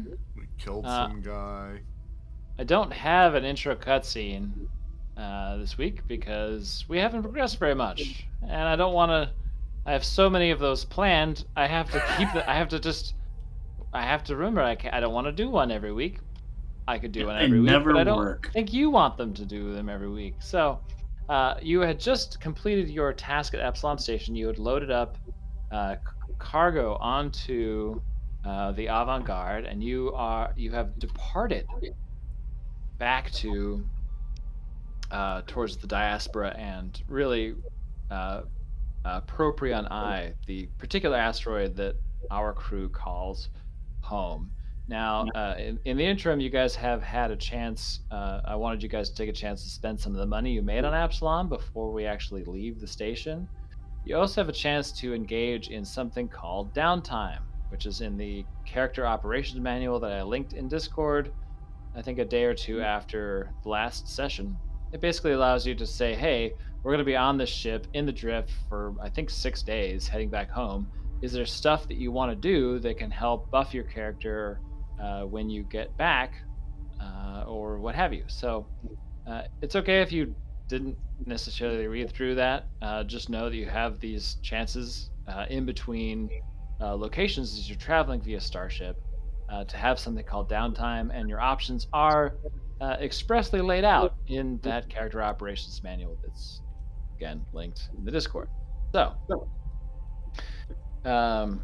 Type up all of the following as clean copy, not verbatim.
turn. We killed Uh, some guy. I don't have an intro cutscene this week because we haven't progressed very much, and I don't want to. I have so many of those planned. I have to keep the. I have to just. I have to remember. I don't want to do one every week. I could do one They every week, but never I don't work. think you want them to do them every week. So, you had just completed your task at Epsilon Station. You had loaded up cargo onto the Avant-Garde, and you have departed back to towards the diaspora and really uh, Proprion I, the particular asteroid that our crew calls home. Now, in the interim, you guys have had a chance. I wanted you guys to take a chance to spend some of the money you made on Absalom before we actually leave the station. You also have a chance to engage in something called downtime, which is in the character operations manual that I linked in Discord, I think a day or two after the last session. It basically allows you to say, hey, we're going to be on this ship in the drift for, I think, 6 days heading back home. Is there stuff that you want to do that can help buff your character when you get back or what have you? So it's okay if you didn't necessarily read through that. Just know that you have these chances in between locations as you're traveling via Starship to have something called downtime, and your options are expressly laid out in that character operations manual that's again linked in the Discord. So, um,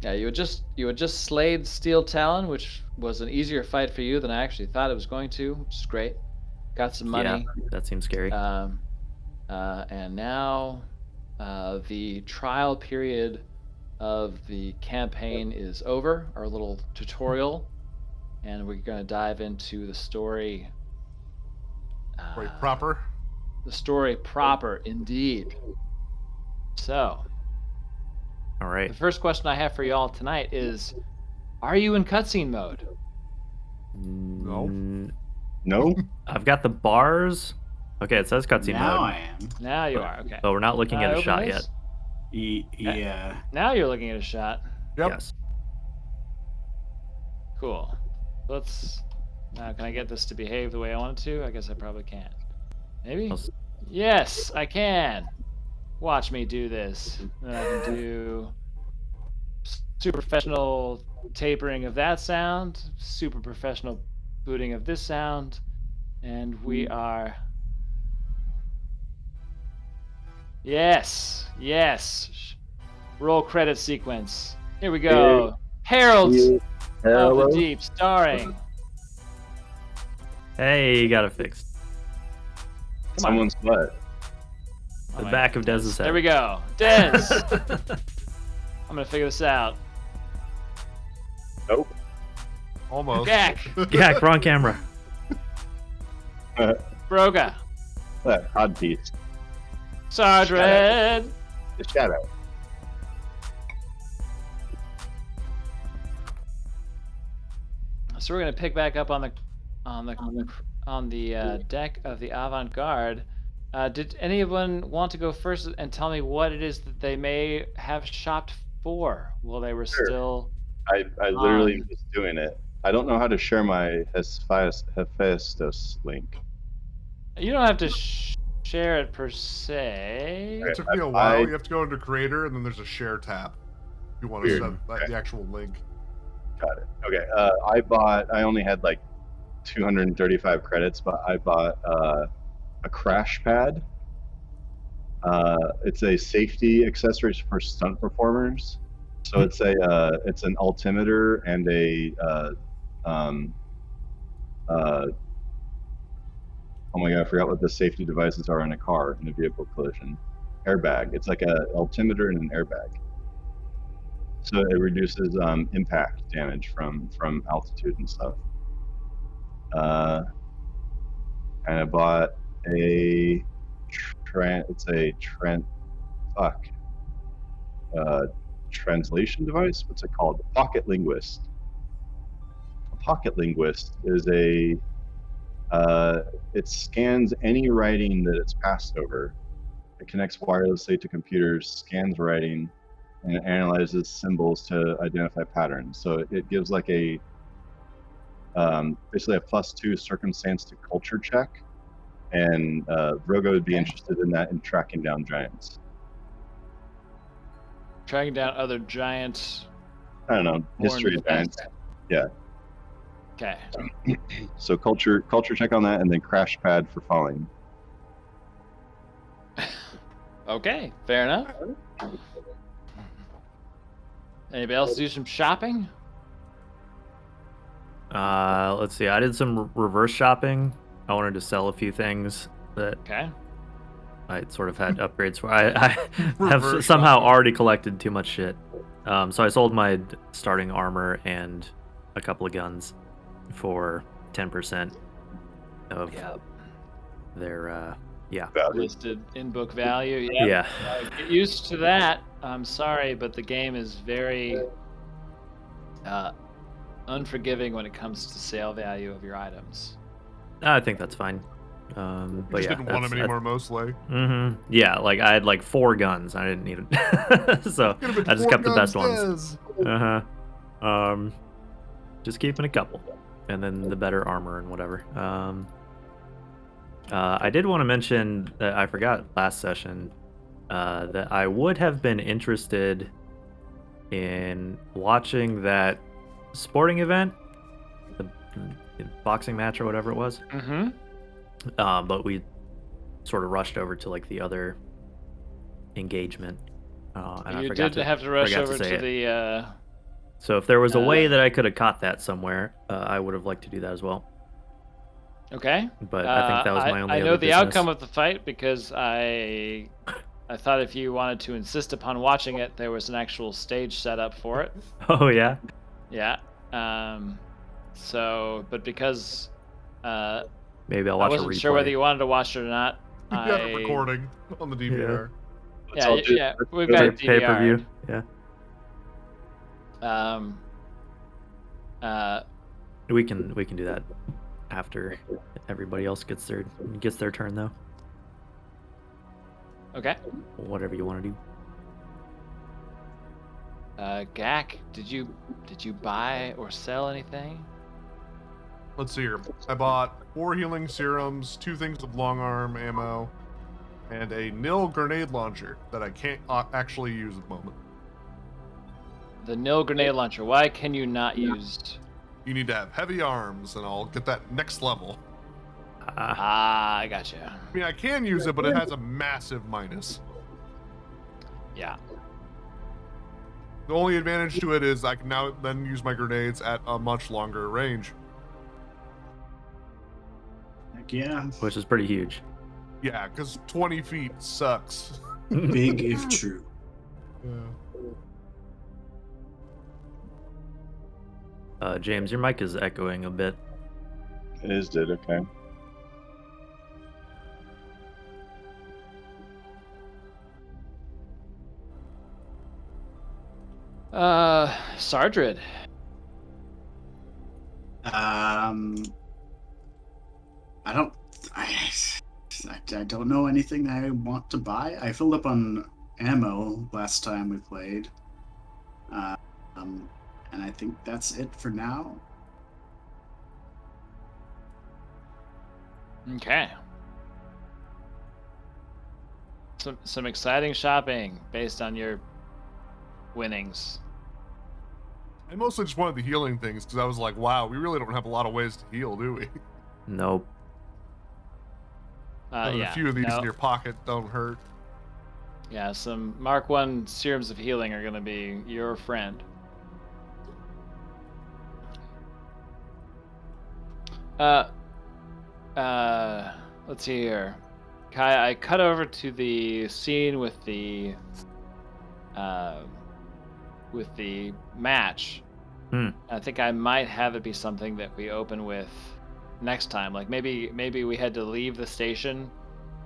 yeah, you had just slayed Steel Talon, which was an easier fight for you than I actually thought it was going to, which is great. Got some money. Yeah, that seems scary. And now the trial period of the campaign is over, our little tutorial, and we're going to dive into the story. Right, proper. The story proper, indeed. So, All right. the first question I have for y'all tonight is, are you in cutscene mode? No. No? I've got the bars. Okay, it says cutscene Now mode. I am. Now you are, okay. So we're not looking at a Open shot this? yet. Yeah. Now you're looking at a shot. Yep. Yes. Cool. Let's. Now, can I get this to behave the way I want it to? I guess I probably can't. Maybe? Yes, I can. Watch me do this. Then I can do super professional tapering of that sound, super professional booting of this sound, and we are. Yes, yes. Roll credit sequence. Here we go. Heralds of the Deep, starring. Hey, you got it fixed. Someone's butt. The back of Dez's head. There we go. Dez! I'm gonna figure this out. Nope. Almost. Gak! Yeah, wrong camera. Broga! That odd piece. Sardred! The shadow. So we're gonna pick back up on the deck of the Avant-Garde. Did anyone want to go first and tell me what it is that they may have shopped for while they were still? I literally was doing it. I don't know how to share my Hephaestus link. You don't have to share it per se. It took me a while. You have to go into Creator, and then there's a Share tab. You want to set the actual link. Got it. Okay. I only had like 235 credits, but I bought a crash pad. It's a safety accessory for stunt performers. So it's an altimeter and oh my god, I forgot what the safety devices are in a car in a vehicle collision. Airbag. It's like a altimeter and an airbag. So it reduces impact damage from altitude and stuff. And I bought a translation device. What's it called? A pocket linguist. A pocket linguist is it scans any writing that it's passed over. It connects wirelessly to computers, scans writing, and it analyzes symbols to identify patterns. So it gives like a basically a +2 circumstance to culture check, and Vrogo would be interested in that in tracking down giants. Tracking down other giants. I don't know, More history in of the giants. past. Yeah. Okay. So culture check on that, and then crash pad for falling. Okay, fair enough. Anybody else do some shopping? Let's see. I did some reverse shopping. I wanted to sell a few things that Okay. I sort of had upgrades for. I have Reverse somehow shopping. already collected too much shit. So I sold my starting armor and a couple of guns for 10% of their Listed in book value. Yep. yeah. Get used to that. I'm sorry, but the game is very unforgiving when it comes to sale value of your items. I think that's fine. But You just yeah, didn't want them anymore, mostly. Yeah, like I had like 4 guns. I didn't need it, so I just kept the best ones. Just keeping a couple, and then the better armor and whatever. I did want to mention that I forgot last session that I would have been interested in watching that sporting event, the boxing match or whatever it was. Mm-hmm. But we sort of rushed over to like the other engagement. And I You forgot did have to rush forgot over say to it. the. So if there was a way that I could have caught that somewhere, I would have liked to do that as well. Okay. But I think that was my only I know other the business. outcome of the fight because I thought if you wanted to insist upon watching it, there was an actual stage set up for it. Oh yeah. Yeah. So, but because Maybe I'll I watch a wasn't replay. sure whether you wanted to watch it or not. You got a recording on the DVR. Yeah, we've got a Pay per view. DVR. Yeah. We can do that after everybody else gets their turn though. Okay. Whatever you want to do. Gak, did you buy or sell anything? Let's see here. I bought 4 healing serums, 2 things of long arm ammo, and a nil grenade launcher that I can't actually use at the moment. The nil grenade launcher. Why can you not use? You need to have heavy arms, and I'll get that next level. I gotcha. I mean, I can use it, but it has a massive minus. Yeah. The only advantage to it is I can now then use my grenades at a much longer range. Heck yeah. Which is pretty huge. Yeah, because 20 feet sucks. Big if true. James, your mic is echoing a bit. It is did okay. Sardred. I don't know anything that I want to buy. I filled up on ammo last time we played. And I think that's it for now. Okay. Some exciting shopping based on your winnings. I mostly just wanted the healing things because I was like, wow, we really don't have a lot of ways to heal, do we? Nope. A few of these in your pocket don't hurt. Yeah, some Mark 1 serums of healing are going to be your friend. Let's see here. Kai, I cut over to the scene with the match. I think I might have it be something that we open with next time. Like maybe we had to leave the station,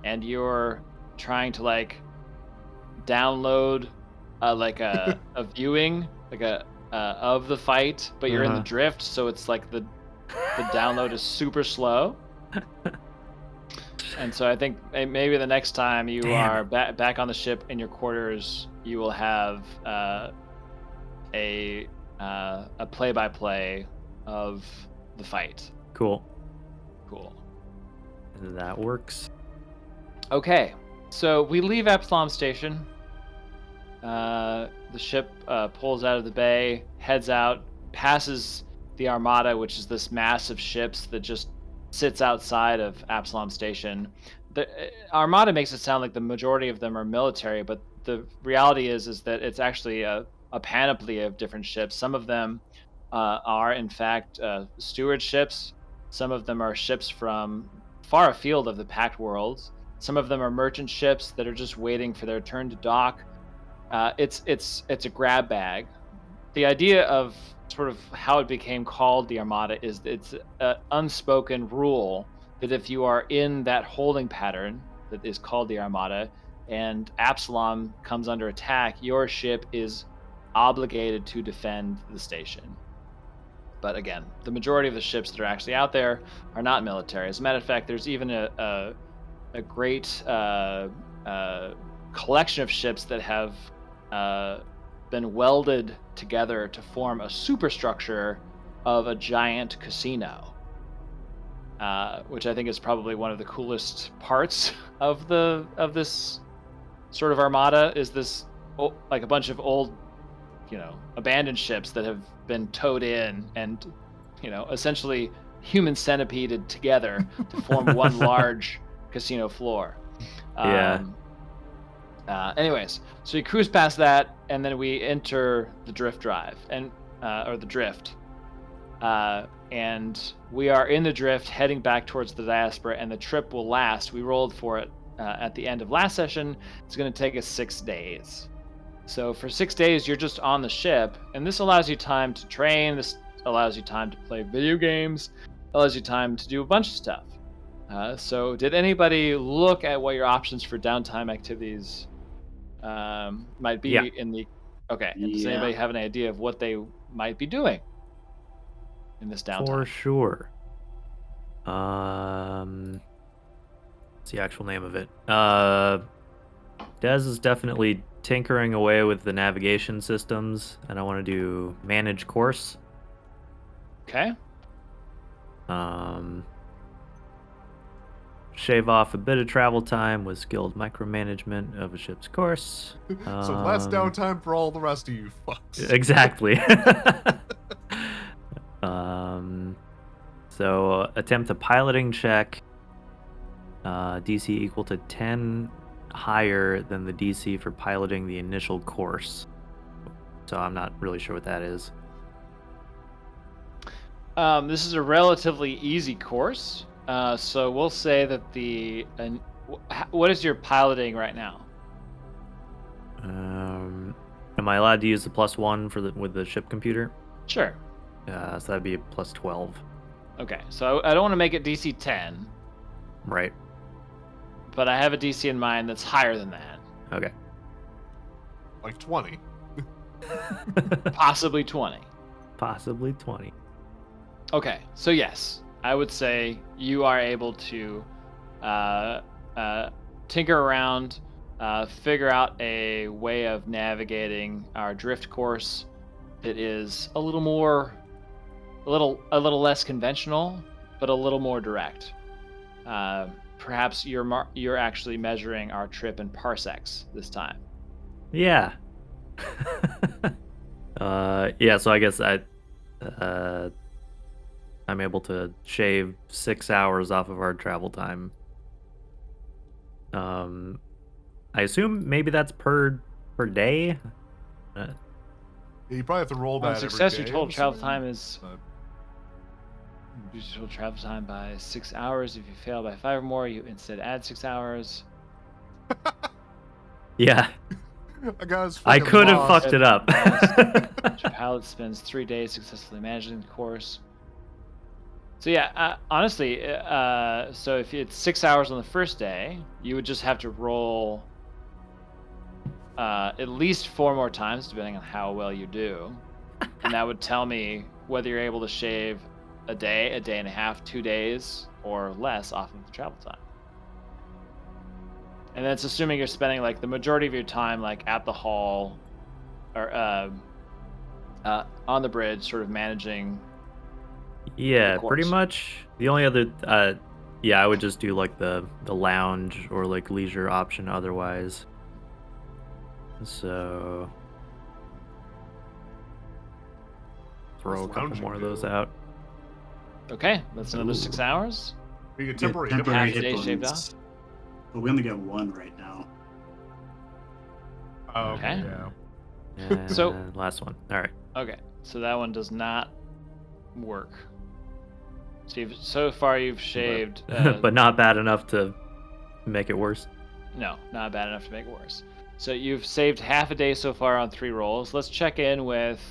and you're trying to like download like a viewing of the fight, but you're in the drift, so it's like the download is super slow. And so I think maybe the next time you Damn. are back on the ship in your quarters, you will have a play-by-play of the fight. Cool. Cool. That works. Okay, so we leave Epsilon Station. The ship pulls out of the bay, heads out, passes the Armada, which is this mass of ships that just sits outside of Absalom Station. The Armada makes it sound like the majority of them are military, but the reality is that it's actually a panoply of different ships. Some of them are, in fact, steward ships. Some of them are ships from far afield of the Pact worlds. Some of them are merchant ships that are just waiting for their turn to dock. It's a grab bag. The idea of sort of how it became called the Armada is it's an unspoken rule that if you are in that holding pattern that is called the Armada and Absalom comes under attack, your ship is obligated to defend the station. But again, the majority of the ships that are actually out there are not military. As a matter of fact, there's even a great collection of ships that have been welded together to form a superstructure of a giant casino, which I think is probably one of the coolest parts of this sort of armada. Is this like a bunch of old, abandoned ships that have been towed in and, essentially human centipeded together to form one large casino floor. Yeah. Anyways, so we cruise past that, and then we enter the drift drive, or the drift. And we are in the drift, heading back towards the diaspora, and the trip will last. We rolled for it at the end of last session. It's going to take us 6 days. So for 6 days, you're just on the ship, and this allows you time to train. This allows you time to play video games. Allows you time to do a bunch of stuff. So did anybody look at what your options for downtime activities might be Yeah. in the... Okay, and does Yeah. anybody have an idea of what they might be doing in this downtime? For sure. What's the actual name of it? Dez is definitely tinkering away with the navigation systems, and I want to do manage course. Okay. Shave off a bit of travel time with skilled micromanagement of a ship's course. So less downtime for all the rest of you fucks. Exactly. So attempt a piloting check. DC equal to 10 higher than the DC for piloting the initial course. So I'm not really sure what that is. This is a relatively easy course. So we'll say that what is your piloting right now? Am I allowed to use the +1 with the ship computer? Sure. So that'd be a +12. Okay, so I don't want to make it DC 10, Right. but I have a DC in mind that's higher than that. Okay. Like 20. Possibly 20. Possibly 20. Okay, so yes, I would say you are able to tinker around, figure out a way of navigating our drift course that is a little less conventional, but a little more direct. Perhaps you're actually measuring our trip in parsecs this time. Yeah. Yeah, so I guess I'm able to shave 6 hours off of our travel time. I assume maybe that's per day? You probably have to roll that On every success, day, your total I'm travel assuming, time is but- reduce your total travel time by 6 hours. If you fail by 5 or more, you instead add 6 hours. Yeah. I got his I fucking could have lost. fucked it up. Your pilot spends 3 days successfully managing the course. So yeah, honestly, so if it's 6 hours on the first day, you would just have to roll at least 4 more times, depending on how well you do, and that would tell me whether you're able to shave a day and a half, 2 days, or less off of the travel time. And that's assuming you're spending like the majority of your time like at the hall or on the bridge, sort of managing. Yeah, pretty course. much. The only other, yeah, I would just do like the lounge or like leisure option otherwise. So throw What's a couple lounging more of those do? out. Okay, that's another 6 Ooh. hours. You get Get temporary, temporary Half a hit day shaved points. But we only get one right now. Oh, okay. Okay. Yeah. And So- last one. All right. Okay, so that one does not work. So far you've shaved. But not bad enough to make it worse. No, not bad enough to make it worse. So you've saved half a day so far on 3 rolls. Let's check in with.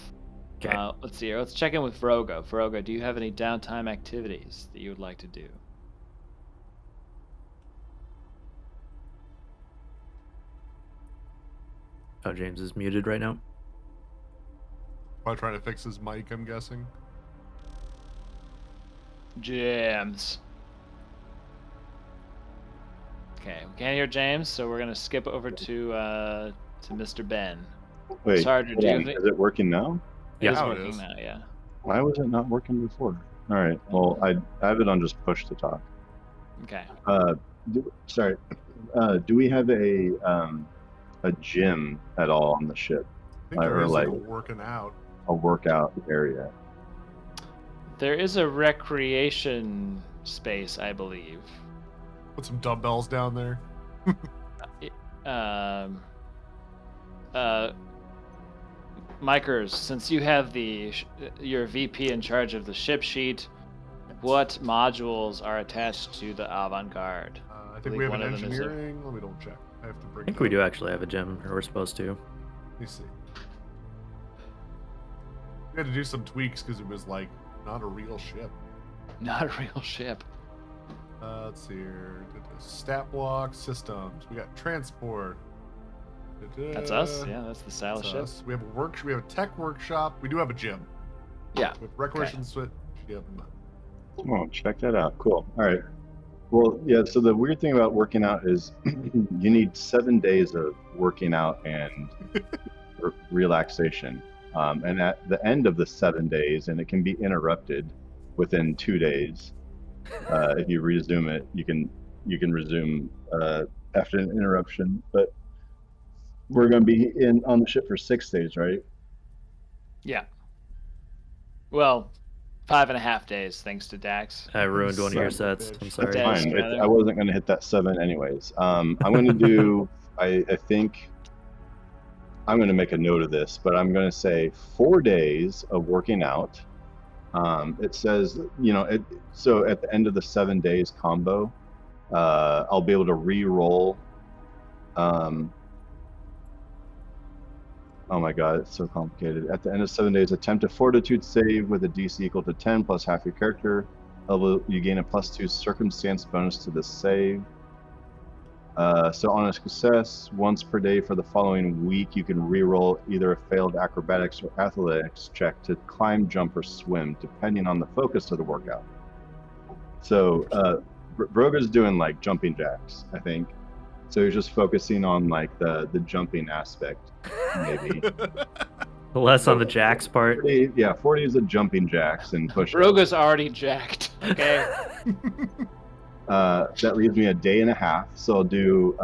Okay. Let's see here. Let's check in with Vroga. Vroga, do you have any downtime activities that you would like to do? Oh, James is muted right now. Probably trying to fix his mic, I'm guessing. James. Okay, we can't hear James, so we're gonna skip over to Mr. Ben. Wait, Sergeant, hold do you on. have is it working now? It is Now it working is. now, yeah. Why was it not working before? All right. Well, I have it on just push to talk. Okay. Sorry. Do we have a gym at all on the ship? I think there Or is like like- a working out. A workout area? There is a recreation space, I believe. Put some dumbbells down there. Mikers, since you have your VP in charge of the ship sheet, what modules are attached to the avant-garde? I think believe we have one an of them is a- engineering. Let me double check. I have to bring. I think we do actually have a gym, or we're supposed to. Let me see. We had to do some tweaks because it was like not a real ship. Not a real ship. Let's see here. Stat block systems. We got transport. That's us. Yeah, that's the style of That's ship. us. We have a We have a tech workshop. We do have a gym. Yeah. With recreation switch. Yep. Oh, check that out. Cool. All right. Well, yeah. So the weird thing about working out is you need 7 days of working out and relaxation. And at the end of the 7 days, and it can be interrupted within 2 days. If you resume it, you can resume after an interruption. But we're going to be on the ship for 6 days, right? Yeah. Well, 5.5 days, thanks to Dax. I ruined one of your Son of a sets. bitch. I'm sorry. Dead. Fine. rather. I wasn't going to hit that 7 anyways. I'm going to do. I think I'm going to make a note of this, but I'm going to say 4 days of working out. It says, so at the end of the 7 days combo, I'll be able to re-roll. Oh my god, it's so complicated. At the end of 7 days, attempt a fortitude save with a DC equal to 10 plus half your character level. You gain a +2 circumstance bonus to the save. So on a success, once per day for the following week, you can re-roll either a failed acrobatics or athletics check to climb, jump, or swim, depending on the focus of the workout. So Broga's doing like jumping jacks, I think. So he's just focusing on like the jumping aspect, maybe. Less on the jacks part. 40 is the jumping jacks and push. Roga's already jacked. Okay. That leaves me a day and a half, so I'll do.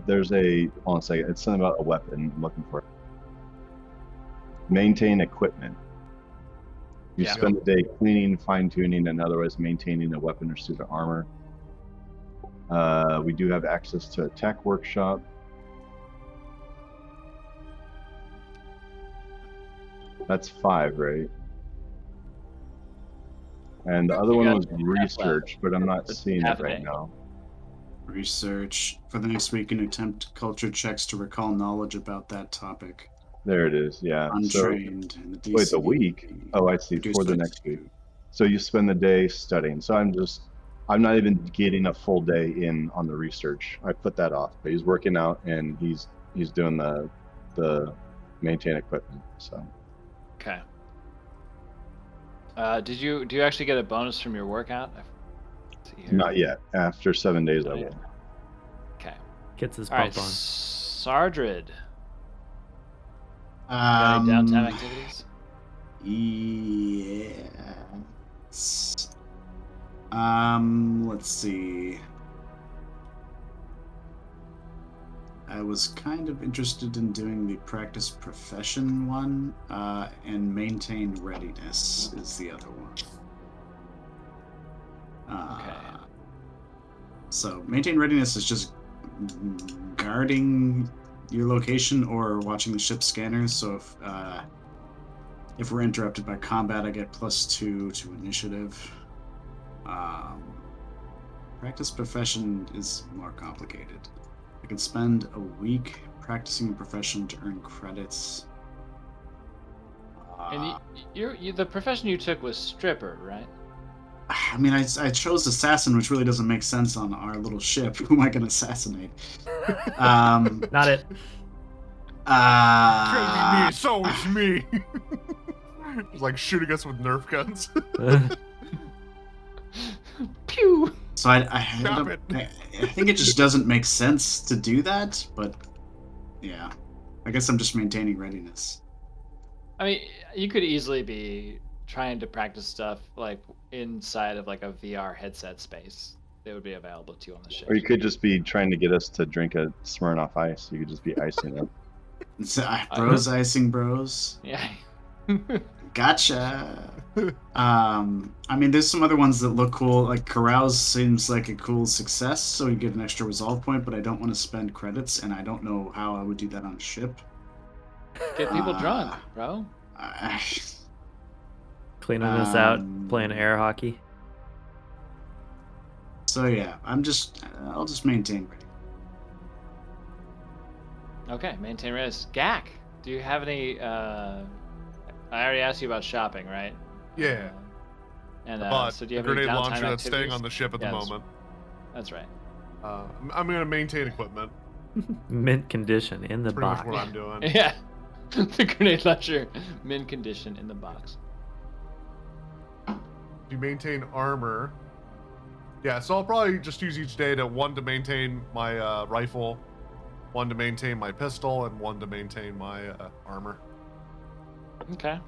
There's hold on a second. It's something about a weapon I'm looking for. Maintain equipment. You Yeah. spend the day cleaning, fine-tuning, and otherwise maintaining a weapon or suit of armor. We do have access to a tech workshop. That's 5, right? And the other You one got was research, but I'm not seeing half it a right day. now. Research. For the next week, and attempt culture checks to recall knowledge about that topic. There it is. Yeah. So Untrained. And the DC, wait, the week? Oh, I see. reduced For the by next 2. week. So you spend the day studying. So I'm not even getting a full day in on the research. I put that off. But he's working out and he's doing the maintain equipment. So Okay. Do you actually get a bonus from your workout? See here. Not yet. After 7 days, I Not will. yet. Okay. Gets his All right, pump on. Sardrid. You got any downtime activities? Yes. Let's see. I was kind of interested in doing the practice profession one, and maintain readiness is the other one. Okay. So maintain readiness is just guarding your location or watching the ship scanners. So if we're interrupted by combat, I get +2 to initiative. Practice profession is more complicated. I can spend a week practicing a profession to earn credits. And the profession you took was stripper, right? I mean, I chose assassin, which really doesn't make sense on our little ship. Who am I going to assassinate? Not it. Me, it's always me. It's like shooting us with Nerf guns. Pew! So I Stop it. think it just doesn't make sense to do that, but yeah. I guess I'm just maintaining readiness. I mean, you could easily be trying to practice stuff like inside of like a VR headset space. They would be available to you on the ship. Or you could just be trying to get us to drink a Smirnoff Ice. You could just be icing it. It's, bros icing bros. Yeah. Gotcha. I mean, there's some other ones that look cool. Like carouse seems like a cool success, so you get an extra resolve point. But I don't want to spend credits, and I don't know how I would do that on a ship. Get people drunk, bro. Cleaning us out, playing air hockey. So yeah, I'll just maintain ready. Okay, maintain risk. Gak, do you have any? I already asked you about shopping, right? Yeah. And But so do you the have any grenade downtime launcher that's staying activities? on the ship at the Yes. moment. That's right. I'm going to maintain equipment. Mint condition in the Pretty box. much what I'm doing. Yeah. The grenade launcher, mint condition in the box. You maintain armor. Yeah, so I'll probably just use each day to maintain my rifle, 1 to maintain my pistol, and 1 to maintain my armor. Okay.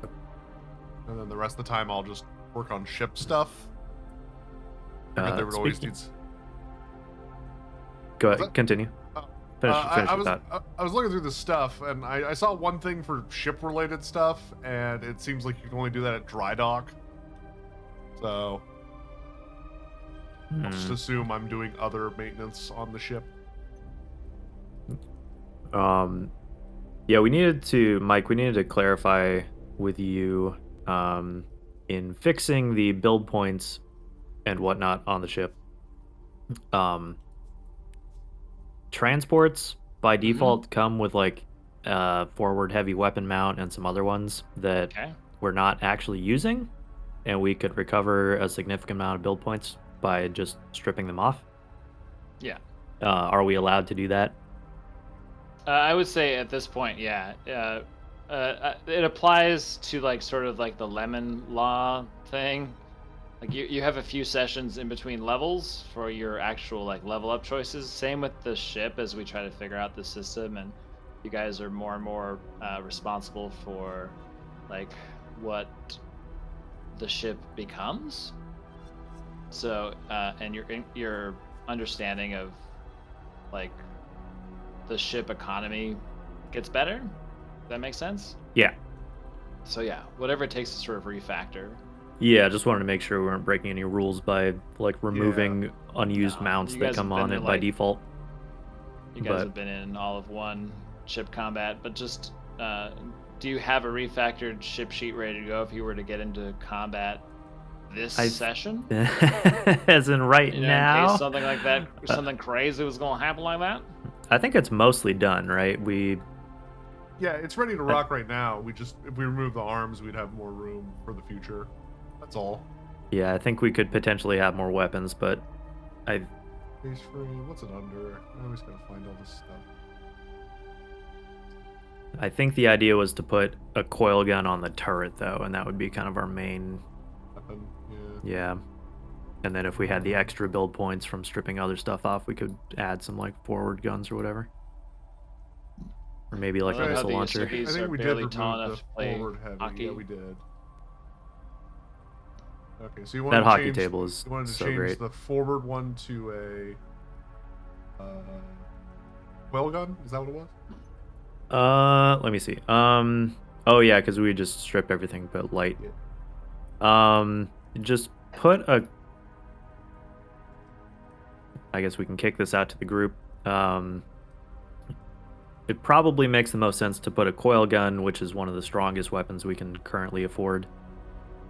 And then the rest of the time I'll just work on ship stuff. Figured there would always Speaking- need. Go What's ahead, that? continue. Finish I with was that. I was looking through the stuff, and I saw one thing for ship related stuff, and it seems like you can only do that at dry dock. So I'll just Hmm. assume I'm doing other maintenance on the ship. Yeah, we needed to clarify with you in fixing the build points and whatnot on the ship. Transports by default come with like forward heavy weapon mount and some other ones that Okay. we're not actually using, and we could recover a significant amount of build points by just stripping them off. Yeah. Are we allowed to do that? I would say at this point, yeah. It applies to like sort of like the lemon law thing. Like you have a few sessions in between levels for your actual like level up choices. Same with the ship as we try to figure out the system, and you guys are more and more responsible for like what the ship becomes. So and your understanding of like the ship economy gets better. Does that make sense? Yeah. So yeah, whatever it takes to sort of refactor. Yeah, just wanted to make sure we weren't breaking any rules by like removing unused No, mounts you that guys come have been on in, it by like- default. You guys But- have been in all of one ship combat, but just do you have a refactored ship sheet ready to go if you were to get into combat this session? As in right You know, in now, case something like that, something crazy was going to happen like that. I think it's mostly done, right? Yeah, it's ready to rock right now. If we remove the arms, we'd have more room for the future. That's all. Yeah, I think we could potentially have more weapons, but I Base frame, what's it under? I always gotta find all this stuff. think the idea was to put a coil gun on the turret though, and that would be kind of our main. Weapon, yeah. Yeah. And then if we had the extra build points from stripping other stuff off, we could add some like forward guns or whatever. Or maybe like I love a how missile the launcher. Yosugis I think are we did barely remove tall the enough to play forward heavy. hockey. Yeah, we did. Okay, so you wanted That to hockey change, table is you wanted to so change great. the forward one to a well gun? Is that what it was? Let me see. Oh yeah, because we just strip everything but light. Just put a. I guess we can kick this out to the group. It probably makes the most sense to put a coil gun, which is one of the strongest weapons we can currently afford,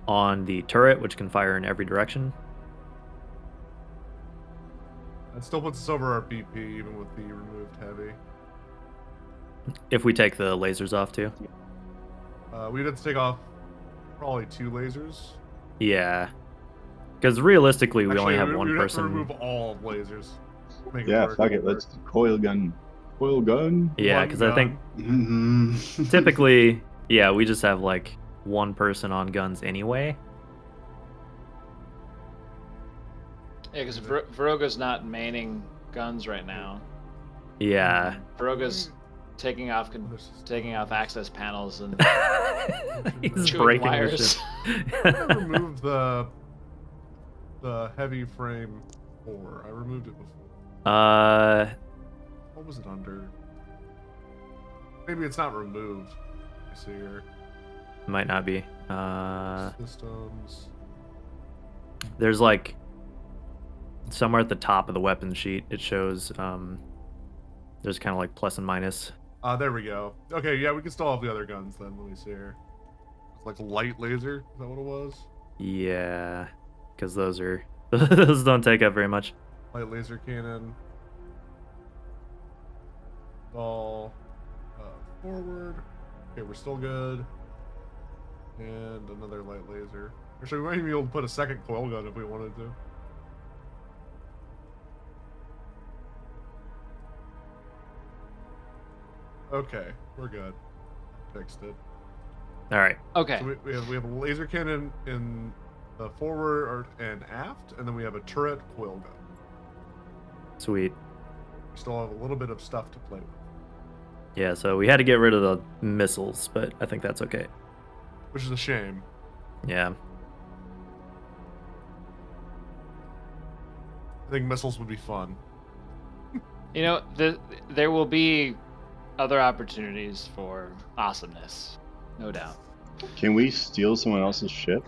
on the turret, which can fire in every direction. That still puts us over our BP even with the removed heavy. If we take the lasers off too. We'd have to take off probably 2 lasers. Yeah. Because realistically, we only Actually, have we one would have to person. remove all lasers. Make it Yeah, work. fuck it. Let's coil gun. Coil gun. Yeah, One because I think gun. Mhm. typically, yeah, we just have like one person on guns anyway. Yeah, because Viroga's not maining guns right now. Yeah. Viroga's taking off access panels and He's chewing breaking the wires. ship. I removed the heavy frame 4. I removed it before. What was it under? Maybe it's not removed. I see here. Might not be. Systems. There's like somewhere at the top of the weapon sheet, it shows there's kind of like plus and minus. There we go. Okay, yeah, we can still have the other guns then. Let me see here. It's like light laser. Is that what it was? Yeah, because those are those don't take up very much. Light laser cannon. All forward. Okay, we're still good. And another light laser. Actually, we might even be able to put a second coil gun if we wanted to. Okay, we're good. Fixed it. All right. Okay. So we have a laser cannon in the forward and aft, and then we have a turret coil gun. Sweet. We still have a little bit of stuff to play with, Yeah, so we had to get rid of the missiles, but I think that's okay. which is a shame. Yeah. I think missiles would be fun. You know, there will be other opportunities for awesomeness, no doubt. Can we steal someone else's ship?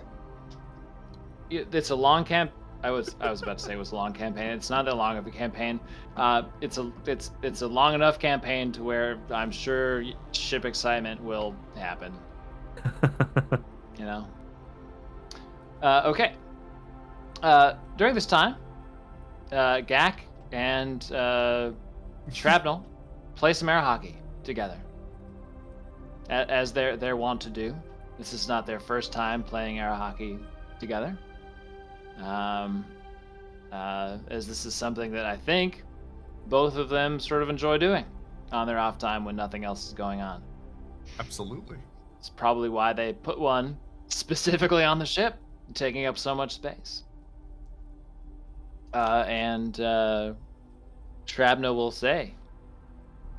It's a long camp. I was about to say it was a long campaign. It's not that long of a campaign. It's a long enough campaign to where I'm sure ship excitement will happen. You know. Okay. During this time, Gak and Shrapnel play some air hockey together, as they're wont to do. This is not their first time playing air hockey together. As this is something that I think both of them sort of enjoy doing on their off time when nothing else is going on. Absolutely. It's probably why they put one specifically on the ship, taking up so much space. And Shrapnel will say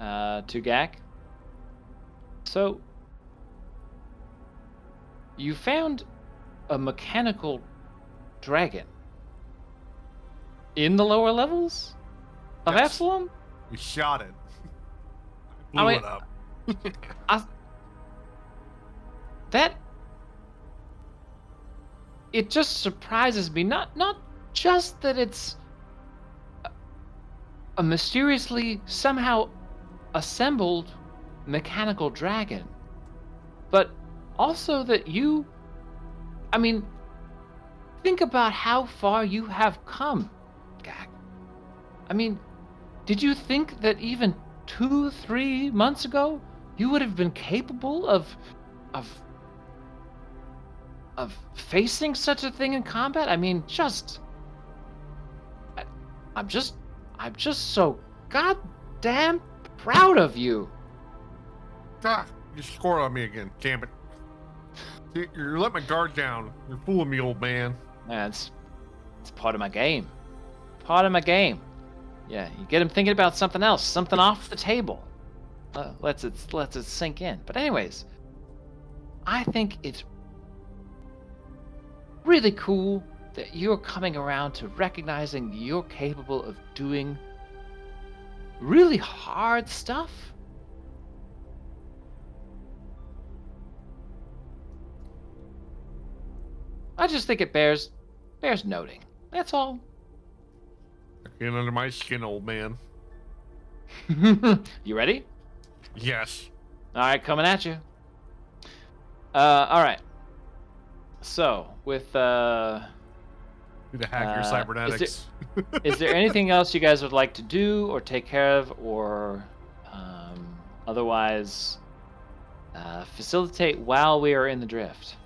to Gak, so you found a mechanical dragon in the lower levels of Yes. Absalom? We shot it. I Blew mean- it up. That it just surprises me. Not just that it's a mysteriously somehow assembled mechanical dragon, but also that you, I mean, think about how far you have come, Gak. I mean, did you think that even 2-3 months ago you would have been capable of facing such a thing in combat? I mean, I'm just so goddamn proud of you. Ah, you scored on me again. Damn it. You let my guard down. You're fooling me, old man. That's It's part of my game. Part of my game. Yeah, you get him thinking about something else, something off the table. Lets it sink in. But anyways, I think it's really cool that you're coming around to recognizing you're capable of doing really hard stuff. I just think it bears noting. That's all. Get under my skin, old man. You ready? Yes. All right, coming at you. All right. So with Need to hack your cybernetics. is there anything else you guys would like to do or take care of, or otherwise facilitate while we are in the drift?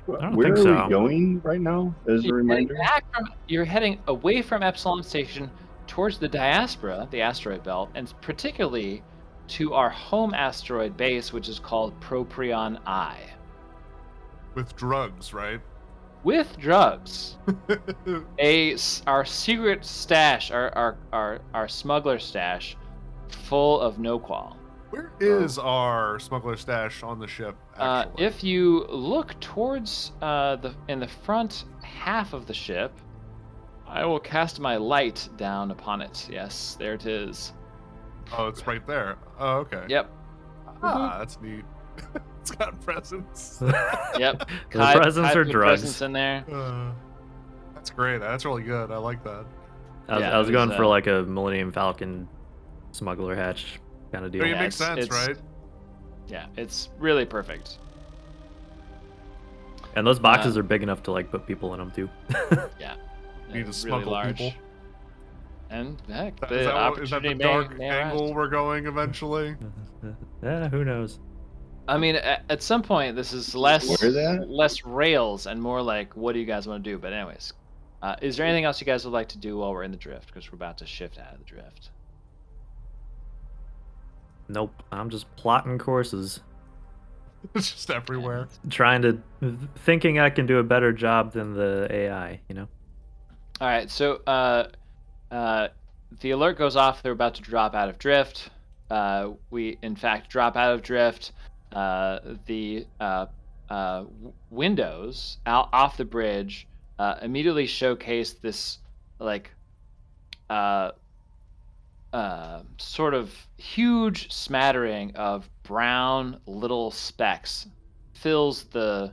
don't Where think are so. we going right now? As a reminder. You're heading away from Epsilon Station towards the diaspora, the asteroid belt, and particularly to our home asteroid base, which is called Proprion I. With drugs, right? With drugs. Our secret stash, our smuggler stash, full of no-qual. Where is our smuggler stash on the ship, actually? If you look towards in the front half of the ship, I will cast my light down upon it. Yes, there it is. Oh, it's right there. Oh, okay. Yep. Ah, that's neat. It's got presents. Yep. The presents Kai are put drugs. presents in there. That's great. That's really good. I like that. Yeah, I was it going was, for like a Millennium Falcon smuggler hatch kind of deal. I mean, it Yeah, makes sense, it's- right? Yeah, it's really perfect. And those boxes are big enough to like put people in them too. Yeah. Need to It's smuggle people. And heck, Is the that the opportunity dark may arise. angle we're going eventually? Yeah, who knows? I mean, at some point, this is less Where that? less rails and more like, what do you guys want to do? But anyways, is there anything else you guys would like to do while we're in the drift? Because we're about to shift out of the drift. Nope. I'm just plotting courses, It's just everywhere. thinking I can do a better job than the AI. You know. All right, so the alert goes off. They're about to drop out of drift. We, in fact, drop out of drift. The windows out off the bridge immediately showcase this like sort of huge smattering of brown little specks fills the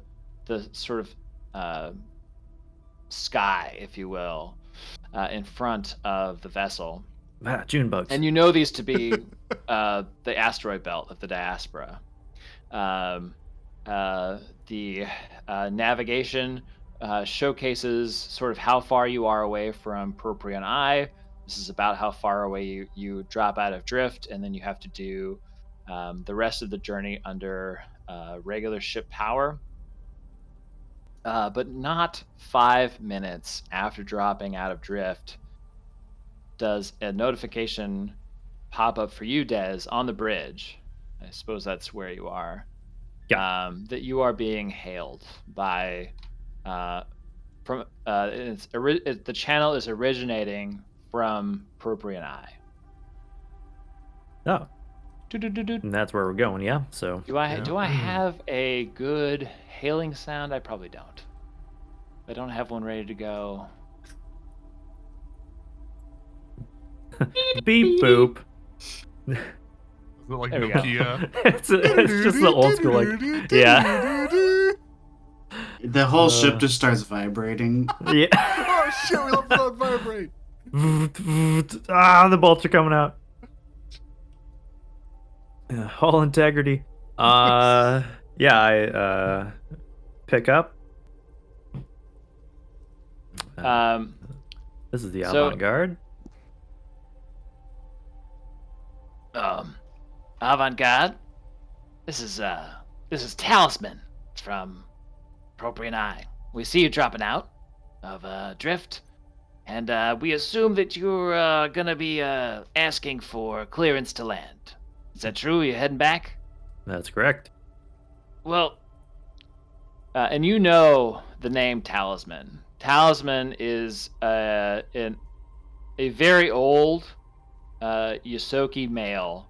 sort of sky, if you will, in front of the vessel. Ah, June bugs. And you know these to be the asteroid belt of the diaspora. The navigation showcases sort of how far you are away from Proprion I. This is about how far away you drop out of drift, and then you have to do the rest of the journey under regular ship power. But not 5 minutes after dropping out of drift does a notification pop up for you, Des, on the bridge. I suppose that's where you are. Yeah. That you are being hailed by from the channel is originating from Proprion I. Oh, Do-do-do-do. and that's where we're going. Yeah. So. Do I Yeah. have a good hailing sound? I probably don't. I don't have one ready to go. Beep boop. Is it like There we go. Nokia? it's just the old school like yeah. The whole ship just starts vibrating. Yeah. Oh shit, we left it on vibrate. The bolts are coming out. Yeah, all integrity. Yeah, I pick up. This is the so- avant-garde. Avant-garde. This is Talisman from Proprion I. We see you dropping out of drift, and we assume that you're gonna be asking for clearance to land. Is that true? You heading back? That's correct. Well, and you know the name Talisman. Talisman is a very old Yosoki male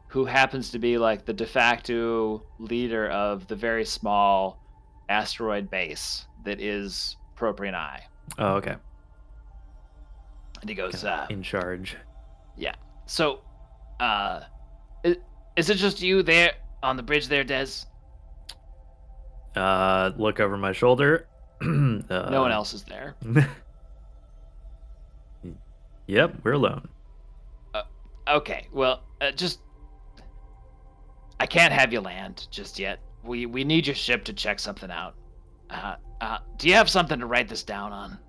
who happens to be like the de facto leader of the very small asteroid base that is Proprian Eye. Oh, okay. And he goes, Kinda in charge. yeah. So, is it just you there on the bridge there, Des? Look over my shoulder. No one else is there. Yep, we're alone. Okay, well, just I can't have you land just yet. We need your ship to check something out. Do you have something to write this down on?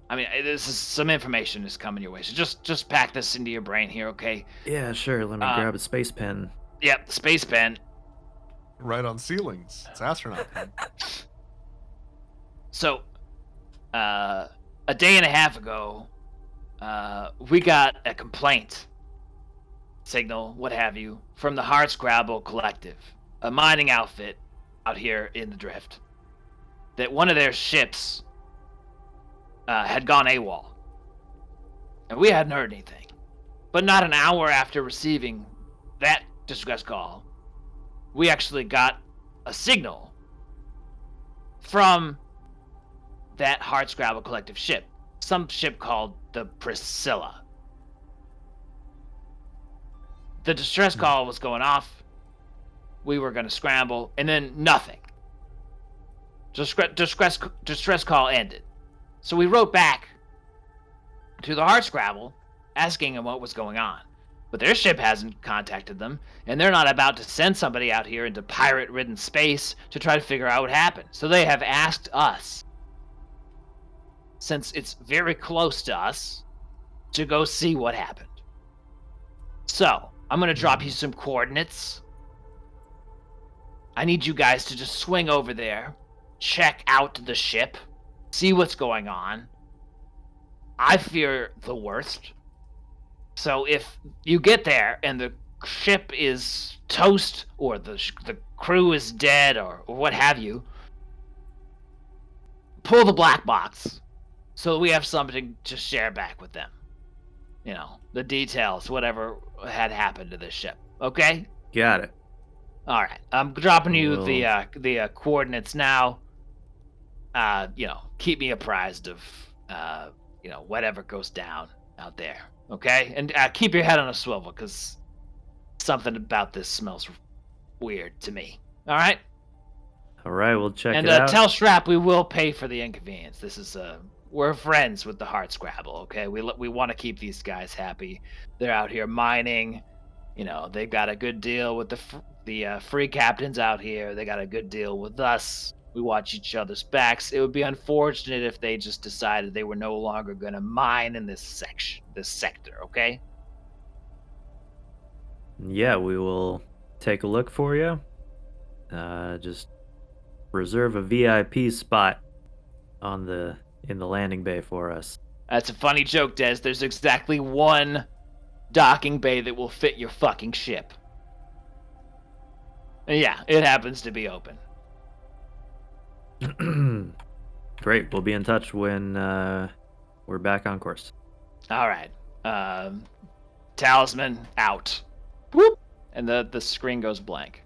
I mean, this is some information is coming your way, so just pack this into your brain here, okay? Yeah, sure. Let me grab a space pen. Yep, space pen. Right on ceilings. It's astronaut pen. So, a day and a half ago, we got a complaint, signal, what have you, from the Hardscrabble Collective, a mining outfit out here in the drift, that one of their ships had gone AWOL. And we hadn't heard anything. But not an hour after receiving that distress call, we actually got a signal from that Hardscrabble Collective ship. Some ship called the Priscilla. The distress call was going off. We were going to scramble, and then nothing. Distress call ended. So we wrote back to the Hardscrabble asking them what was going on. But their ship hasn't contacted them, and they're not about to send somebody out here into pirate-ridden space to try to figure out what happened. So they have asked us, since it's very close to us, to go see what happened. So, I'm going to drop you some coordinates. I need you guys to just swing over there, check out the ship, see what's going on. I fear the worst. So if you get there and the ship is toast, or the crew is dead, or what have you, pull the black box so we have something to share back with them. You know, the details, whatever had happened to this ship. Okay? Got it. All right. I'm dropping you the coordinates now. Keep me apprised of whatever goes down out there. Okay? And keep your head on a swivel, because something about this smells weird to me. All right? All right, we'll check and it out. Tell Strap we will pay for the inconvenience. This is we're friends with the Hardscrabble, okay? We want to keep these guys happy. They're out here mining. You know, they've got a good deal with the free captains out here. They got a good deal with us. We watch each other's backs. It would be unfortunate if they just decided they were no longer going to mine in this sector, okay? Yeah, we will take a look for you. Just reserve a VIP spot in the landing bay for us. That's a funny joke, Des. There's exactly one docking bay that will fit your fucking ship. And yeah, it happens to be open. Great, we'll be in touch when we're back on course. All right. Talisman out. Whoop! And the screen goes blank.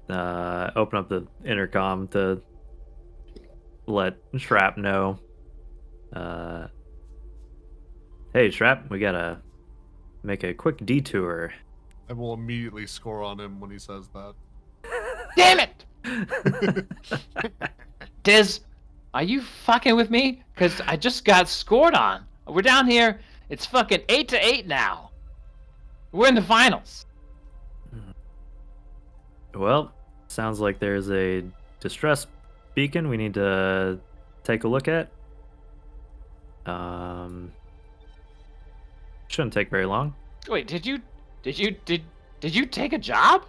Open up the intercom to let Shrap know. Hey, Shrap, we gotta make a quick detour. I will immediately score on him when he says that. Damn it! Diz, are you fucking with me? Because I just got scored on. We're down here. It's fucking 8-8 now. We're in the finals. Well, sounds like there's a distress beacon we need to take a look at. Shouldn't take very long. Wait, did you take a job?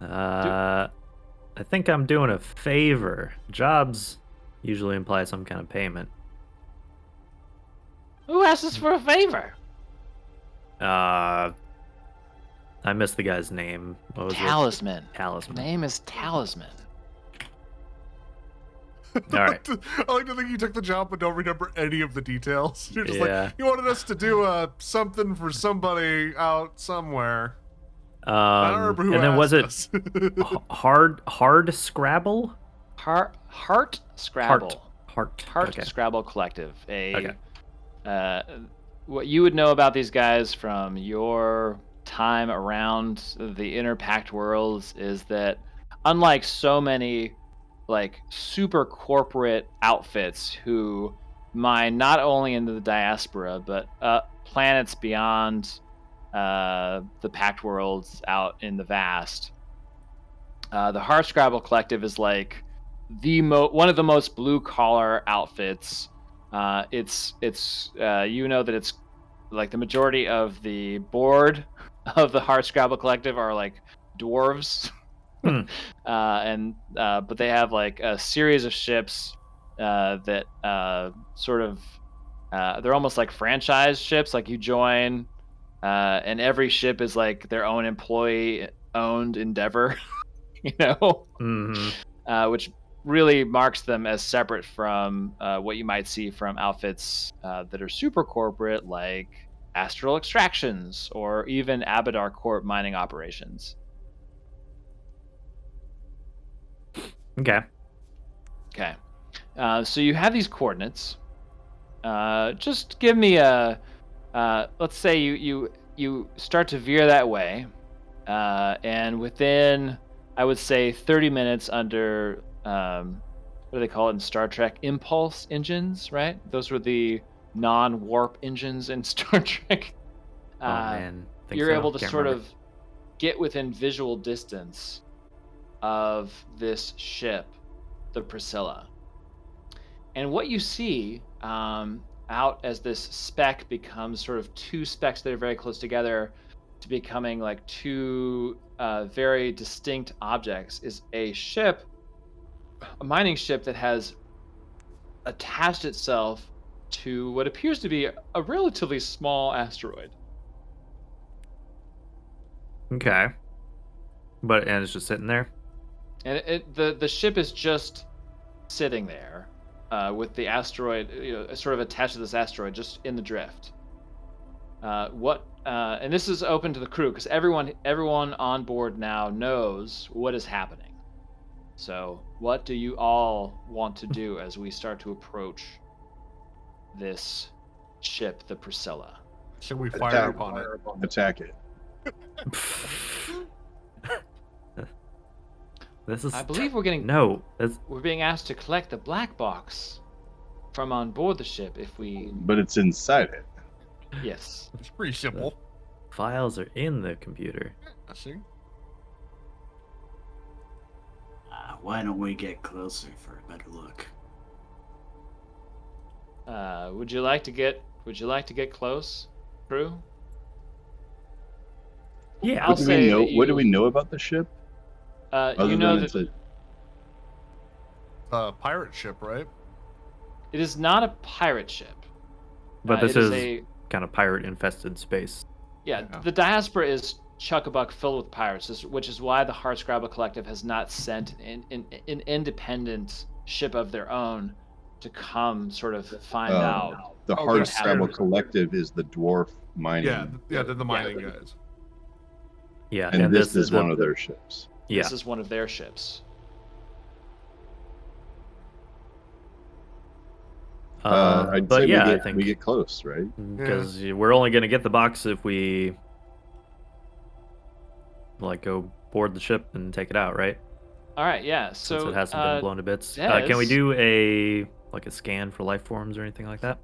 I think I'm doing a favor. Jobs usually imply some kind of payment. Who asks us for a favor? I missed the guy's name. What was Talisman. it? Talisman. Name is Talisman. All right. I like to think you took the job but don't remember any of the details. You're just Yeah. like, you wanted us to do something for somebody out somewhere. I don't remember who And then was it asked hard Scrabble? Heart Scrabble. Heart. Heart Okay. Scrabble Collective. Okay. What you would know about these guys from your time around the inner pact worlds is that, unlike so many like super corporate outfits who mine not only into the diaspora but planets beyond the pact worlds out in the vast, the Heart Scrabble Collective is like one of the most blue collar outfits. It's you know that it's like the majority of the board of the Heart Scrabble Collective are like dwarves. But they have like a series of ships that sort of they're almost like franchise ships. Like you join, and every ship is like their own employee owned endeavor. You know, which really marks them as separate from what you might see from outfits that are super corporate, like Astral Extractions or even Abadar Corp mining operations. Okay. So you have these coordinates. Just give me a. Let's say you start to veer that way, and within, I would say, 30 minutes under what do they call it in Star Trek? Impulse engines, right? Those were the non-warp engines in Star Trek. Oh man, You're able to Can't sort remember. of get within visual distance of this ship, the Priscilla. And what you see out as this speck becomes sort of two specks that are very close together to becoming like two very distinct objects is a ship, a mining ship that has attached itself to what appears to be a relatively small asteroid. Okay. And it's just sitting there. And the ship is just sitting there with the asteroid, sort of attached to this asteroid, just in the drift. And this is open to the crew because everyone on board now knows what is happening. So, what do you all want to do as we start to approach this ship, the Priscilla? Should we fire upon it? Attack it. This is. I believe we're getting No. we're being asked to collect the black box from on board the ship if we. But it's inside it. Yes. It's pretty simple. Files are in the computer. I see. Why don't we get closer for a better look? Would you like to get close, crew? Yeah. I'll say that What do we know about the ship? you know that it's A pirate ship, right? it is not a pirate ship. But this it is a kind of pirate-infested space. yeah. Yeah. The diaspora is chuck-a-buck filled with pirates, which is why the Heart Scrabble Collective has not sent an independent ship of their own to come sort of find out. the Oh, Hard they're Scrabble scared. Collective is the dwarf mining. Yeah, they're the mining guys. Yeah. And this is the- one of their ships. Yeah. This is one of their ships. I'd but say yeah, we I get, think we get close, right? because we're only going to get the box if we like go board the ship and take it out, right? All right, yeah. So Since it hasn't been blown to bits. Des- Can we do a scan for life forms or anything like that?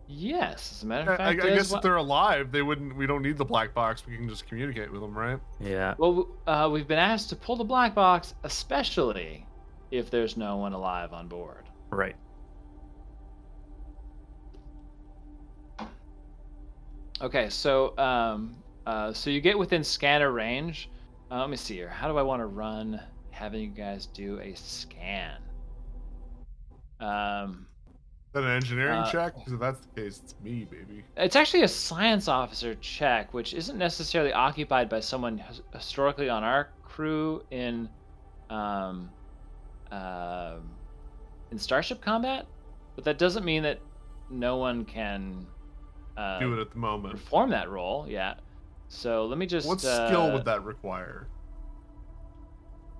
yes, as a matter of I fact, guess Des, if they're alive, we don't need the black box. We can just communicate with them, right? Yeah. well, we've been asked to pull the black box, especially if there's no one alive on board. Right. Okay, so so you get within scanner range. Let me see here. How do I want to run having you guys do a scan? that an engineering Uh, check? Because if that's the case, it's me, baby. It's actually a science officer check, which isn't necessarily occupied by someone historically on our crew um, um, in Starship Combat, but that doesn't mean that no one can Do it at the moment. perform that role. Yeah. So let me just. What skill would that require?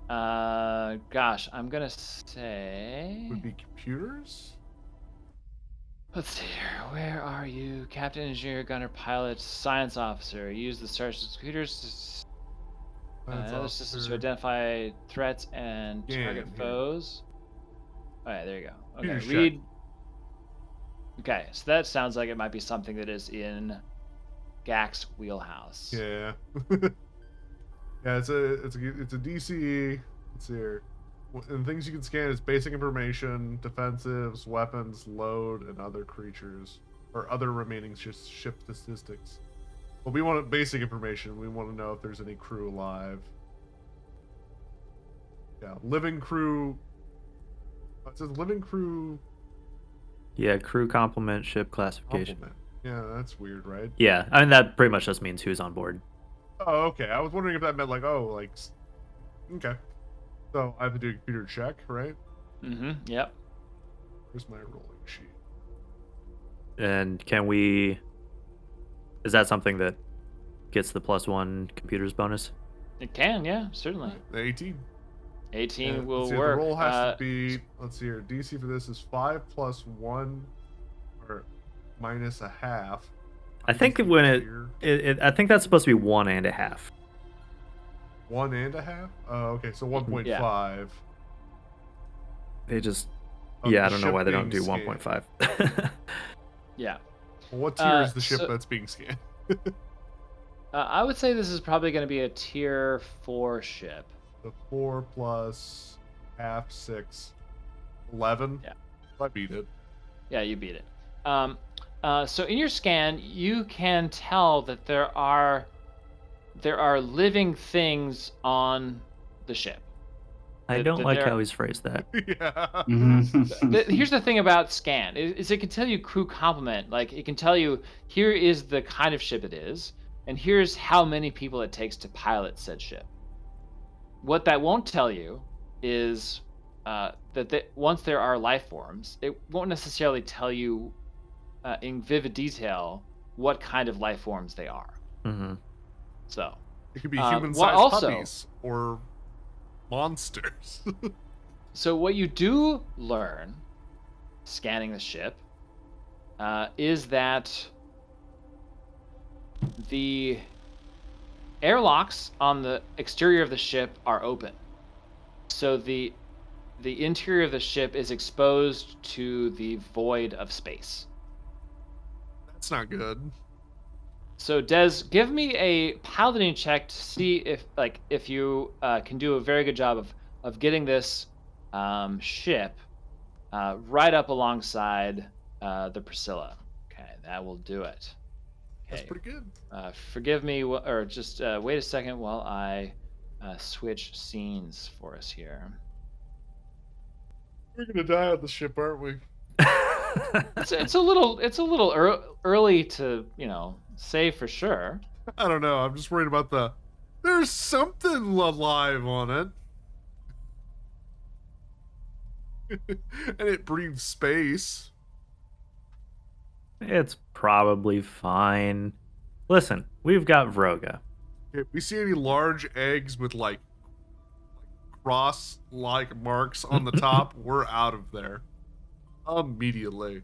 Gosh, I'm gonna say. Would it be computers? Let's see here. Where are you? Captain, engineer, gunner, pilot, science officer. Use the Starship's computers Science other systems to officer. identify threats and target Here. foes. All right, there you go. Okay, Computers read. check. Okay, so that sounds like it might be something that is in Gak's wheelhouse. Yeah. Yeah, it's a DCE. Let's see here. And things you can scan is basic information, defensives, weapons, load, and other creatures, or other remaining ship statistics. But we want basic information. We want to know if there's any crew alive. Yeah, living crew. It says living crew. Yeah, crew complement ship classification. Complement. Yeah, that's weird, right? Yeah, I mean that pretty much just means who's on board. Oh, okay. I was wondering if that meant like, oh, like, okay. So I have to do a computer check, right? Mm-hmm. Yep. Where's my rolling sheet? And can we? Is that something that gets the +1 computers bonus? It can, yeah, certainly. 18. 18 Yeah, will let's see, work. The roll has to be. Let's see here. DC for this is 5 + 1, or minus a half. I think when I think that's supposed to be 1.5. 1.5. Oh, okay. So 1.5. Yeah. They just. of Yeah, the I don't know why ship they don't being do scanned. 1.5. Yeah. Well, what tier is the ship so- that's being scanned? I would say this is probably going to be a tier 4 ship. The 4 plus half 6, 11. Yeah. I beat it. Yeah, you beat it. So in your scan, you can tell that there are living things on the ship. I That- don't that like there- how he's phrased that. Yeah. Here's the thing about scan is it can tell you crew complement. Like it can tell you here is the kind of ship it is, and here's how many people it takes to pilot said ship. What that won't tell you is that once there are life forms, it won't necessarily tell you in vivid detail what kind of life forms they are. Hmm. So It could be well, human-sized also- puppies or monsters. So what you do learn, scanning the ship, is that the airlocks on the exterior of the ship are open. So the interior of the ship is exposed to the void of space. That's not good. So Des, give me a piloting check to see if you can do a very good job of getting this ship right up alongside the Priscilla. Okay, that will do it. That's Okay. pretty good. Forgive me, or just wait a second while I switch scenes for us here. We're gonna die on the ship, aren't we? It's a little early to say for sure. I don't know. I'm just worried about there's something alive on it. And it breathes space. It's probably fine. Listen, we've got Vroga. If we see any large eggs with like cross-like marks on the top, we're out of there immediately.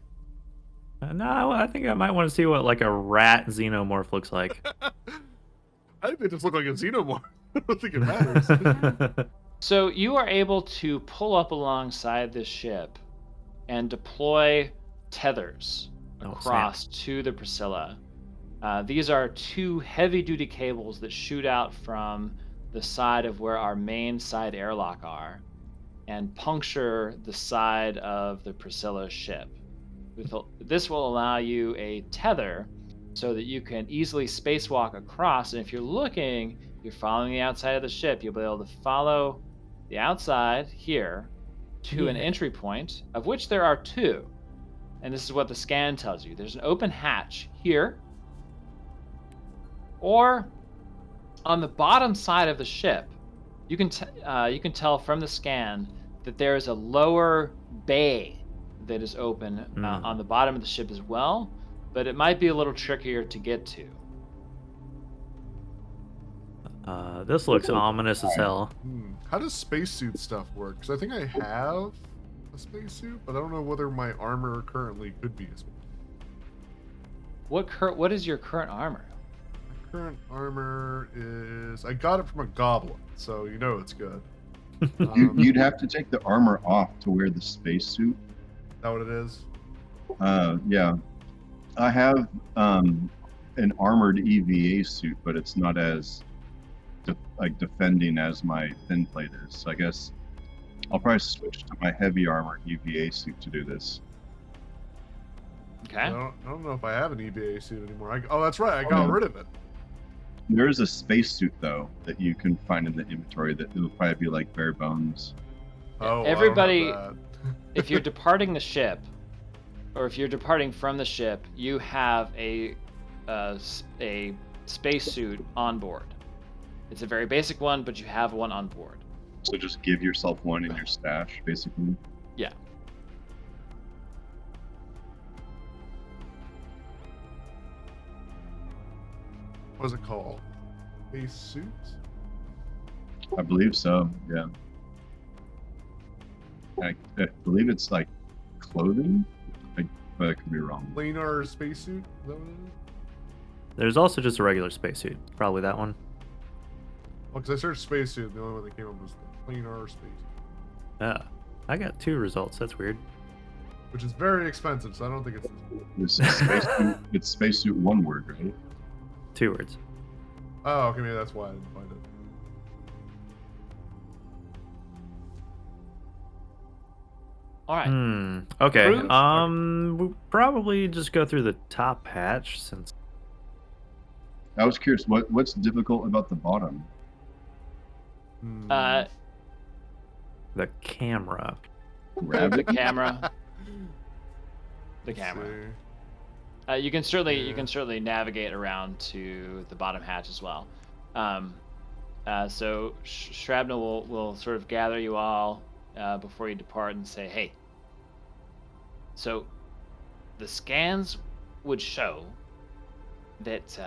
No, I think I might want to see what like a rat xenomorph looks like. I think they just look like a xenomorph. I don't think it matters. So you are able to pull up alongside this ship and deploy tethers across to the Priscilla. These are 2 heavy-duty cables that shoot out from the side of where our main side airlock are and puncture the side of the Priscilla ship. This will allow you a tether so that you can easily spacewalk across, and if you're following the outside of the ship, you'll be able to follow the outside here to an entry point, of which there are 2. and this is what the scan tells you. There's an open hatch here, or on the bottom side of the ship. You can tell from the scan that there is a lower bay that is open on the bottom of the ship as well, but it might be a little trickier to get to. This looks ominous as hell. How does spacesuit stuff work? Because I think I have a spacesuit, but I don't know whether my armor currently could be a spacesuit. What is your current armor? My current armor is... I got it from a goblin, so you know it's good. You'd have to take the armor off to wear the spacesuit. Is that what it is? Yeah. I have an armored EVA suit, but it's not as defending as my thin plate is. So I guess I'll probably switch to my heavy armor EVA suit to do this. Okay. I don't know if I have an EVA suit anymore. Oh, that's right. I got rid of it. There is a spacesuit though that you can find in the inventory that will probably be like bare bones. Oh, everybody, I don't have if you're departing the ship, or if you're departing from the ship, you have a spacesuit on board. It's a very basic one, but you have one on board. So just give yourself one in your stash, basically. Yeah. What is it called? Space suit? I believe so. Yeah. I believe it's like clothing, but I could be wrong. Planar spacesuit? Is that what it is? There's also just a regular spacesuit. Probably that one. Well, because I searched spacesuit, the only one that came up was the planar spacesuit, Yeah. I got 2 results. That's weird. which is very expensive, so I don't think it's... It's spacesuit. It's spacesuit, one word, right? 2 words. Oh, okay, maybe that's why I didn't find it. All right. Okay. Proof? We'll probably just go through the top hatch since. I was curious, what's difficult about the bottom? Uh, The camera. Grab the it? camera. The Let's camera. see. You can certainly navigate around to the bottom hatch as well. So Shrapnel will sort of gather you all before you depart and say, "Hey, so the scans would show that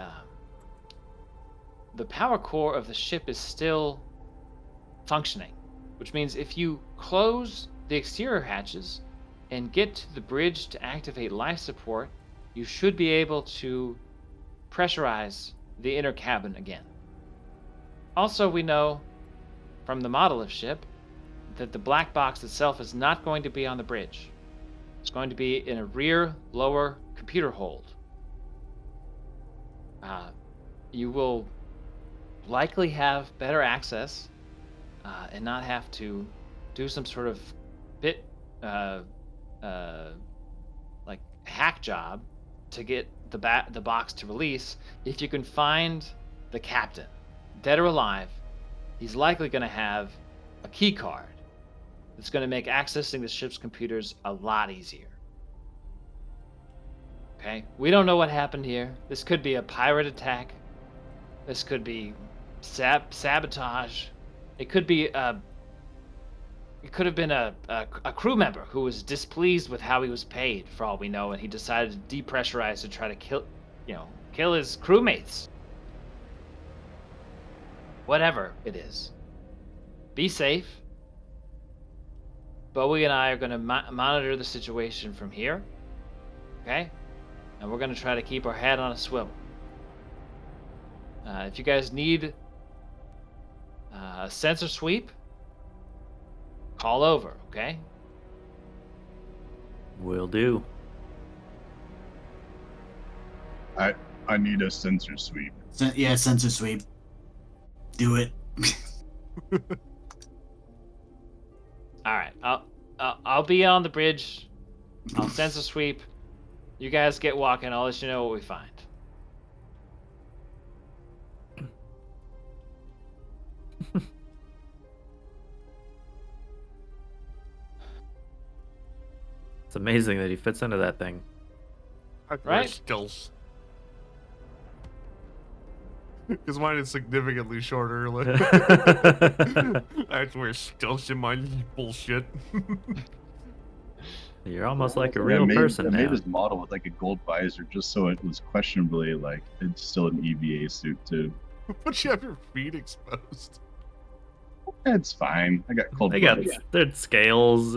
the power core of the ship is still functioning, which means if you close the exterior hatches and get to the bridge to activate life support, you should be able to pressurize the inner cabin again. Also, we know from the model of ship that the black box itself is not going to be on the bridge. It's going to be in a rear lower computer hold. You will likely have better access and not have to do some sort of like hack job to get the box to release. If you can find the captain, dead or alive, he's likely going to have a key card that's going to make accessing the ship's computers a lot easier. Okay, we don't know what happened here. This could be a pirate attack. This could be sabotage. It could be it could have been a crew member who was displeased with how he was paid, for all we know, and he decided to depressurize to try to kill his crewmates. Whatever it is. Be safe. Bowie and I are going to monitor the situation from here. Okay? And we're going to try to keep our head on a swivel. If you guys need a sensor sweep, call over, okay? Will do. I need a sensor sweep. Yeah, sensor sweep. Do it. All right, I'll be on the bridge. I'll sensor sweep. You guys get walking. I'll let you know what we find. It's amazing that he fits into that thing. Right? Skills. Because mine is significantly shorter. Like, I have to wear stilts in my bullshit. You're almost like a I real made, person I now. made his model with like a gold visor just so it was questionably like it's still an EVA suit too. But you have your feet exposed. It's fine. I got cold They got blooded. their scales.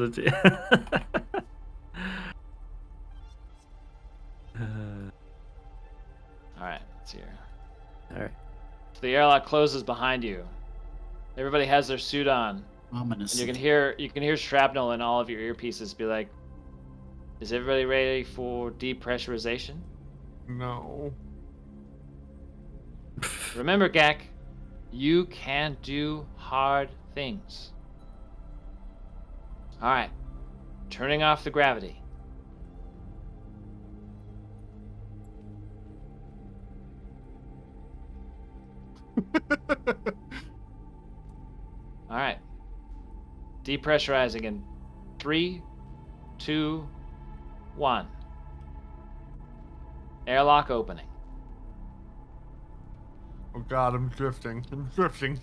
All right, let's see here. All right. So the airlock closes behind you. Everybody has their suit on, Ominous. and you can hear shrapnel in all of your earpieces be like, "Is everybody ready for depressurization?" No. Remember, Gak, you can do hard things. All right, turning off the gravity. All right. Depressurizing in 3, 2, 1. Airlock opening. Oh god, I'm drifting. I'm drifting.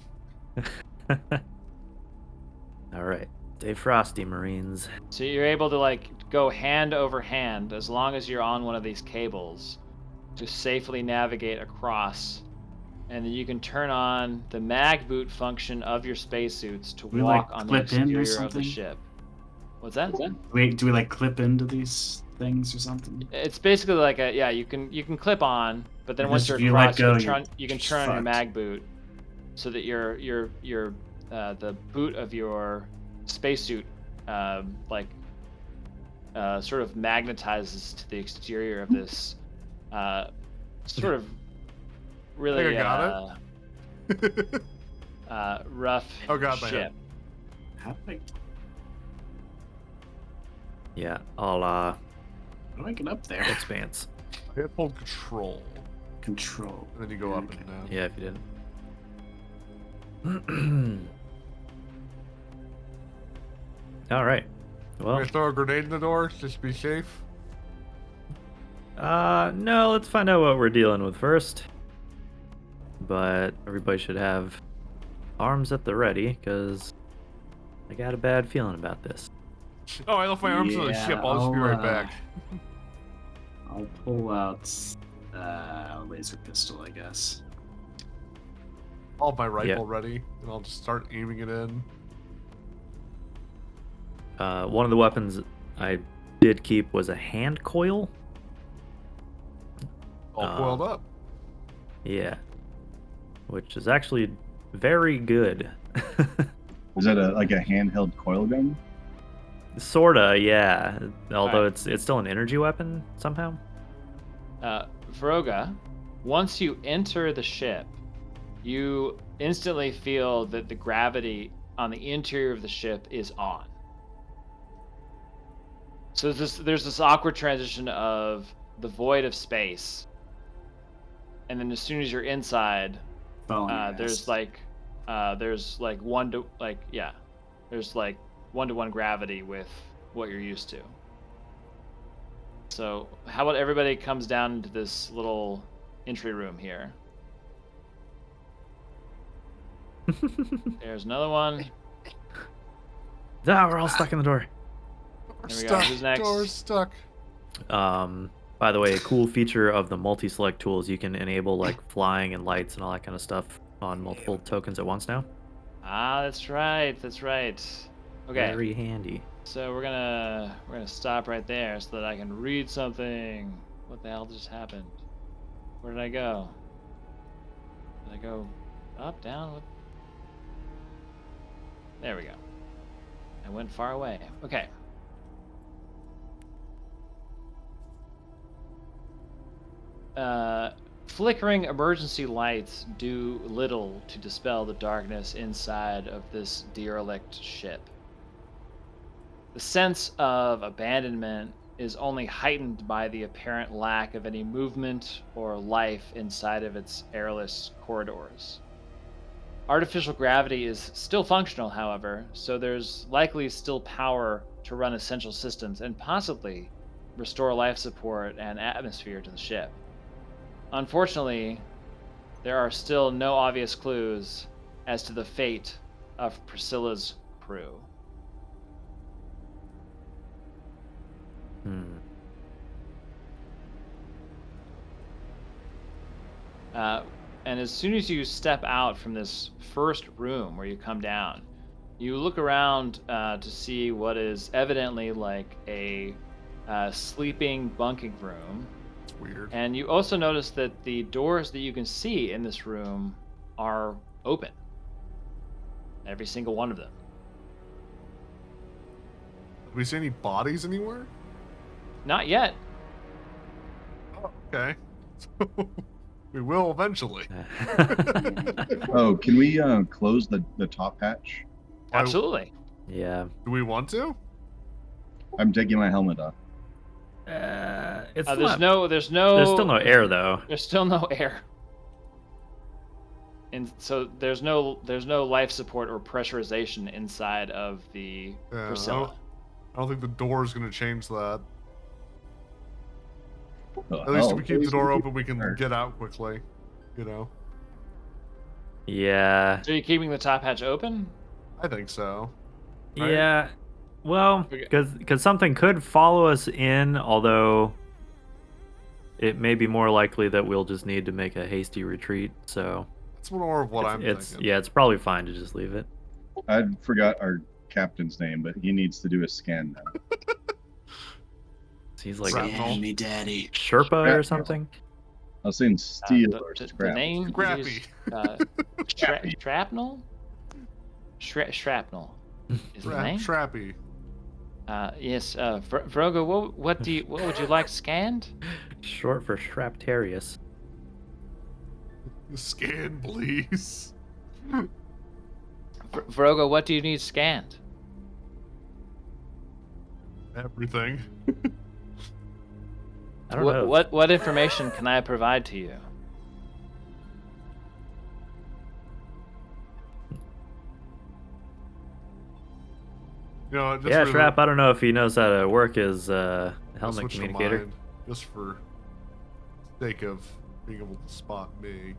All right. Stay frosty, Marines. So you're able to like go hand over hand as long as you're on one of these cables to safely navigate across. And then you can turn on the mag boot function of your spacesuits to We, walk like, on the clip in or exterior of the something? ship. What's that? Wait, do we like clip into these things or something? It's basically like a you can clip on, but then Or once just you're if you let across, go, you can turn on your fucked. mag boot, so that your the boot of your spacesuit sort of magnetizes to the exterior of this sort of really I got rough Oh god, my ship. head. How do I Yeah, I'll how do I get up there? expanse. I hit hold control. Control. And then you go up Okay. and down. Yeah, if you didn't. All right. I'm Well, gonna throw a grenade in the door, just be safe. no, let's find out what we're dealing with first. But everybody should have arms at the ready, because I got a bad feeling about this. Oh, I left my arms on the Yeah, ship. I'll just be right back. I'll pull out a laser pistol, I guess. I'll have my rifle Yeah. ready, and I'll just start aiming it in. One of the weapons I did keep was a hand coil. All coiled up. Yeah. Which is actually very good. Is that like a handheld coil gun? Sorta, yeah. Although Alright. it's still an energy weapon somehow. Vroga, once you enter the ship, you instantly feel that the gravity on the interior of the ship is on. So there's this awkward transition of the void of space, and then as soon as you're inside, Following your there's ass. like there's like there's like 1-to-1 gravity with what you're used to. So how about everybody comes down into this little entry room here? There's another one. Ah, we're all stuck in the door. We're There we go. stuck. Who's next? Door's stuck. By the way, a cool feature of the multi-select tools, you can enable like flying and lights and all that kind of stuff on multiple tokens at once now. Ah, that's right. That's right. Okay. Very handy. So we're gonna stop right there so that I can read something. What the hell just happened? Where did I go? Did I go up, down? What? There we go. I went far away. Okay. Flickering emergency lights do little to dispel the darkness inside of this derelict ship. The sense of abandonment is only heightened by the apparent lack of any movement or life inside of its airless corridors. Artificial gravity is still functional, however, so there's likely still power to run essential systems and possibly restore life support and atmosphere to the ship. Unfortunately, there are still no obvious clues as to the fate of Priscilla's crew. And as soon as you step out from this first room where you come down, you look around to see what is evidently like a sleeping bunking room. It's weird. And you also notice that the doors that you can see in this room are open. Every single one of them. Do we see any bodies anywhere? Not yet. Oh, okay. We will eventually. Oh, can we close the top hatch? Absolutely. Yeah. Do we want to? I'm taking my helmet off. It's There's not, there's still no air though. There's still no air. And so there's no life support or pressurization inside of the Yeah, Priscilla. I don't think the door is going to change that. Oh, At least if hell, we keep the please door keep open, we can her. get out quickly. You know? Yeah. So you're keeping the top hatch open? I think so. Right? Yeah. Well, Okay. because something could follow us in, although it may be more likely that we'll just need to make a hasty retreat. So That's more of what I'm thinking. yeah, it's probably fine to just leave it. I forgot our captain's name, but he needs to do a scan now. He's like Right. a Scan me, daddy. Sherpa or Shrapnel. something. I was saying steel or The scrap. name Scrappy. is shrapnel? Shrapnel is the name? Trappy. Yes, Vrogo, what would you like scanned? Short for Shrapterius. Scan, please. Vrogo, what do you need scanned? Everything. I don't know. What information can I provide to you? You know, just Yeah, for Shrap. I don't know if he knows how to work his the helmet switch to communicator. mine, just for sake of being able to spot me.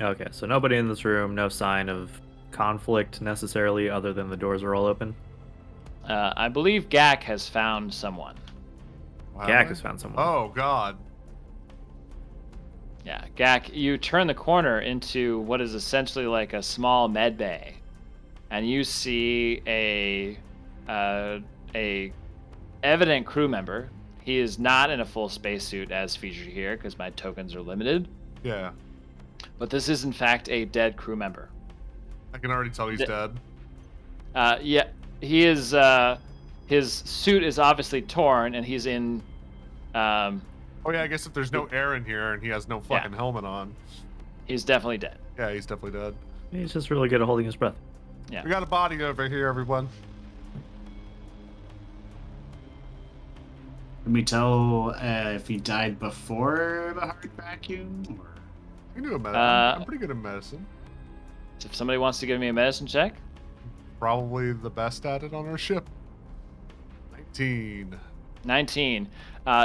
Okay, so nobody in this room, no sign of conflict necessarily, other than the doors are all open. I believe Gak has found someone. Wow. Gak has found someone. Oh God. Yeah, Gak, you turn the corner into what is essentially like a small med bay, and you see a evident crew member. He is not in a full spacesuit as featured here because my tokens are limited, Yeah. but this is in fact a dead crew member. I can already tell he's dead. Yeah, he is. His suit is obviously torn, and he's in. Oh yeah, I guess if there's no air in here and he has no fucking helmet on. He's definitely dead. Yeah, he's definitely dead. He's just really good at holding his breath. Yeah. We got a body over here, everyone. Can we tell if he died before the hard vacuum? Or... I can do a medicine. I'm pretty good at medicine. If somebody wants to give me a medicine check. Probably the best at it on our ship. 19. 19.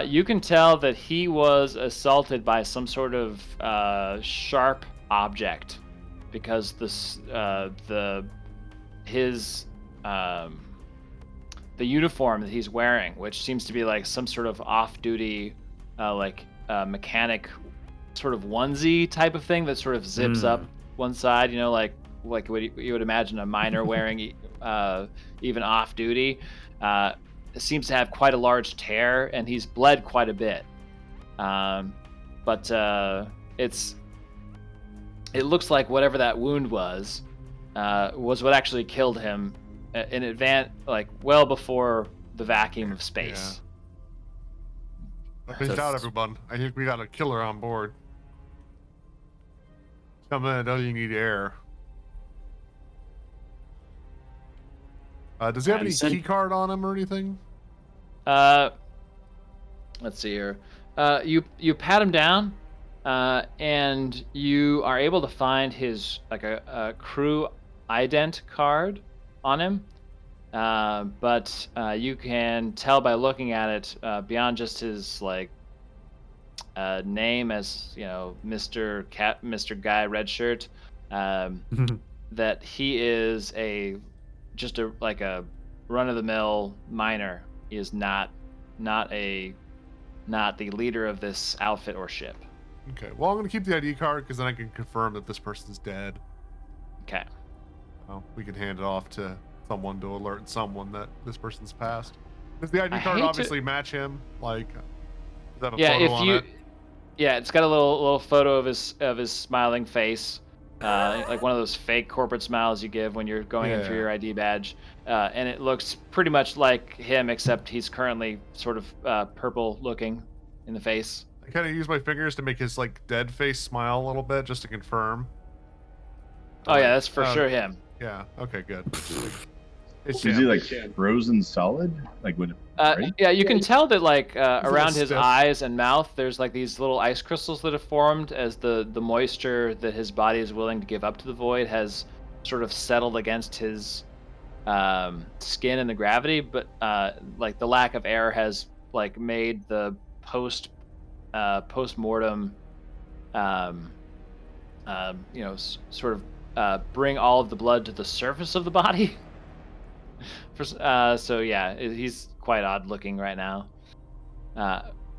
You can tell that he was assaulted by some sort of sharp object because the uniform that he's wearing, which seems to be like some sort of off-duty mechanic sort of onesie type of thing that sort of zips up one side, you know, like what you would imagine a miner wearing, even off-duty. Seems to have quite a large tear, and he's bled quite a bit. But it looks like whatever that wound was what actually killed him in advance, like well before the vacuum of space. Yeah. Peace out, everyone. I think we got a killer on board. Come in, I know you need air. Does he have any key card on him or anything? Let's see here. You pat him down, and you are able to find his like a crew ident card on him. But you can tell by looking at it beyond just his like name as Mr. Guy Redshirt, um, that he is just a like a run of the mill miner. He is not not the leader of this outfit or ship. Okay. Well, I'm gonna keep the ID card because then I can confirm that this person's dead. Okay. Well, we can hand it off to someone to alert someone that this person's passed. Does the ID I card hate to- obviously match him? Like, is that a Yeah, photo if on you it? yeah, it's got a little photo of his smiling face, like one of those fake corporate smiles you give when you're going in for Yeah. your ID badge, and it looks pretty much like him, except he's currently sort of purple looking in the face. I kind of use my fingers to make his like dead face smile a little bit just to confirm. Oh yeah, that's for sure him. Yeah. Okay. Good. It's Is he like frozen solid? Like would it break? Yeah, you can tell that like a little around his stiff. eyes and mouth, there's like these little ice crystals that have formed as the moisture that his body is willing to give up to the void has sort of settled against his skin and the gravity. But like the lack of air has like made the post mortem, um, sort of bring all of the blood to the surface of the body. So yeah, he's quite odd looking right now.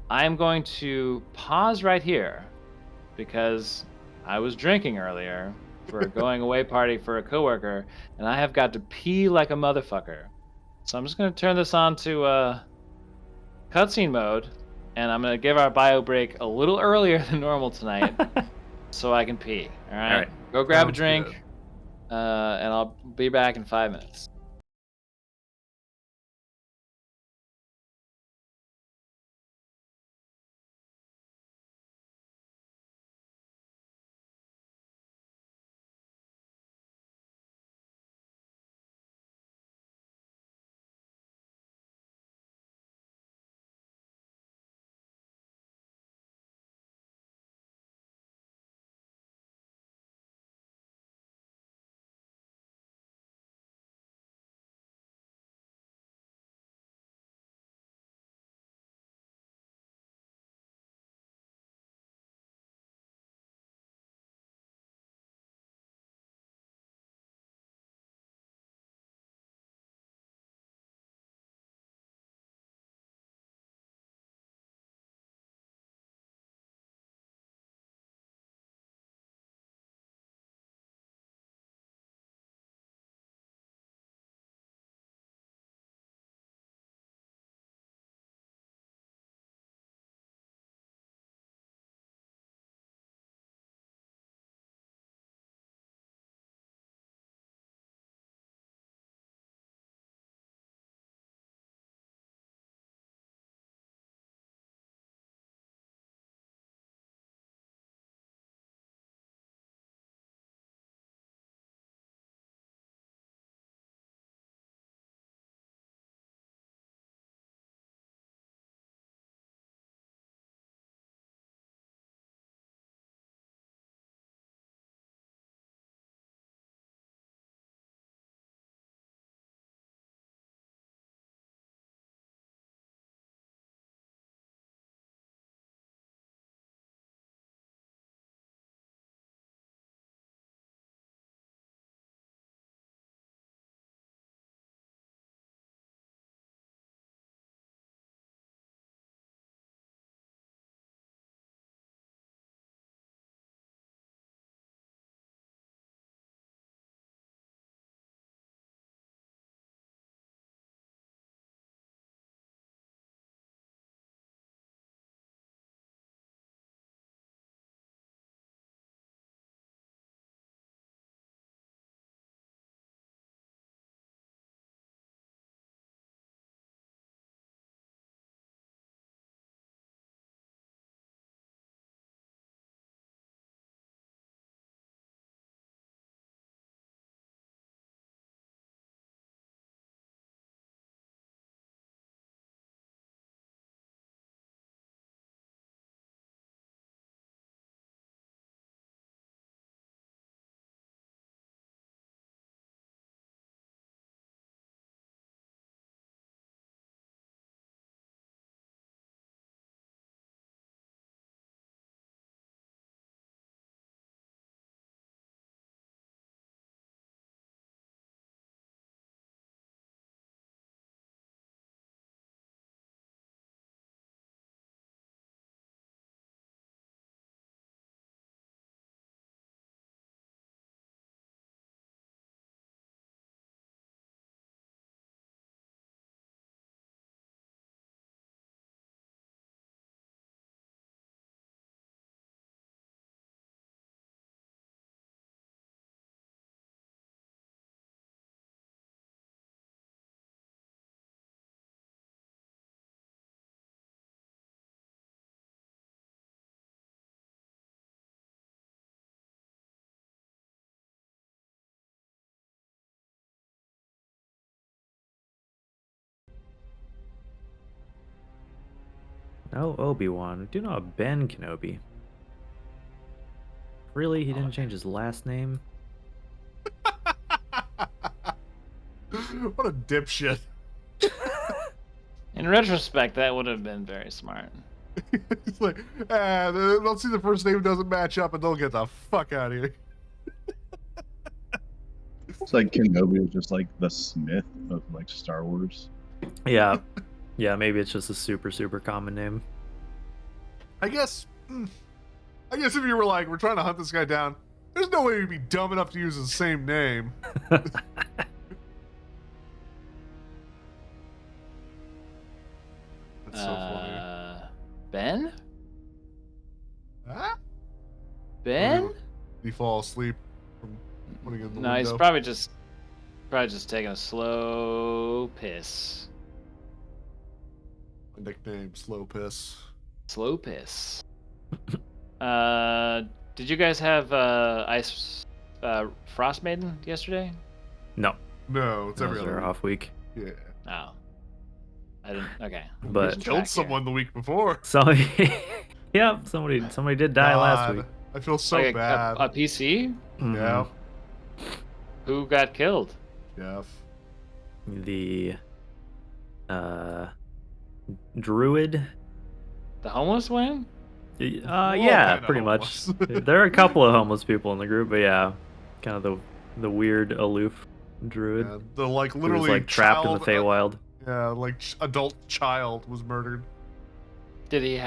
I'm going to pause right here because I was drinking earlier for a going away party for a coworker, and I have got to pee like a motherfucker. So I'm just going to turn this on to cutscene mode, and I'm going to give our bio break a little earlier than normal tonight so I can pee. All right? All right. Go grab a Sounds drink, good. and I'll be back in 5 minutes. Oh, Obi-Wan. I do know a Ben Kenobi. Really? He didn't change his last name? What a dipshit. In retrospect, that would have been very smart. It's like, they'll see the first name doesn't match up and they'll get the fuck out of here. It's like Kenobi is just like the Smith of like Star Wars. Yeah. Yeah, maybe it's just a super, super common name. I guess if you were like, we're trying to hunt this guy down, there's no way you'd be dumb enough to use the same name. That's so funny. Ben? Huh? Ben? Did he fall asleep from putting it in the No, window? he's probably just taking a slow piss. My nickname, Slow Piss. Slow piss. Did you guys have Ice Frost Maiden yesterday? No. No, it's That every was other our week. off week. Yeah. Oh. I didn't. Okay. I'm But- losing Killed track someone the week before. Somebody, yep, somebody did die last God, week. I feel so here. Like bad. a PC? Mhm. Yeah, Who got killed? Jeff. The druid. The homeless one? Yeah, kinda pretty much. homeless. There are a couple of homeless people in the group, but yeah, kind of the weird aloof druid Yeah, the like who literally was like trapped in the child, Feywild. yeah, like adult child was murdered. Did he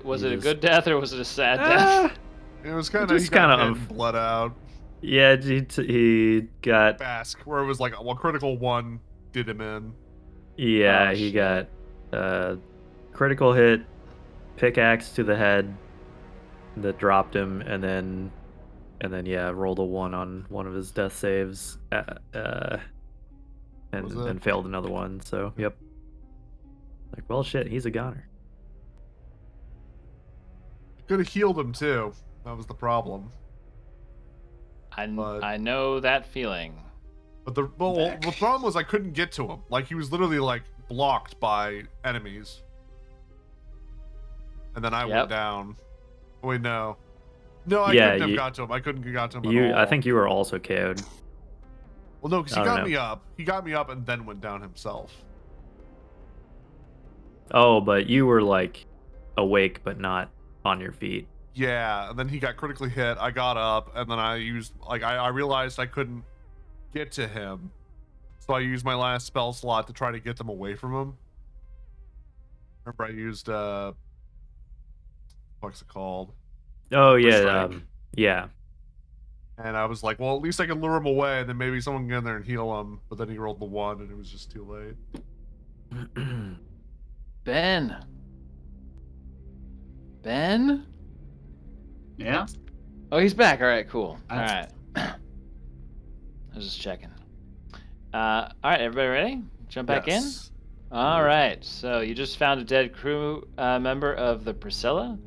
was He it a just- good death or was it a sad death? It was kind of Just he got kinda hit and bled out. Yeah, he got Basque, where it was like critical one did him in. yeah Oh, he shit. got critical hit, pickaxe to the head that dropped him, and then yeah rolled a 1 on one of his death saves, and Was it? then failed another one. So yep. Like, well, shit, he's a goner. Could have healed him too. That was the problem. But- I know that feeling. But the problem was I couldn't get to him. Like he was literally like blocked by enemies. And then I Yep. went down. Wait, no. No, I Yeah, couldn't have you- got to him. I couldn't have got to him at You, all. I think you were also KO'd. Well, no, because he I don't got know. me up. He got me up and then went down himself. Oh, but you were like awake but not on your feet. Yeah, and then he got critically hit. I got up, and then I used I realized I couldn't get to him, so I used my last spell slot to try to get them away from him. Remember, I used what's it called? Oh yeah, Strike. yeah. And I was like, well, at least I can lure him away, and then maybe someone can get in there and heal him. But then he rolled the 1, and it was just too late. Ben. Ben? Yeah. Oh, he's back. All right, cool. All right. That's- I was just checking. All right, everybody ready? Jump back in? Yes. All right. So you just found a dead crew member of the Priscilla,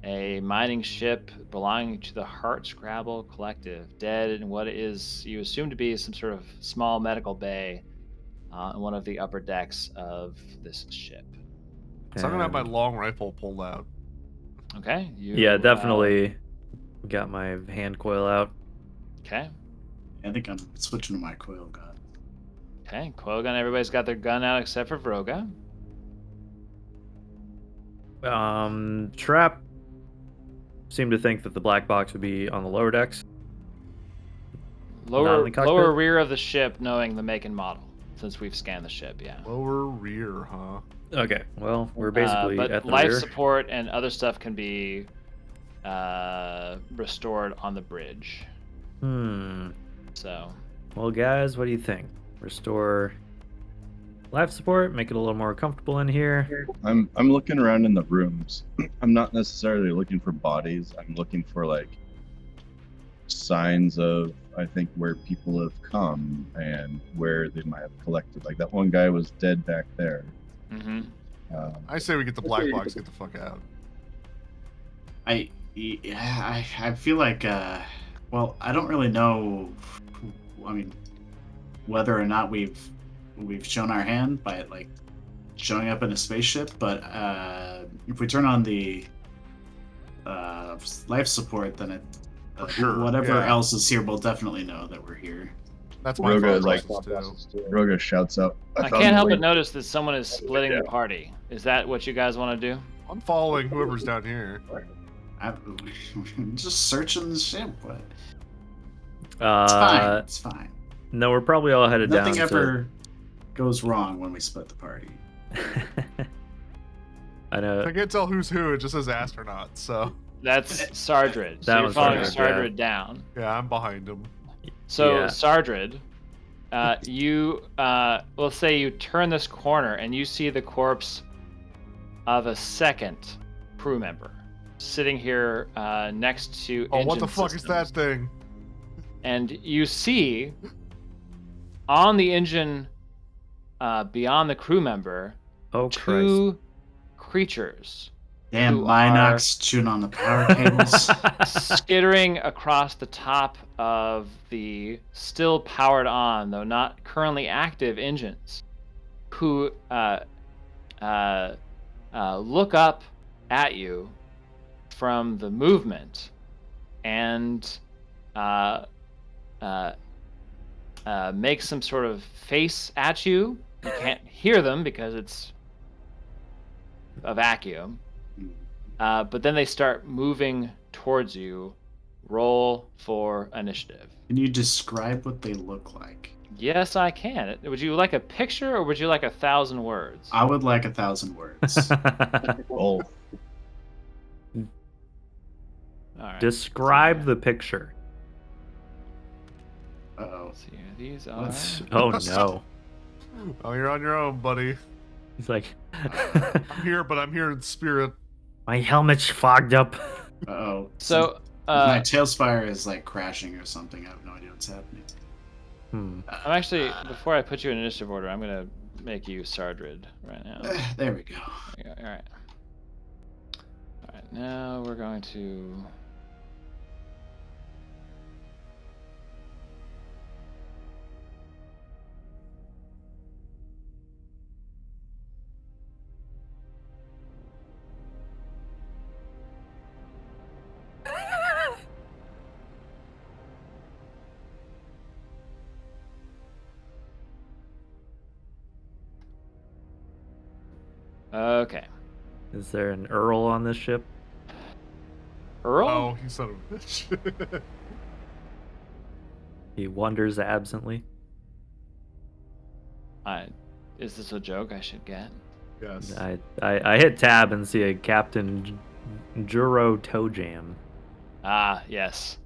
a mining ship belonging to the Hardscrabble Collective, dead in what is you assume to be some sort of small medical bay in one of the upper decks of this ship. So I'm gonna have my And- long rifle pulled out. Okay. You, yeah, definitely got my hand coil out. Okay. I think I'm switching to my coil gun. Okay. Coil gun. Everybody's got their gun out except for Vroga. Trap seemed to think that the black box would be on the lower decks. Not in Lower the cockpit? lower rear of the ship, knowing the make and model, since we've scanned the ship. Yeah. Lower rear, huh? Okay, well, we're basically but at the life rear. support and other stuff can be restored on the bridge. So Well, guys, what do you think? Restore life support, make it a little more comfortable in here. I'm looking around in the rooms. I'm not necessarily looking for bodies. I'm looking for like signs of I think where people have come and where they might have collected. Like that one guy was dead back there. hmm I say we get the black box, get the fuck out. I feel like well, I don't really know. I mean, whether or not we've shown our hand by like showing up in a spaceship, but if we turn on the life support, then sure, whatever yeah. else is here will definitely know that we're here. That's my Roga thought is process too. Roga shouts out. I found can't the help way- but notice that someone is splitting the party. Is that what you guys want to do? I'm following whoever's down here. I'm just searching the ship. What? It's fine. Uh, It's fine. no, we're probably all headed Nothing down ever goes wrong when we split the party. to. I I know. can't tell who's who. It just says astronaut. So That's Sardred. So That you're was following Sardred, Sardred yeah. down. yeah, I'm behind him. So Yeah. Sardred, you we'll say you turn this corner and you see the corpse of a second crew member sitting here next to Oh, what engine the fuck systems. is that thing? And you see on the engine beyond the crew member Oh Christ! two creatures Damn, Who Minox chewing on the power cables. skittering across the top of the still powered on, though not currently active engines, who look up at you from the movement and make some sort of face at you. You can't hear them because it's a vacuum. But then they start moving towards you. Roll for initiative. Can you describe what they look like? Yes, I can. Would you like a picture or would you like 1,000 words? I would like 1,000 words. Oh, All right. Describe the picture. Uh-oh. Let's see here. These are. Oh no! Oh, you're on your own, buddy. He's like, I'm here, but I'm here in spirit. my helmet's fogged up. Uh-oh. So, My tailspire is like crashing or something. I have no idea what's happening. I'm actually, before I put you in initiative order, I'm going to make you Sardred right now. There we go. All right. All right, now we're going to. Okay. Is there an Earl on this ship? Earl? Oh, you son of a bitch. He wanders absently. Is this a joke I should get? yes. I hit tab and see a Captain Juro Toe Jam. Ah, yes.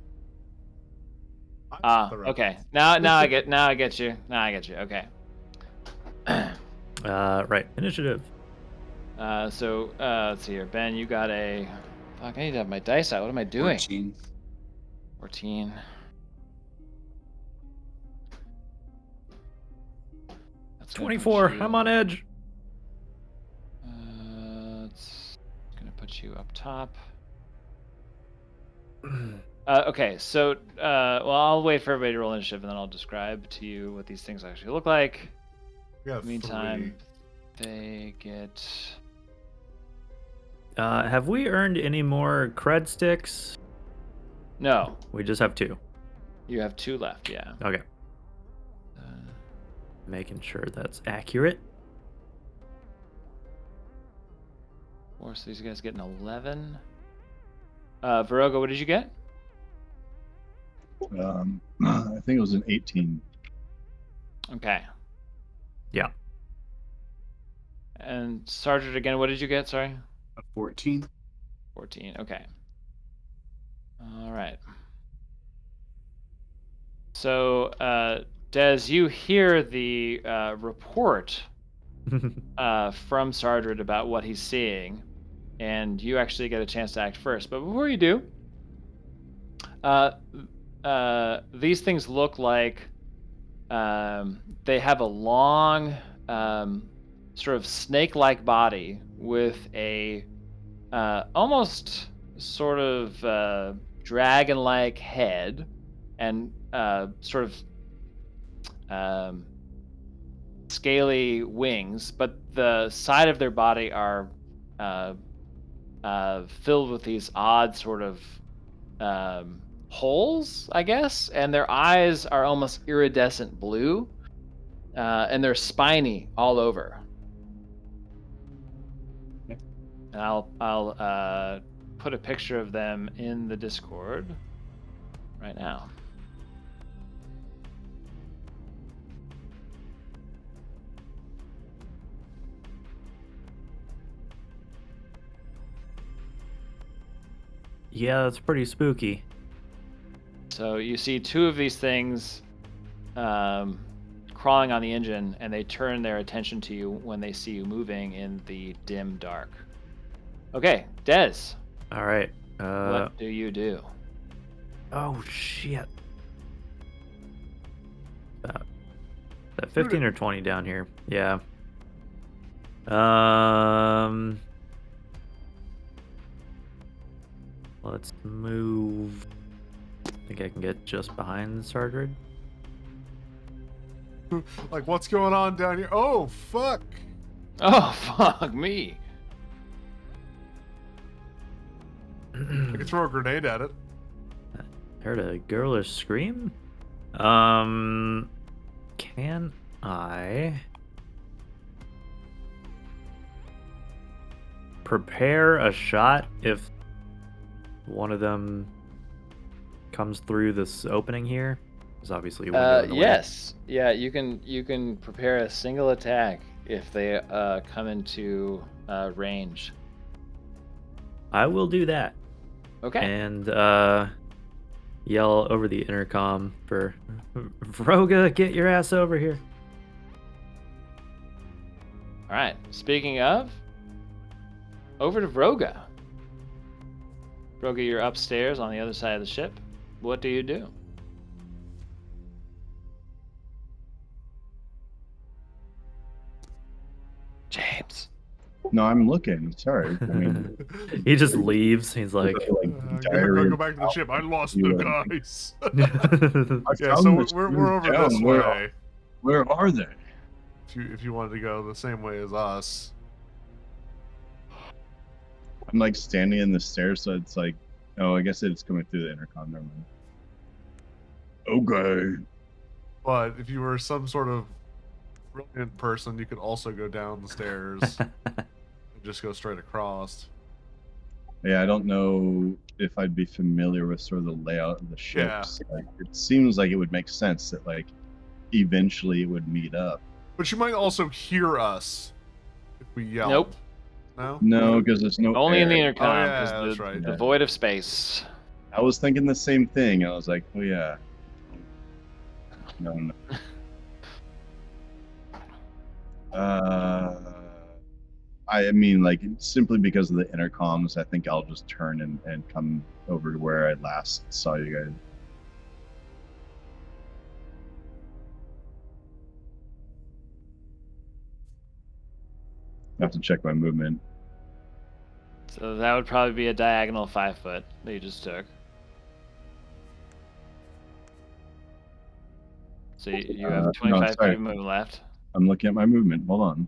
I'm the rebel. Okay. Now I get you. Now I get you. Okay. Right. Initiative. So let's see here. Ben, you got a. Fuck, I need to have my dice out. What am I doing? 14. 14. That's gonna put 24. you- I'm on edge. It's gonna put you up top. Okay, so well, I'll wait for everybody to roll initiative, and then I'll describe to you what these things actually look like. We got Meantime, they get. Have we earned any more cred sticks? No, We just have 2. you have 2 left. Yeah. Okay. Making sure that's accurate. So these guys get an 11. Viroga, what did you get? I think it was an 18. Okay. Yeah. And Sergeant again, what did you get? Sorry. A 14. 14. Okay. All right. So, Des, you hear the report from Sardred about what he's seeing, and you actually get a chance to act first. But before you do, these things look like they have a long, sort of snake-like body with a almost sort of dragon-like head, and sort of scaly wings, but the side of their body are filled with these odd sort of holes, I guess, and their eyes are almost iridescent blue, and they're spiny all over. And I'll put a picture of them in the Discord right now. Yeah, that's pretty spooky. So you see two of these things crawling on the engine, and they turn their attention to you when they see you moving in the dim dark. Okay, Dez. All right. What do you do? Oh shit. That 15 or 20 down here. Yeah. Let's move. I think I can get just behind Sardred. Like, what's going on down here? Oh, fuck. Oh, fuck me. I could throw a grenade at it. Heard a girlish scream. Can I prepare a shot if one of them comes through this opening here? There's obviously a window in the way. Yes. Yeah, you can prepare a single attack if they come into range. I will do that. Okay. And yell over the intercom for Vroga, get your ass over here. All right. Speaking of, over to Vroga. Vroga, you're upstairs on the other side of the ship. What do you do? James. No, I'm looking. Sorry. I mean, He just leaves. He's like, Go back to the ship. I lost the guys. I Yeah, found so the we're over down. this way. Where are they? If you wanted to go the same way as us. I'm like standing in the stairs, so it's like, oh, I guess it's coming through the intercom. Never mind. Okay. But if you were some sort of brilliant person, you could also go down the stairs and just go straight across. Yeah, I don't know if I'd be familiar with sort of the layout of the ships. Like, it seems like it would make sense that like eventually it would meet up. But you might also hear us if we yelled. Nope. No? No, because there's no Only in the air. intercom, Oh, yeah, because that's right. the void of space. I was thinking the same thing. I was like, oh yeah. No. I mean, like, simply because of the intercoms, I think I'll just turn and come over to where I last saw you guys. I have to check my movement. So that would probably be a diagonal 5 foot that you just took. So you have 25 feet of movement left. I'm looking at my movement. Hold on.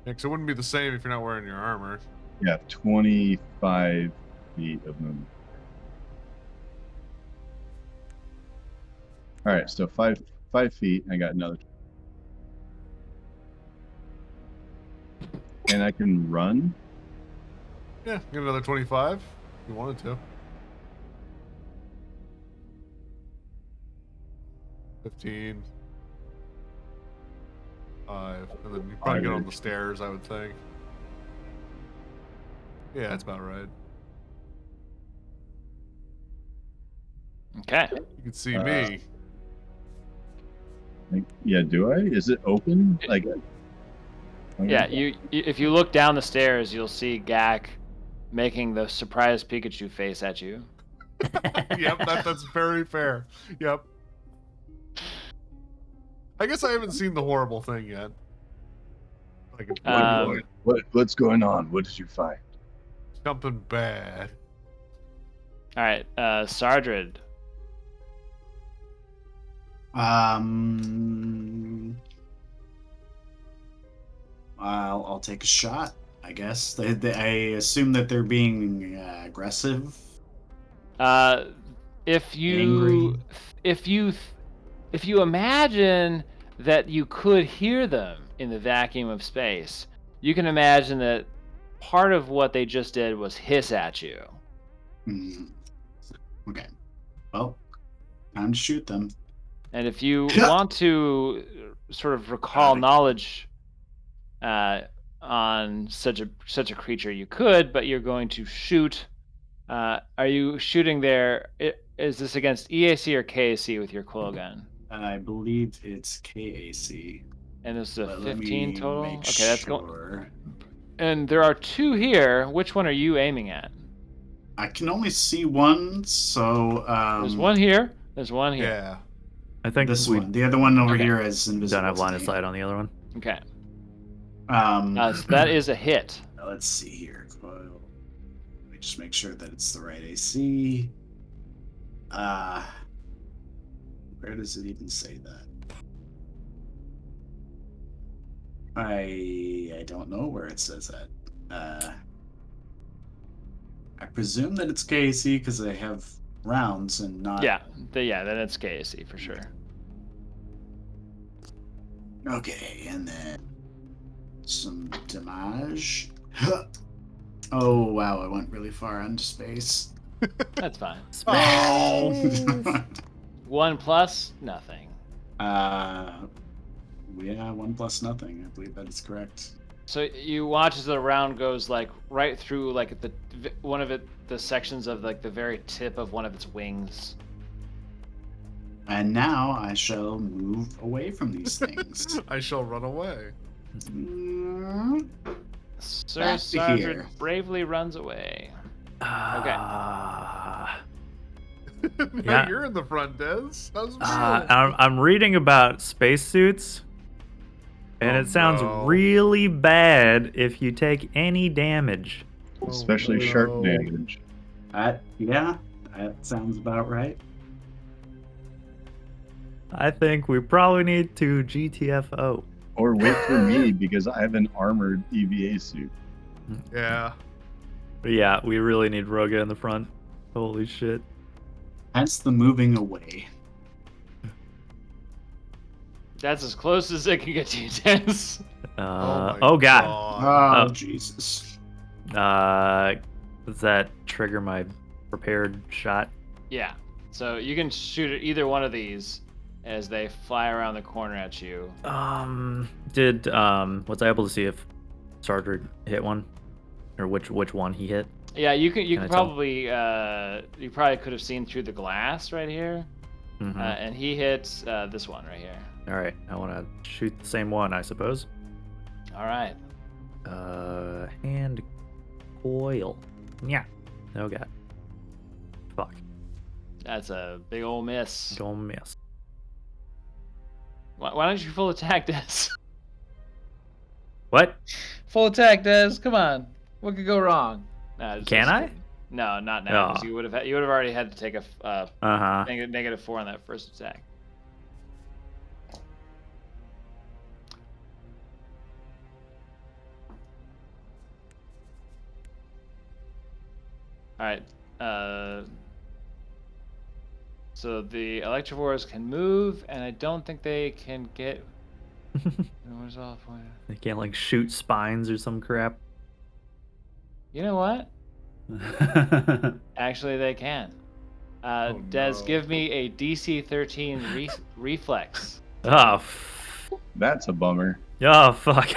Yeah, 'cause it wouldn't be the same if you're not wearing your armor. Yeah, 25 feet of movement. All right, so 5 feet. I got another. And I can run. Yeah, get another 25 if you wanted to. 15. 5. And then you probably get on the stairs, I would think. Yeah, that's about right. Okay. You can see me. Like, yeah, do I? Is it open? Like. Yeah, you if you look down the stairs, you'll see Gak making the surprised Pikachu face at you. Yep, that's very fair. Yep. I guess I haven't seen the horrible thing yet. Like, What's going on? What did you find? something bad. All right, Sardred. I'll take a shot. I guess I assume that they're being aggressive, If angry. you if you if you imagine that you could hear them in the vacuum of space, you can imagine that part of what they just did was hiss at you. Hmm. Okay. Well, time to shoot them. And if you want to sort of recall knowledge on such a creature, you could, but you're going to shoot. Are you shooting there? Is this against EAC or KAC with your coil gun? I believe it's KAC. And this is a But let 15 me total. make Okay, that's going. sure. And there are two here. Which one are you aiming at? I can only see one, so There's one here. There's one here. Yeah. I think this we one. The other one over Okay. here is invisible. don't have to line of me. sight on the other one. Okay. So that is a hit. let's see here. Coil. Let me just make sure that it's the right AC. Where does it even say that? I don't know where it says that. I presume that it's KAC because they have rounds and not. Yeah. Then it's KAC for sure. Okay, and then some damage. Oh wow, I went really far into space. That's fine. Oh. 1 plus nothing. Yeah, 1 plus nothing. I believe that is correct. So you watch as the round goes like right through like the sections of like the very tip of one of its wings. And now I shall move away from these things. I shall run away. Mm, Sir Back to Sergeant here. bravely runs away. Now Yeah. you're in the front, Des. How's it feel? I'm reading about spacesuits, and Oh, it sounds no. really bad if you take any damage. Especially no. sharp damage. yeah, that sounds about right. I think we probably need to GTFO. Or wait for me because I have an armored EVA suit. Yeah. But yeah, we really need Roga in the front. Holy shit. Hence the moving away. That's as close as it can get to you, Dennis. My Oh god. Oh, Oh. Jesus. Does that trigger my prepared shot? Yeah. So you can shoot at either one of these as they fly around the corner at you. Was I able to see if Sartre hit one? Or which one he hit? Yeah, you Can I could tell? probably you probably could have seen through the glass right here. Mhm. And he hits this one right here. Alright, I want to shoot the same one, I suppose. All right. Hand coil. Yeah. Oh god. Fuck. That's a big old miss. Don't miss. Why don't you full attack, Des? What? Full attack, Des. Come on. What could go wrong? Nah, Can I? No, not now. 'Cause Oh. you would have already had to take a Uh-huh. -4 on that first attack. All right. So the Electivores can move, and I don't think they can get. Where's all the point? They can't like shoot spines or some crap. You know what? Actually, they can. Des, no. give me a DC 13 reflex. Oh, That's a bummer. oh fuck.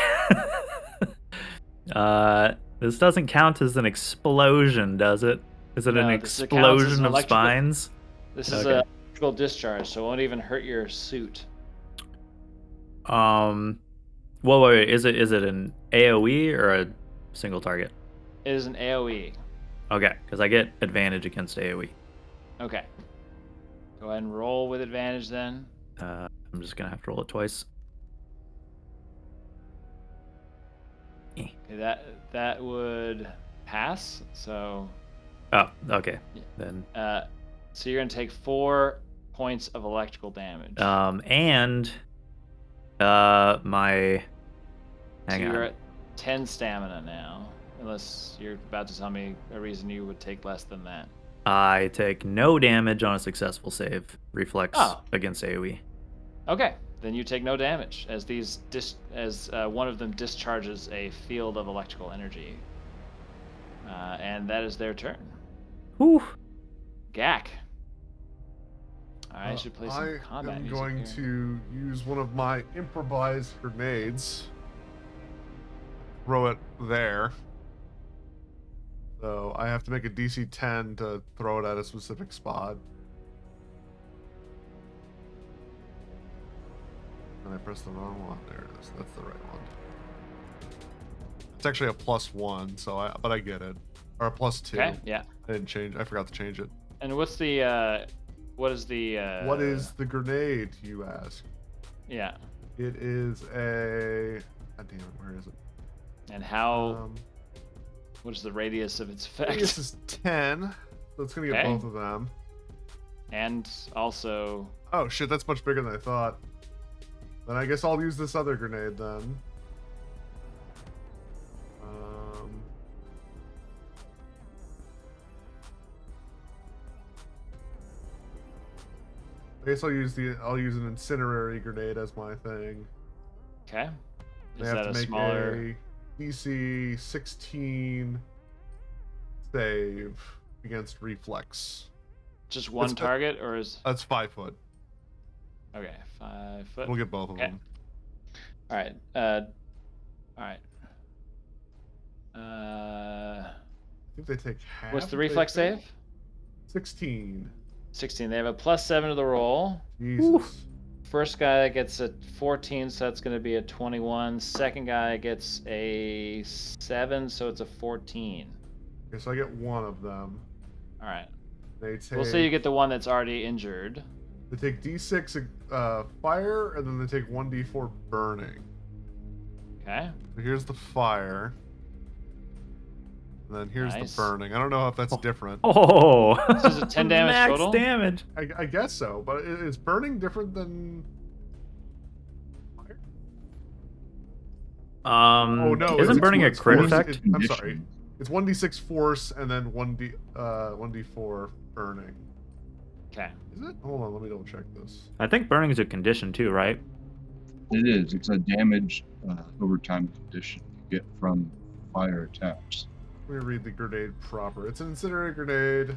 This doesn't count as an explosion, does it? Is it an No, this counts as an explosion of electrical- spines? This is Okay. a electrical discharge, so it won't even hurt your suit. Well, wait, is it an AOE or a single target? It is an AoE. Okay, because I get advantage against AOE. Okay. Go ahead and roll with advantage then. I'm just gonna have to roll it twice. Okay, that would pass. So, Oh, okay. Yeah. Then, so you're gonna take 4 points of electrical damage. and my So Hang you're on. at 10 stamina now, unless you're about to tell me a reason you would take less than that. I take no damage on a successful save. Reflex Oh. against AoE. Okay, then you take no damage as one of them discharges a field of electrical energy, and that is their turn. Whew. Gak. I should play some I combat am music going here. to use one of my improvised grenades. Throw it there. So I have to make a DC 10 to throw it at a specific spot. And I press the wrong one. There it is. That's the right one. It's actually a +1, but I get it. Or a +2. Okay, yeah. I didn't change. I forgot to change it. And what is the What is the grenade, you ask? Yeah. It is a. God damn it! Where is it? And how? What is the radius of its effect? Radius is 10, so it's gonna get Okay. both of them. And also, Oh shit, that's much bigger than I thought. Then I guess I'll use this other grenade then. I guess I'll use an incendiary grenade as my thing. okay. I Is have that to a make smaller? a DC 16 save against reflex. Just one It's- target, or is That's 5 foot. okay 5 foot? We'll get both of Okay. them. All right. All right. I think they take half. What's the if they reflex fail. save? 16. 16. They have a +7 to the roll. Jesus. First guy gets a 14, so that's going to be a 21. Second guy gets a 7, so it's a 14. Okay, so I get one of them. All right. They take. We'll say you get the one that's already injured. They take D6 fire, and then they take 1d4 burning. Okay. So here's the fire. And then here's Nice. the burning. I don't know if that's different. Oh. This is a 10 damage Max total? damage. I guess so, but is burning different than fire? Oh no! Isn't it's burning a it's crit force. effect? I'm sorry. It's 1d6 force and then 1d4 burning. Okay. Is it? Hold on, let me double check this. I think burning is a condition too, right? It is. It's a damage over time condition you get from fire attacks. Let me read the grenade proper. It's an incendiary grenade.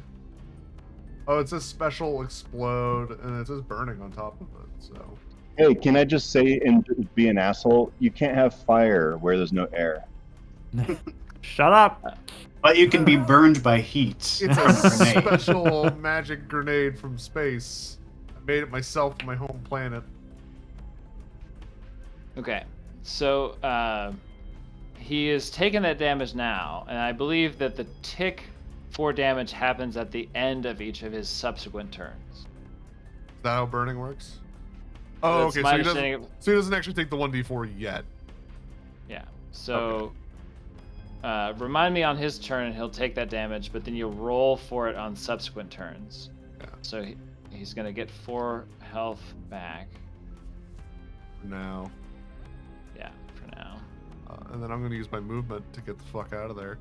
Oh, it says special explode, and it says burning on top of it. So Hey, can I just say and be an asshole? You can't have fire where there's no air. Shut up. But you can be burned by heat it's from a a grenade. special magic grenade from space. I made it myself on my home planet. Okay. So he is taking that damage now, and I believe that the tick for damage happens at the end of each of his subsequent turns. Is that how burning works? Oh, That's okay. my So understanding he doesn't actually take the 1d4 yet. Yeah. So remind me on his turn, and he'll take that damage, but then you'll roll for it on subsequent turns. Yeah. So he's going to get 4 health back. For now. Yeah, for now. And then I'm going to use my movement to get the fuck out of there.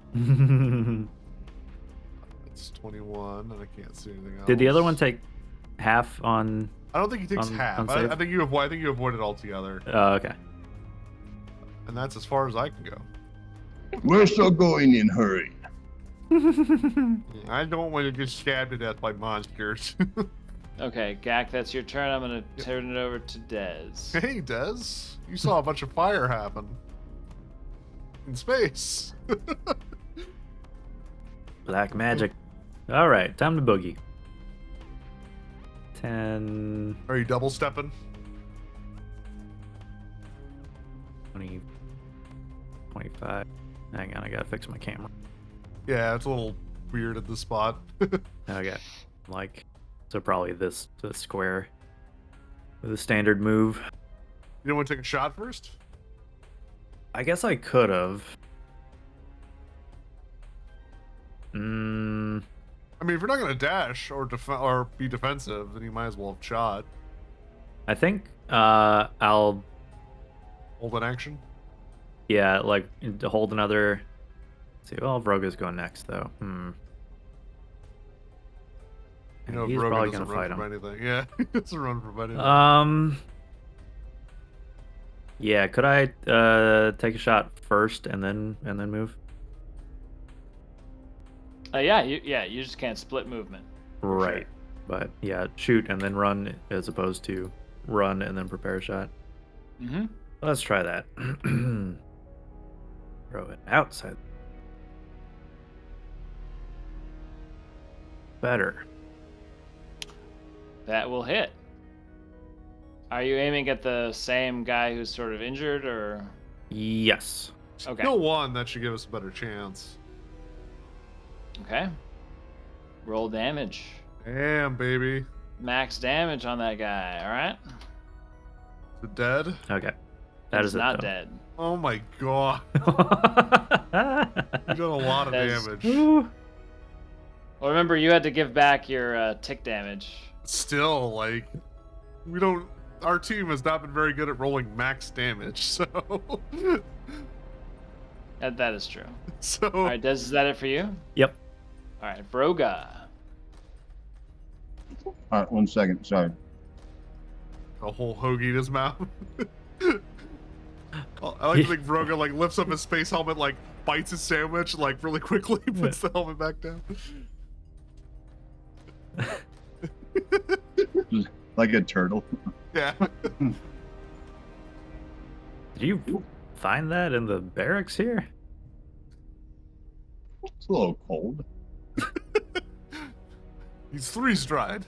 It's 21, and I can't see anything else. Did the other one take half on? I don't think he takes on half. save? I think you avoid. I think you avoid it altogether, Okay. and that's as far as I can go. We're still going in hurry. I don't want to get stabbed to death by monsters. Okay, Gak, that's your turn. I'm going to turn it over to Dez. Hey, Des, you saw a bunch of fire happen in space. Black magic. All right, time to boogie. 10, Are you double stepping? 20, 25. Hang on, I gotta fix my camera. Yeah, it's a little weird at the spot. Okay, like, so probably this square with a standard move. You don't want to take a shot first? I guess I could have. I mean, if you're not going to dash or be defensive, then you might as well have shot. I think I'll. Hold an action. Yeah, like to hold another. Let's see, well, Vroga's going next though. You And know, he's Vroga probably doesn't gonna run fight from him. anything. Yeah, he doesn't run from anything. Yeah, could I take a shot first and then move? You just can't split movement. For Right. sure. But yeah, shoot and then run as opposed to run and then prepare a shot. Mm-hmm. Let's try that. Throw it outside. Better. That will hit. Are you aiming at the same guy who's sort of injured, or? Yes. Okay. Kill one, that should give us a better chance. Okay. Roll damage. Damn, baby. Max damage on that guy. All right. Is it dead? Okay. That He's is it, not though. dead. Oh my god. You've done a lot of That's- damage. Ooh. Well, remember you had to give back your tick damage. Still, like, we don't. Our team has not been very good at rolling max damage, so. That is true. So. All right, is that it for you? Yep. All right, Vroga. All right, 1 second. Sorry. A whole hoagie in his mouth. I like to think Vroga like lifts up his space helmet, like bites his sandwich, like really quickly, puts the helmet back down. Like a turtle. Yeah. Did you find that in the barracks here? It's a little cold. He's three-stride.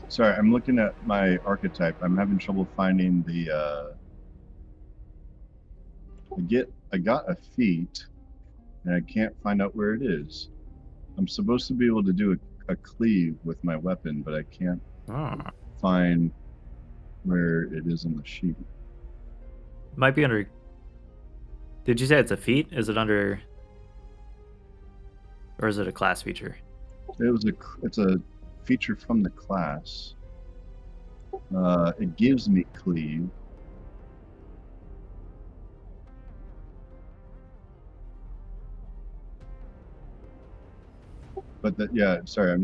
Sorry, I'm looking at my archetype. I'm having trouble finding the. I got a feat, and I can't find out where it is. I'm supposed to be able to do a cleave with my weapon, but I can't find where it is in the sheet. Might be under. Did you say it's a feat? Is it under? Or is it a class feature? It's a feature from the class. It gives me cleave. But yeah, sorry, I'm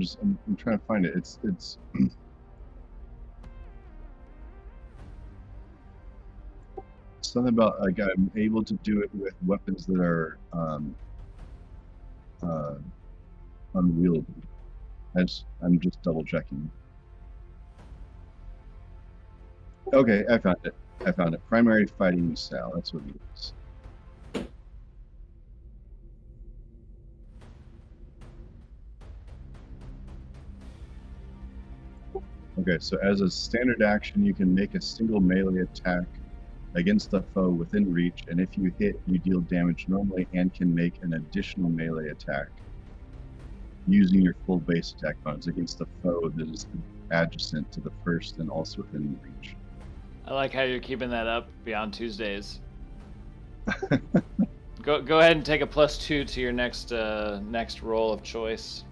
trying to find it. It's something about like I'm able to do it with weapons that are unwieldy. I'm just double checking. Okay, I found it. Primary fighting style. That's what it is. Okay, so as a standard action, you can make a single melee attack against the foe within reach, and if you hit, you deal damage normally and can make an additional melee attack using your full base attack bonus against the foe that is adjacent to the first and also within reach. I like how you're keeping that up beyond Tuesdays. Go ahead and take a +2 to your next roll of choice.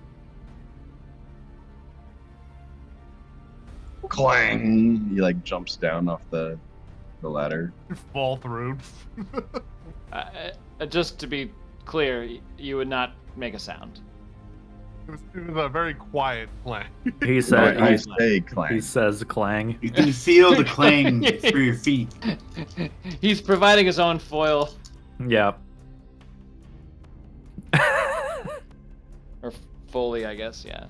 Clang! He like jumps down off the ladder. Fall through. Just to be clear, you would not make a sound. It was a very quiet play. He said. I say clang. He says clang. You can feel the clang through your feet. He's providing his own foil. Yeah. Or Foley, I guess, yeah.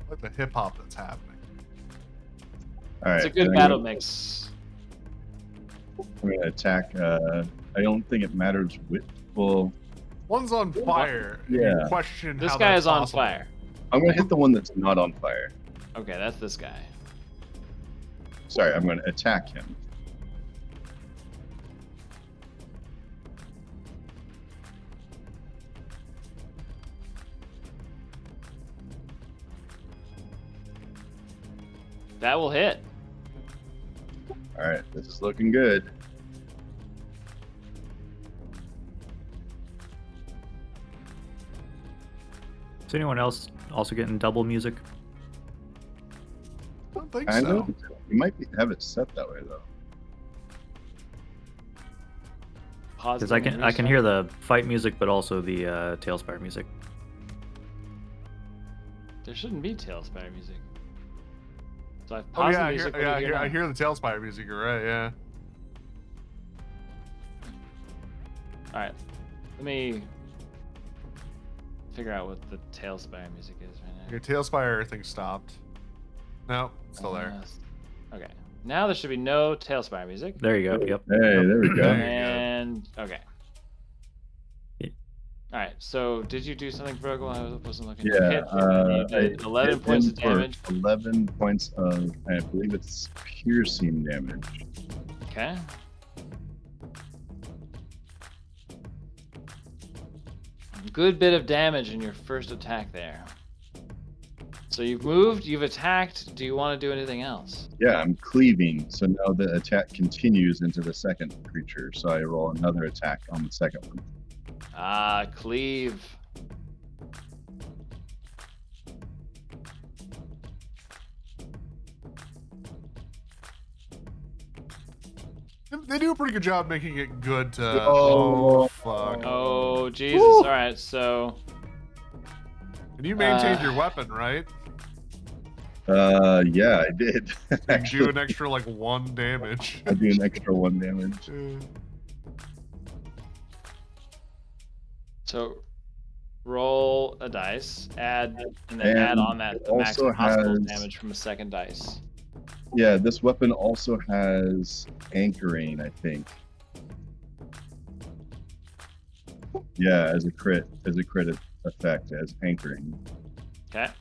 I like the hip hop that's happening. All right, It's a good then battle mix. I'm gonna attack. I don't think it matters which. Well, One's on fire. Yeah. You question This how guy that's is on possible. fire. I'm gonna hit the one that's not on fire. Okay, that's this guy. Sorry, I'm gonna attack him. That will hit. All right, this is looking good. Is anyone else also getting double music? I don't think Kind so. of. You might have it set that way though. Pause Because the I game, can restart. hear the fight music, but also the Tailspire music. There shouldn't be Tailspire music. So I've Oh paused yeah, the music. What do you hear I now? hear the Tailspire music. You're right. Yeah. All right, let me figure out what the Tailspire music is right now. Your Tailspire thing stopped. No, it's still there. Okay. Now there should be no Tailspire music. There you go. Yep. Hey, there we go. There you go. And okay. Yeah. All right. So did you do something, Virgil? I wasn't looking. You Yeah, did I 11 hit points him of for damage. 11 points of, I believe it's piercing damage. Okay. Good bit of damage in your first attack there. So you've moved, you've attacked. Do you want to do anything else? Yeah, I'm cleaving, so now the attack continues into the second creature. So I roll another attack on the second one. Ah, cleave. They do a pretty good job making it good to. Oh. Oh fuck! Oh, Jesus. Woo. All right, so And you maintained your weapon, right? Yeah, I did. You do Actually, an extra like 1 damage. I do an extra 1 damage. so roll a dice, add, and then add And on that it the max also possible has- damage from a second dice. Yeah, this weapon also has anchoring, I think. Yeah, as a crit effect, as anchoring. Okay.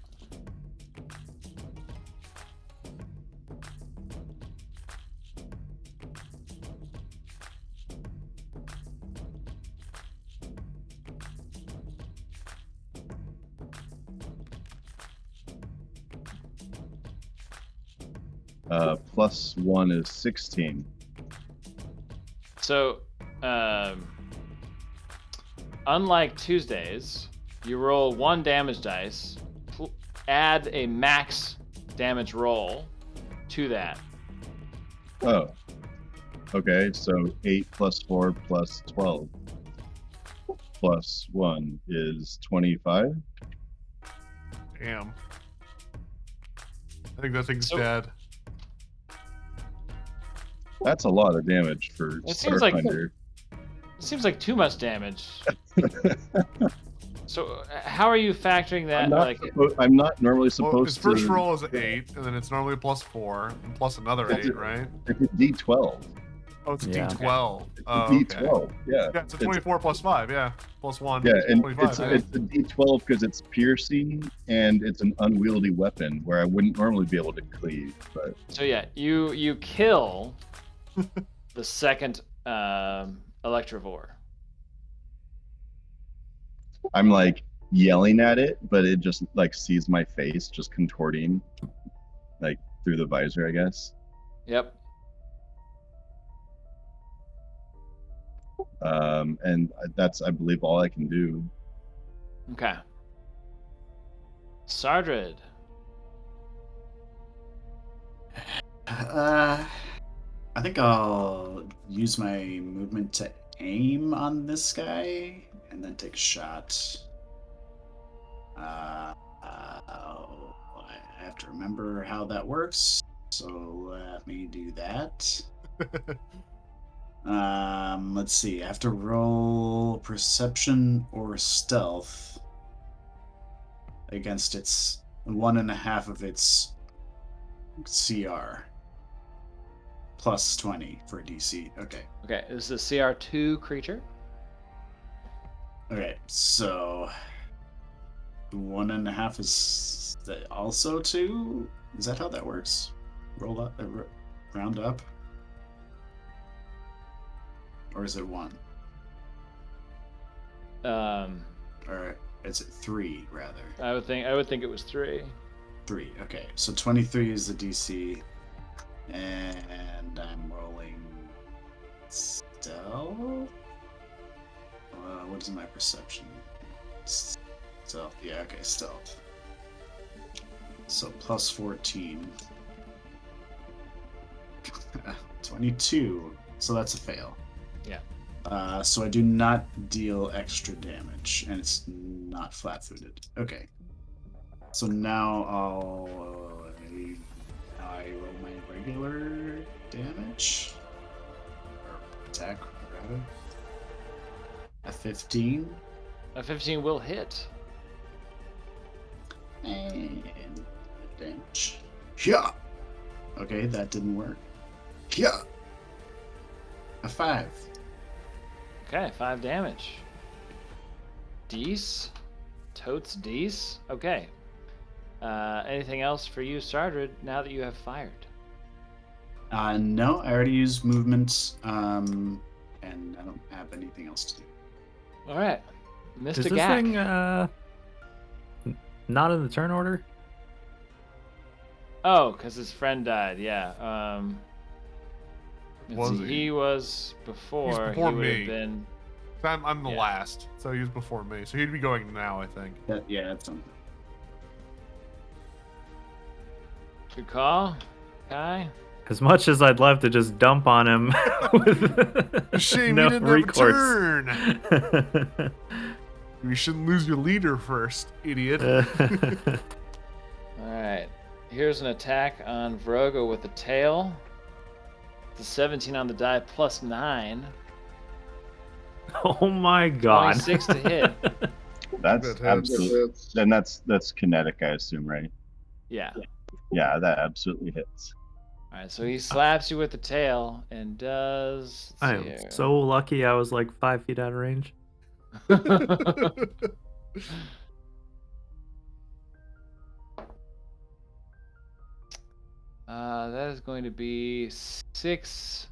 +1 is 16. So, unlike Tuesdays, you roll 1 damage dice, add a max damage roll to that. Oh. Okay, so 8 + 4 + 12 +1 is 25. Damn. I think that thing's So- dead. That's a lot of damage for It seems like- Starfinder. It seems like too much damage. So, how are you factoring that? I'm not normally Well, supposed his first to. roll is 8, and then it's normally a +4, and plus another 8, right? It's a D12. Oh, it's a Yeah. D12. It's Oh, a okay. D12. Yeah. Yeah, it's a 24 + 5, yeah. +1, Yeah, and 25. it's yeah. a D12 because it's piercing and it's an unwieldy weapon where I wouldn't normally be able to cleave. But So yeah, you kill the second Electrovore. I'm like yelling at it, but it just like sees my face just contorting, like through the visor, I guess. Yep. And that's, I believe, all I can do. Okay. Sardred. I think I'll use my movement to aim on this guy and then take a shot. I have to remember how that works, so let me do that. Let's see. I have to roll perception or stealth against its 1.5 of its CR. Plus 20 for DC. Okay. Okay, this is a CR2 creature. Okay, so 1.5 is also 2? Is that how that works? Roll up, round up? Or is it 1? Or is it 3 rather? I would think it was 3. 3. Okay, so 23 is the DC, and I'm rolling stealth. What is my perception? Stealth. Yeah. Okay, stealth. So plus 14. 22. So that's a fail. Yeah. So I do not deal extra damage, and it's not flat-footed. Okay. So now I roll my regular damage. Or attack, rather. A 15. A 15 will hit. And damage. Yeah. Okay, that didn't work. Yeah. A 5. Okay, 5 damage. Deece. Totes Deece. Okay. Anything else for you, Sardred, now that you have fired? No, I already used movement, and I don't have anything else to do. All right. Mr. Is this Gak. thing not in the turn order? Oh, because his friend died, yeah. Let's Was see, he? he was before. He's before he would me. have been. I'm the Yeah. last, so he was before me. So he'd be going now, I think. That's something. Good call, Kai. As much as I'd love to just dump on him with Shame no we didn't recourse. have a turn. You shouldn't lose your leader first, idiot. All right. Here's an attack on Vroga with the tail. It's a 17 on the die plus 9. Oh my god. 26 to hit. That's That hits. absolutely. Then that's kinetic, I assume, right? Yeah. Yeah, that absolutely hits. All right, so he slaps you with the tail and does. I let's see am here. so lucky I was like 5 feet out of range. That is going to be 6.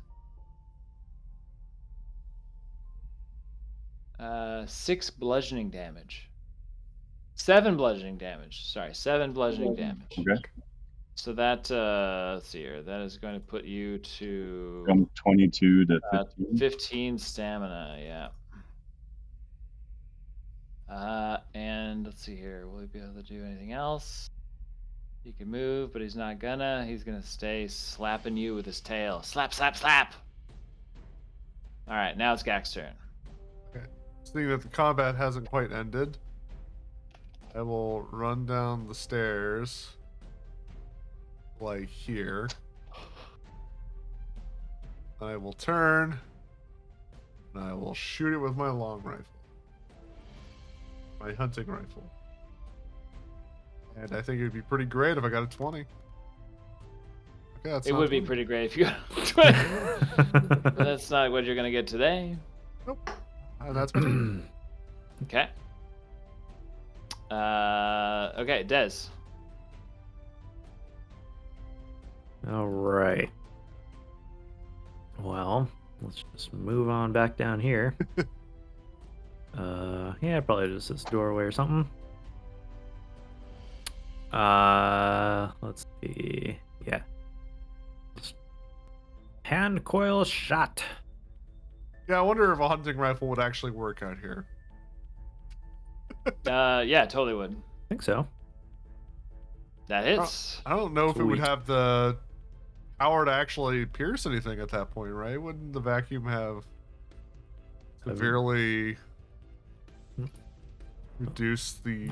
6 bludgeoning damage. 7 bludgeoning damage. Sorry, 7 bludgeoning damage. Okay. So that let's see here. That is going to put you to From 22 to 15. 15 stamina. Yeah. And let's see here. Will he be able to do anything else? He can move, but he's not gonna. He's gonna stay slapping you with his tail. Slap, slap, slap. All right, now it's Gak's turn. Seeing that the combat hasn't quite ended, I will run down the stairs, like here. I will turn, and I will shoot it with my long rifle. My hunting rifle. And I think it would be pretty great if I got a 20. Okay, that's It not would be 20. pretty great if you got 20. But that's not what you're gonna get today. Nope. And that's my turn. Okay. Okay, Des. All right. Well, let's just move on back down here. Yeah, probably just this doorway or something. Let's see. Yeah. Just hand coil shot. Yeah, I wonder if a hunting rifle would actually work out here. Yeah, totally would. I think so. That hits. I don't know if it would Sweet. have the power to actually pierce anything at that point, right? Wouldn't the vacuum have severely reduced the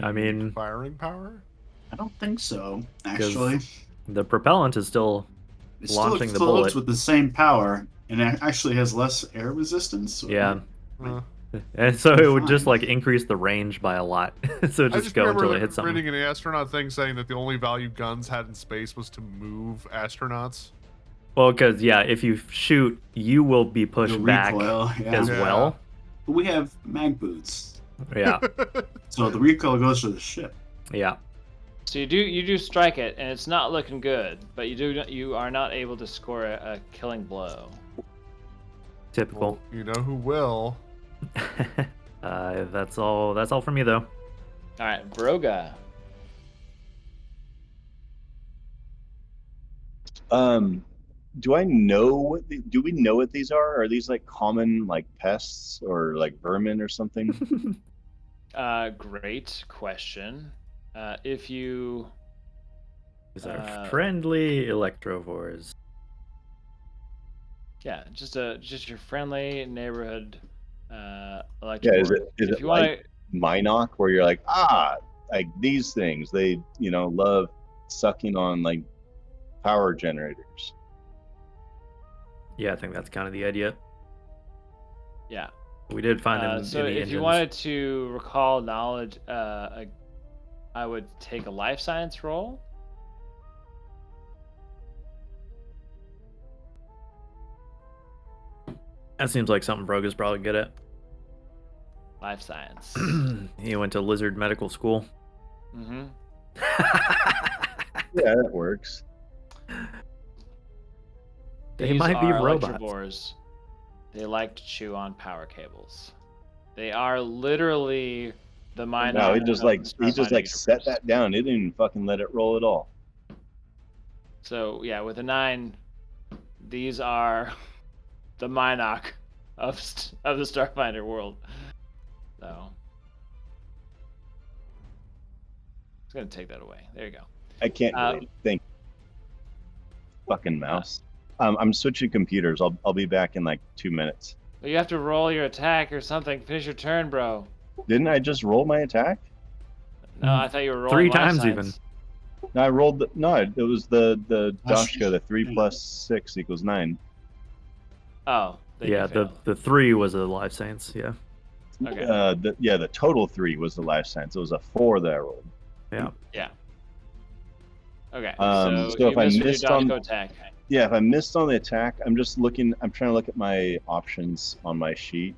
firing power? I don't think so, 'Cause actually. The propellant is still It launching still the floats bullet. with the same power, and it actually has less air resistance. So Yeah. Uh, And so it would just Fine. like increase the range by a lot. So I just just go remember until it hits something. reading an astronaut thing saying that the only value guns had in space was to move astronauts. Well, because yeah, if you shoot, you will be pushed The back recoil, yeah. as Yeah. well. But we have mag boots, Yeah, so the recoil goes to the ship. yeah. So you do strike it, and it's not looking good, but you are not able to score a killing blow. Typical. Well, you know who will? That's all. That's all from me though. All right, Broga. Do I know do we know what these are? Are these like common like pests or like vermin or something? Great question. If you These are friendly electrovores. Yeah, just your friendly neighborhood Yeah, electrical. is it If you like want to, Minoc where you're like, like these things, they, love sucking on like power generators. Yeah, I think that's kind of the idea. yeah. We did find them So in the if engines. you wanted to recall knowledge, I would take a life science roll. That seems like something Brogue is probably good at. Life science. He went to lizard medical school. Mm-hmm. Yeah, that works. They These might be are robots. electrovores. They like to chew on power cables. They are literally the mind. No, he just set that down. He didn't even fucking let it roll at all. So yeah, with a 9, these are the Minoc of the Starfinder world. So it's gonna take that away. There you go. I can't believe it. Thank you. Fucking mouse. I'm switching computers. I'll be back in like 2 minutes. But you have to roll your attack or something. Finish your turn, bro. Didn't I just roll my attack? No, I thought you were rolling 3 life times science. even. No, I rolled it was the Dashka, the 3 Yeah. plus 6 equals 9. Oh. then you Yeah, failed. the 3 was a life science. Yeah. Okay. The total 3 was the life science. It was a 4 that I rolled. Yeah. Yeah. Okay. So So if you I missed with missed your on- Dodgeco attack. Yeah, if I missed on the attack, I'm trying to look at my options on my sheet.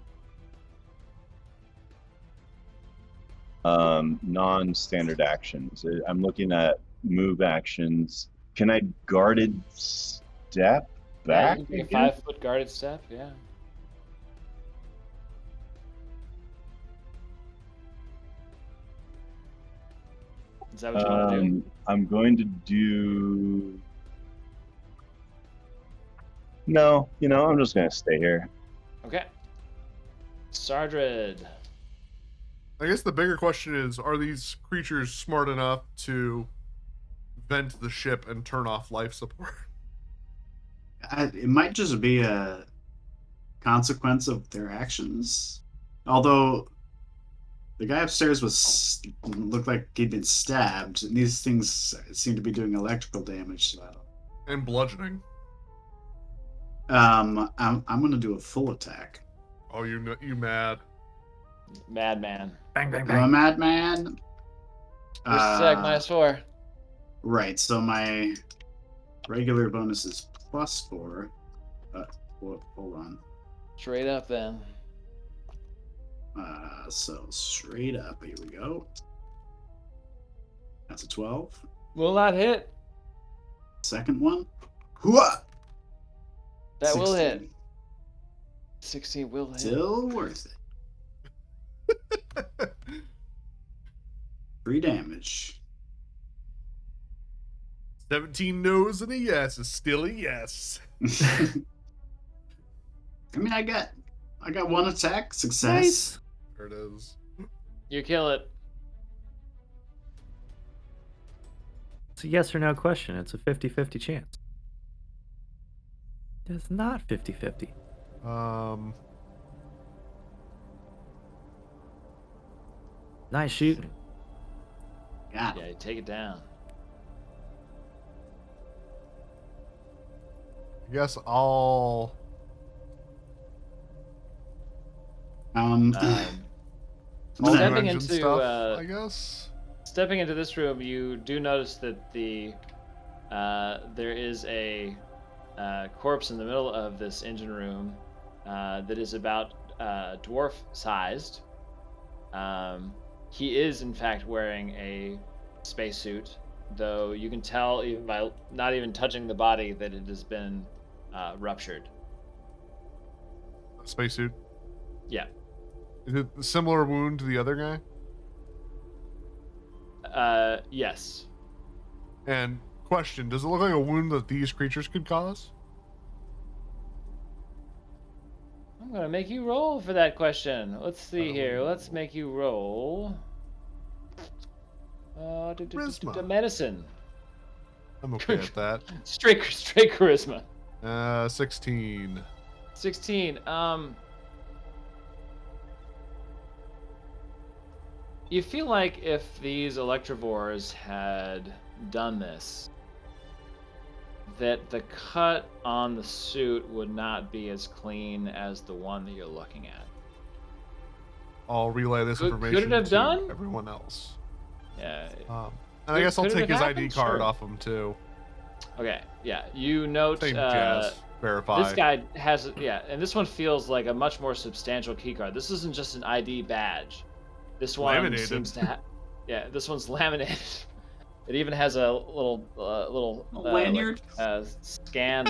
Non-standard actions. I'm looking at move actions. Can I guarded step Yeah, back? you can take a again? 5-foot guarded step. Yeah. Is that what you want to do? I'm going to do. No, I'm just gonna stay here. Okay. Sardred. I guess the bigger question is, are these creatures smart enough to vent the ship and turn off life support? It might just be a consequence of their actions. Although the guy upstairs looked like he'd been stabbed, and these things seem to be doing electrical damage. So I don't. And bludgeoning. I'm gonna do a full attack. Oh, you mad? Madman. Bang, bang, I'm a bang. madman. First attack -4. Right. So my regular bonus is +4. Hold on. Straight up then. So straight up. Here we go. That's a 12. Will not hit. Second one. Hooah! That will 16. hit. 16 will hit. Still worth it. 3 damage. 17 no's and a yes is still a yes. I mean, I got 1 attack success. Nice. There it is. You kill it. It's a yes or no question. It's a 50-50 chance. It's not 50-50. Nice shooting. Got Yeah, it. you take it down. I guess I'll. Um, Um, I'm gonna- stepping Engine into stuff, I guess. stepping into this room, you do notice that there is a corpse in the middle of this engine room that is about dwarf-sized. He is, in fact, wearing a spacesuit, though you can tell even by not even touching the body that it has been ruptured. Spacesuit. Yeah. Is it a similar wound to the other guy? Yes. And question, does it look like a wound that these creatures could cause? I'm gonna make you roll for that question. Let's see here. Oh. Let's make you roll. Charisma. Medicine. I'm okay at that. Straight charisma. 16. 16. You feel like if these Electrovores had done this, that the cut on the suit would not be as clean as the one that you're looking at. I'll relay this Could information it have to done? everyone else. Yeah. And I guess I'll could it take have his ID happened? card Sure. off him too. Okay. Yeah. You note Same jazz. Verify. this guy has and this one feels like a much more substantial key card. This isn't just an ID badge. This one Laminated. seems to have this one's laminated. It even has a little lanyard scan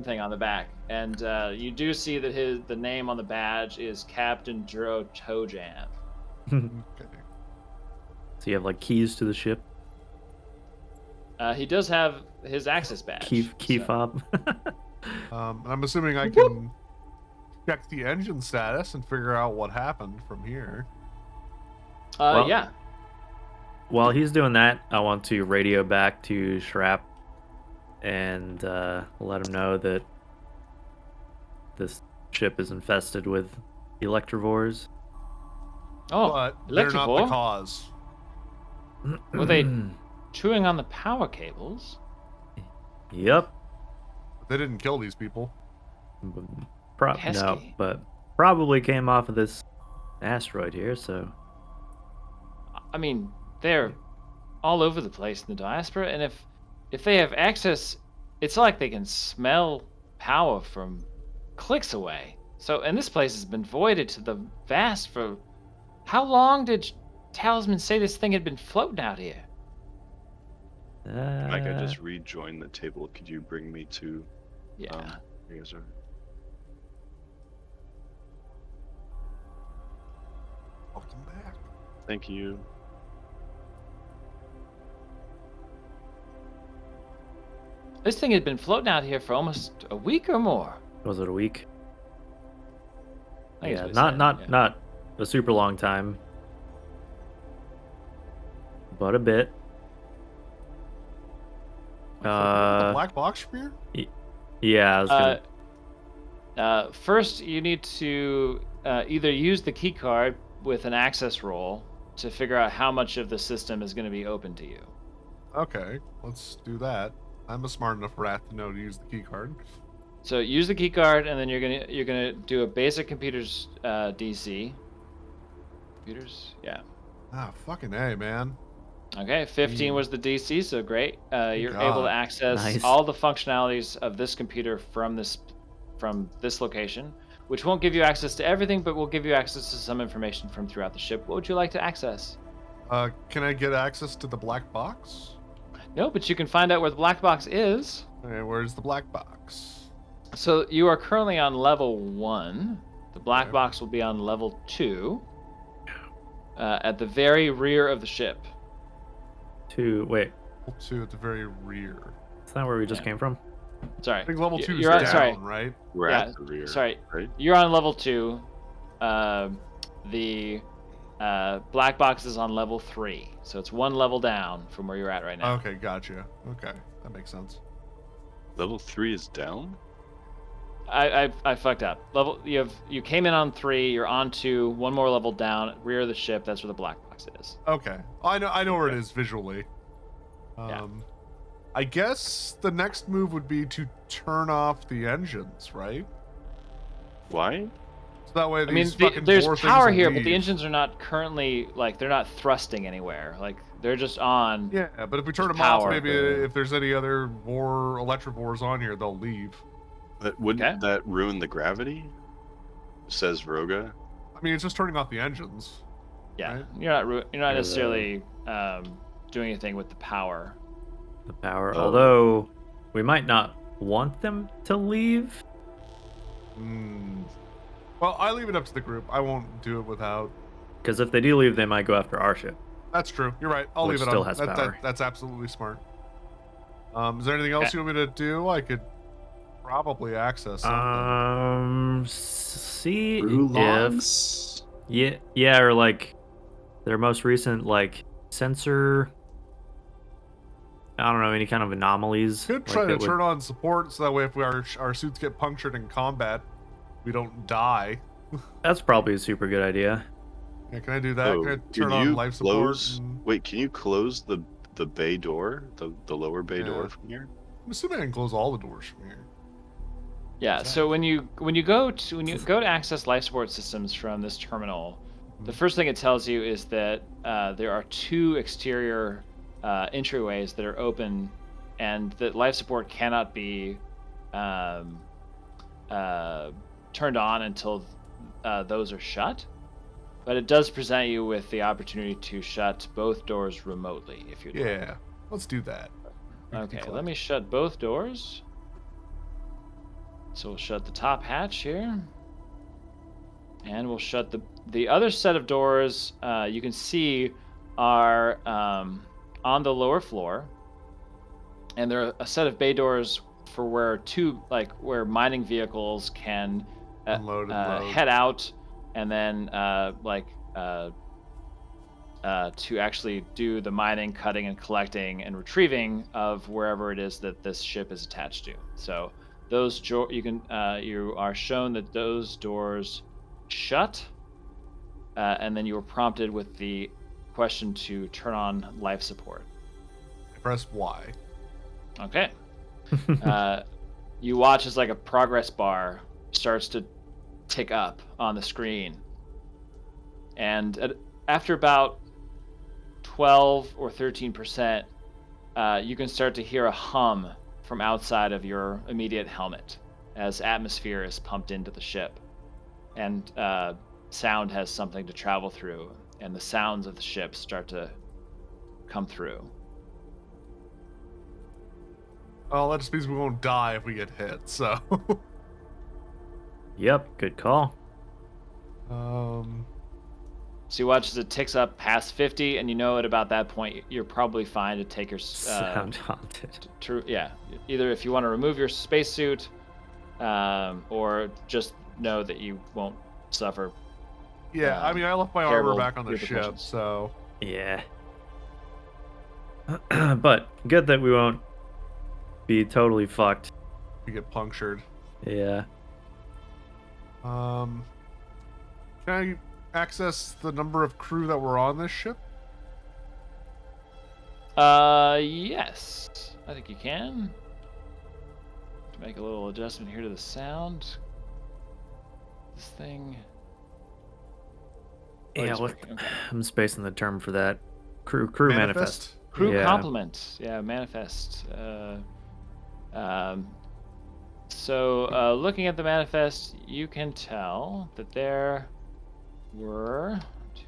thing on the back, and you do see that the name on the badge is Captain Dro Tojam. Okay. So you have like keys to the ship? He does have his access badge. Key fob. I'm assuming I can check the engine status and figure out what happened from here. Yeah. While he's doing that, I want to radio back to Shrap and let him know that this ship is infested with Electrovores. Oh, But they're not the Electrovore? cause. Were they chewing on the power cables? Yep. They didn't kill these people. No, Pesky. but probably came off of this asteroid here, so... I mean, they're all over the place in the diaspora, and if they have access, it's like they can smell power from clicks away. So, and this place has been voided to the vast for... How long did Talisman say this thing had been floating out here? Mike, I just rejoined the table. Could you bring me to... Yeah. you guys are... Welcome back. Thank you. This thing had been floating out here for almost a week or more. Was it a week? I think Yeah, that's what he said, not a super long time, but a bit. The black box from here? Yeah, I was gonna... First, you need to either use the key card with an access roll to figure out how much of the system is going to be open to you. Okay, let's do that. I'm a smart enough rat to know to use the key card. So use the key card, and then you're gonna do a basic computers DC. Computers, yeah. Ah, fucking A, man. Okay, 15 was the DC, so great. You're God. able to access Nice. all the functionalities of this computer from this location, which won't give you access to everything, but will give you access to some information from throughout the ship. What would you like to access? Can I get access to the black box? No, but you can find out where the black box is. Okay, where's the black box? So you are currently on level 1. The black Okay. box will be on level 2. At the very rear of the ship. Wait, Level 2 at the very rear. is that where we just Yeah. came from? Sorry. I think level 2 is you're down, on, sorry. right? We're Yeah, at the rear. sorry. Right? You're on level 2. The black box is on level 3. So it's one level down from where you're at right now. Okay, gotcha. Okay, that makes sense. Level 3 is down? I fucked up. You came in on 3, you're on 2, one more level down, rear of the ship, that's where the black box is. Okay, I know where it is visually. Yeah. I guess the next move would be to turn off the engines, right? Why? So that way I mean, these fucking there's four things power will here, but the leave. engines are not currently, they're not thrusting anywhere. They're just on. Yeah, but if we turn Just them off, power. maybe if there's any other Electrovores on here, they'll leave. But wouldn't Okay. that ruin the gravity? Says Roga. I mean, it's just turning off the engines. Yeah, Right. you're not the- necessarily doing anything with the power. The power. Oh. Although we might not want them to leave. Hmm. Well, I leave it up to the group. I won't do it without. Because if they do leave, they might go after our ship. That's true. You're right. I'll Which leave it still on. has power. That's absolutely smart. Is there anything else you want me to do? I could probably access something. See Brew if logs. yeah, or like their most recent sensor. I don't know, any kind of anomalies. Could like, try to that would- turn on support so that way if our suits get punctured in combat, we don't die. That's probably a super good idea. Yeah, can I do that? Oh, Can I can turn on you life support? close? And... Wait, can you close the bay door, the lower bay Yeah. door from here? I'm assuming I can close all the doors from here. Yeah. So when you go to access life support systems from this terminal, the first thing it tells you is that there are 2 exterior entryways that are open, and that life support cannot be um, turned on until those are shut. But it does present you with the opportunity to shut both doors remotely if you'd like. Yeah, let's do that. Okay, let me shut both doors. So we'll shut the top hatch here. And we'll shut the other set of doors you can see are on the lower floor. And there are a set of bay doors for where mining vehicles can Unload and load. head out, and then to actually do the mining, cutting, and collecting and retrieving of wherever it is that this ship is attached to. So those you are shown that those doors shut, and then you are prompted with the question to turn on life support. I press Y. Okay. You watch as a progress bar starts to tick up on the screen, and after about 12 or 13%, you can start to hear a hum from outside of your immediate helmet as atmosphere is pumped into the ship, and sound has something to travel through, and the sounds of the ship start to come through. Oh, that just means we won't die if we get hit, so... Yep, good call. So you watch as it ticks up past 50, and you know at about that point you're probably fine to take your Sound haunted. Either if you want to remove your spacesuit, or just know that you won't suffer. Yeah, I mean, I left my armor back on the ship, repercussions. Oh. so... Yeah. But good that we won't be totally fucked. We get punctured. Yeah. Can I access the number of crew that were on this ship? Yes, I think you can. To make a little adjustment here to the sound. This thing. Oh, Yeah, it's what, working, okay. I'm spacing the term for that. Crew manifest. Crew Yeah. complement. Yeah, manifest. So looking at the manifest, you can tell that there were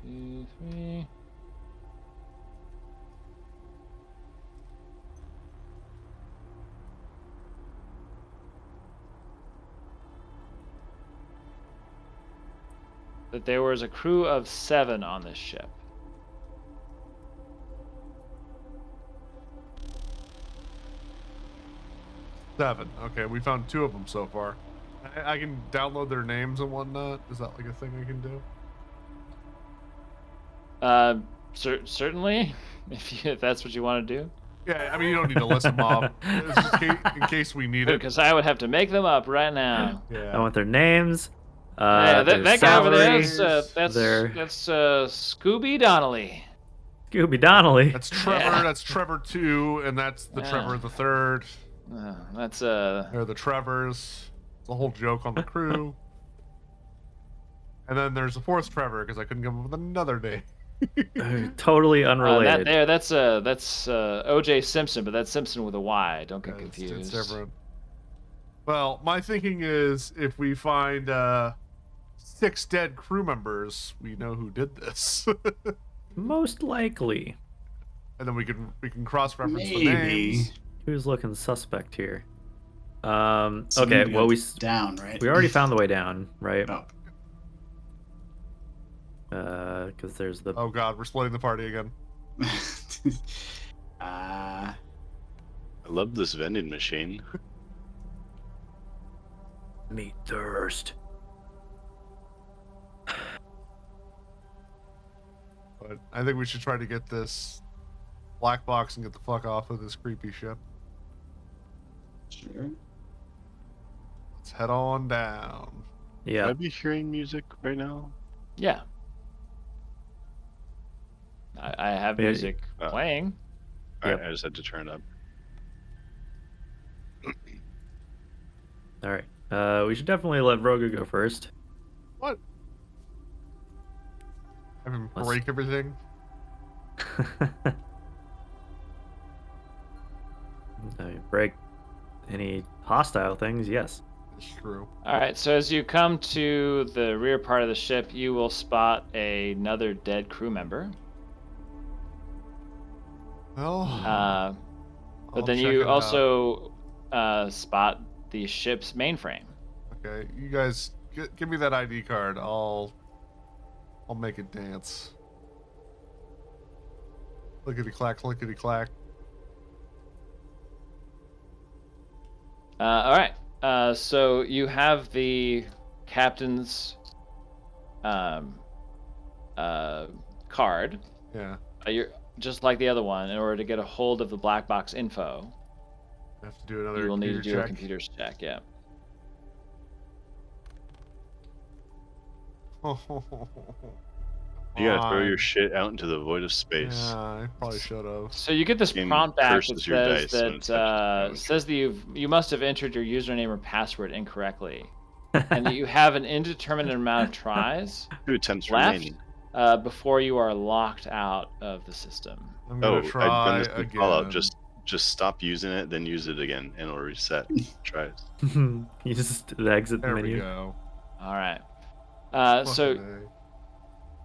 2, 3. That there was a crew of 7 on this ship. Seven. Okay, we found 2 of them so far. I can download their names and whatnot. Is that like a thing I can do? Certainly, if that's what you want to do. Yeah, I mean, you don't need to list them off. It's just in case we need it. Because I would have to make them up right now. Yeah. I want their names. Yeah, their that guy over there, salaries, that's their Scooby Donnelly. Scooby Donnelly. That's Trevor. Yeah. That's Trevor 2, and that's the Yeah. Trevor the 3rd. That's They're the Trevors. It's a whole joke on the crew. And then there's a 4th Trevor because I couldn't come up with another name. Totally unrelated. that's O.J. Simpson, but that's Simpson with a Y. Don't get confused. It's everyone. Well, my thinking is if we find 6 dead crew members, we know who did this. Most likely. And then we can cross-reference the Maybe. names. Who's looking suspect here? So Okay, we well go we down, right? we already found the way down, right? Oh, Because there's the Oh god, we're splitting the party again. I love this vending machine. meat thirst. But I think we should try to get this black box and get the fuck off of this creepy ship. sure. Let's head on down. Yeah. Would I be hearing music right now? Yeah. I have Yeah, music playing. All right, Yep. I just had to turn it up. All right. We should definitely let Vroga go first. What? Have him Let's- break everything? Break any hostile things, yes. It's true. All right, so as you come to the rear part of the ship, you will spot another dead crew member. Well, But I'll then check you it out. also spot the ship's mainframe. Okay, you guys, give me that ID card. I'll make it dance. Lickety clack, lickety clack. All right. So you have the captain's card. Yeah, You're just like the other one. In order to get a hold of the black box info, I have to do another you will need to computer do a check. computer's check. Yeah. You gotta throw your Fine. shit out into the void of space. Yeah, I probably should have. So you get this Game prompt back that curses your says dice when it touches the that you must have entered your username or password incorrectly, and that you have an indeterminate amount of tries 2 attempts left remaining. before you are locked out of the system. I'm gonna Oh, I've try done this in again. Fallout. Just stop using it, then use it again, and it'll reset. Tries. You just exit the There we menu. go. All right. So Fucking A.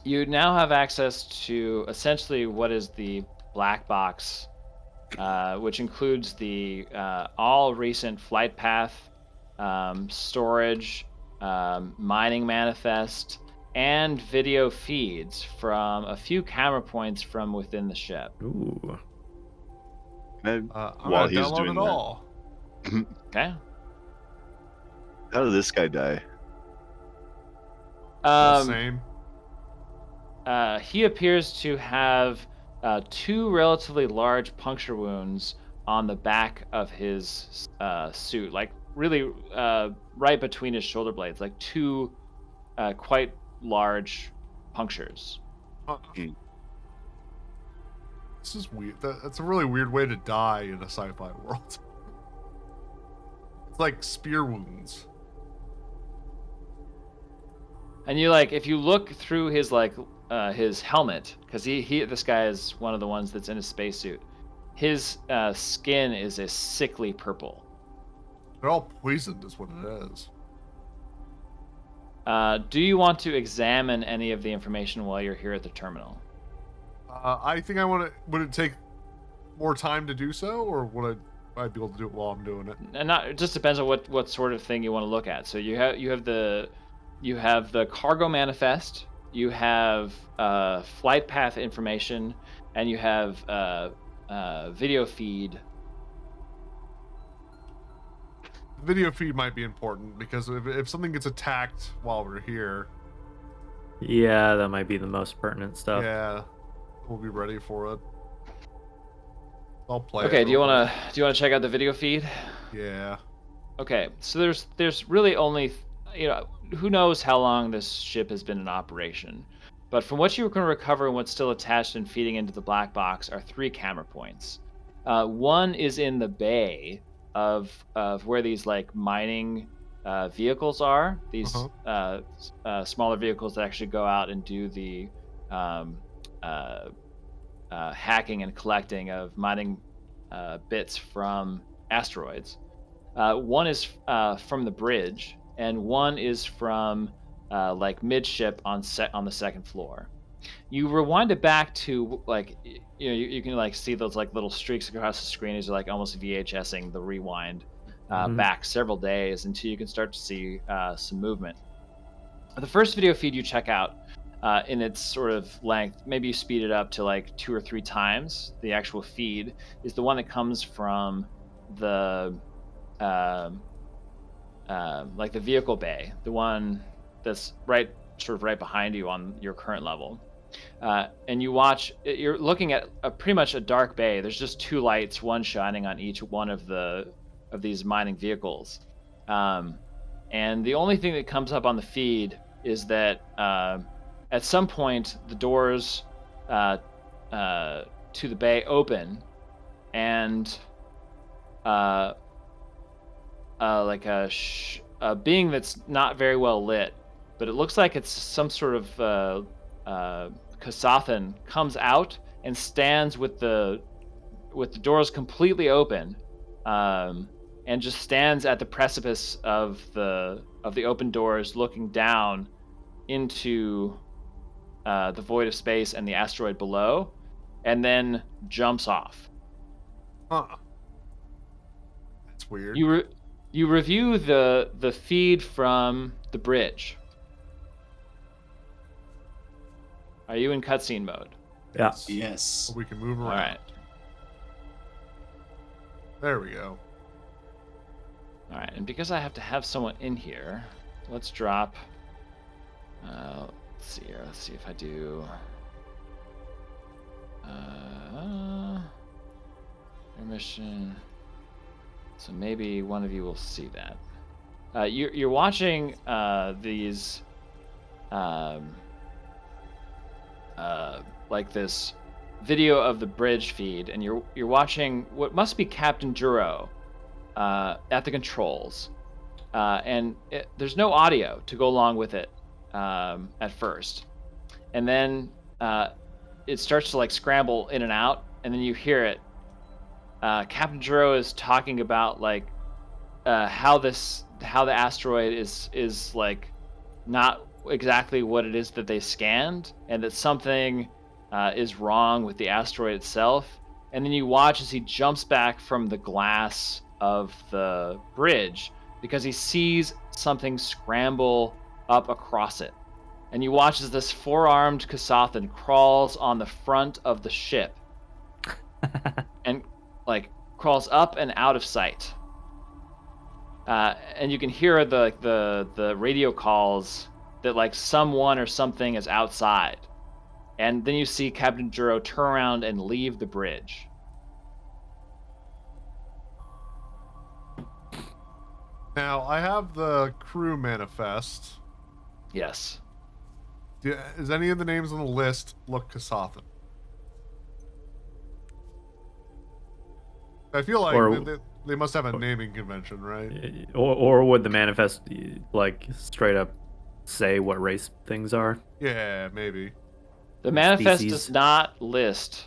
you now have access to essentially what is the black box, which includes the all recent flight path, storage, mining manifest, and video feeds from a few camera points from within the ship. Ooh. And I'm while gonna he's download doing it that, all. Okay. how did this guy die? The same. He appears to have 2 relatively large puncture wounds on the back of his suit, like really right between his shoulder blades, like 2 quite large punctures. Huh. Hmm. This is weird. That's a really weird way to die in a sci-fi world. It's like spear wounds. And you if you look through his his helmet, because this guy is one of the ones that's in a spacesuit. His skin is a sickly purple. They're all poisoned, is what it is. Do you want to examine any of the information while you're here at the terminal? I think I want to. Would it take more time to do so, or would I be able to do it while I'm doing it? And it just depends on what sort of thing you want to look at. So you have the cargo manifest, you have flight path information, and you have video feed. Video feed might be important because if something gets attacked while we're here, Yeah, that might be the most pertinent stuff. yeah, we'll be ready for it. I'll play. Okay, it do you real want to check out the video feed? quick. Yeah. Okay, so there's really only who knows how long this ship has been in operation, but from what you can recover and what's still attached and feeding into the black box are 3 camera points. One is in the bay of where these mining vehicles are. These smaller vehicles that actually go out and do the hacking and collecting of mining bits from asteroids. One is from the bridge, and one is from midship on the second floor. You rewind it back to you can see those little streaks across the screen as you're almost VHSing the rewind back several days until you can start to see some movement. The first video feed you check out in its sort of length, maybe you speed it up to 2 or 3 times the actual feed, is the one that comes from the the vehicle bay, the one that's right behind you on your current level. And you're looking at pretty much a dark bay. There's just 2 lights, one shining on each one of these mining vehicles. and the only thing that comes up on the feed is that at some point the doors to the bay open, and like a being that's not very well lit, but it looks like it's some sort of Kasathan comes out and stands with the doors completely open, and just stands at the precipice of the open doors, looking down into the void of space and the asteroid below, and then jumps off. Huh. That's weird. You review the feed from the bridge. Are you in cutscene mode? Yeah. Yes. So we can move around. All right. There we go. All right, and because I have to have someone in here, let's drop. Let's see here. Let's see if I do. Mission. So maybe one of you will see that. You're watching these, like this video of the bridge feed, and you're watching what must be Captain Juro at the controls, and there's no audio to go along with it at first, and then it starts to like scramble in and out, and then you hear it. Captain Juro is talking about like how the asteroid is like not exactly what it is that they scanned, and that something is wrong with the asteroid itself. And then you watch as he jumps back from the glass of the bridge because he sees something scramble up across it. And you watch as this four-armed Kasathan crawls on the front of the ship and like crawls up and out of sight. And you can hear the radio calls that like someone or something is outside. And then you see Captain Juro turn around and leave the bridge. Now, I have the crew manifest. Yes. Is any of the names on the list look Kasathan? I feel like they must have a naming convention, right? Or would the manifest like straight up say what race things are? Yeah, maybe. The manifest Species. does not list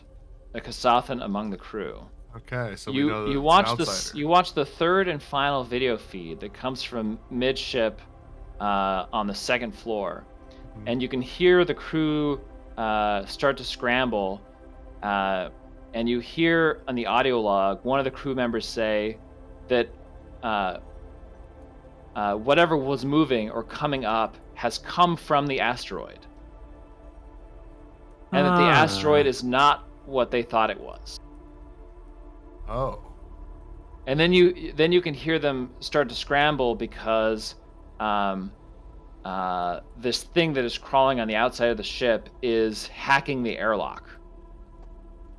a Kasathan among the crew. Okay, so we You know that you it's watch an the outsider. you watch the third and final video feed that comes from midship on the second floor, and you can hear the crew start to scramble, and you hear on the audio log one of the crew members say that whatever was moving or coming up has come from the asteroid, and that the asteroid is not what they thought it was. Oh. And then you can hear them start to scramble because this thing that is crawling on the outside of the ship is hacking the airlock.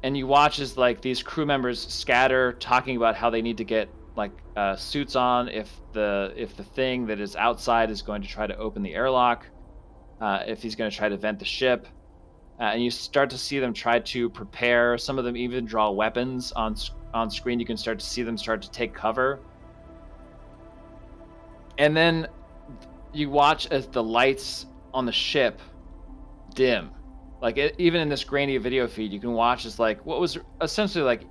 And you watch as like these crew members scatter, talking about how they need to get like suits on if the thing that is outside is going to try to open the airlock, if he's going to try to vent the ship. And you start to see them try to prepare. Some of them even draw weapons on screen. You can start to see them start to take cover. And then you watch as the lights on the ship dim. Like even in this grainy video feed, you can watch as like what was essentially like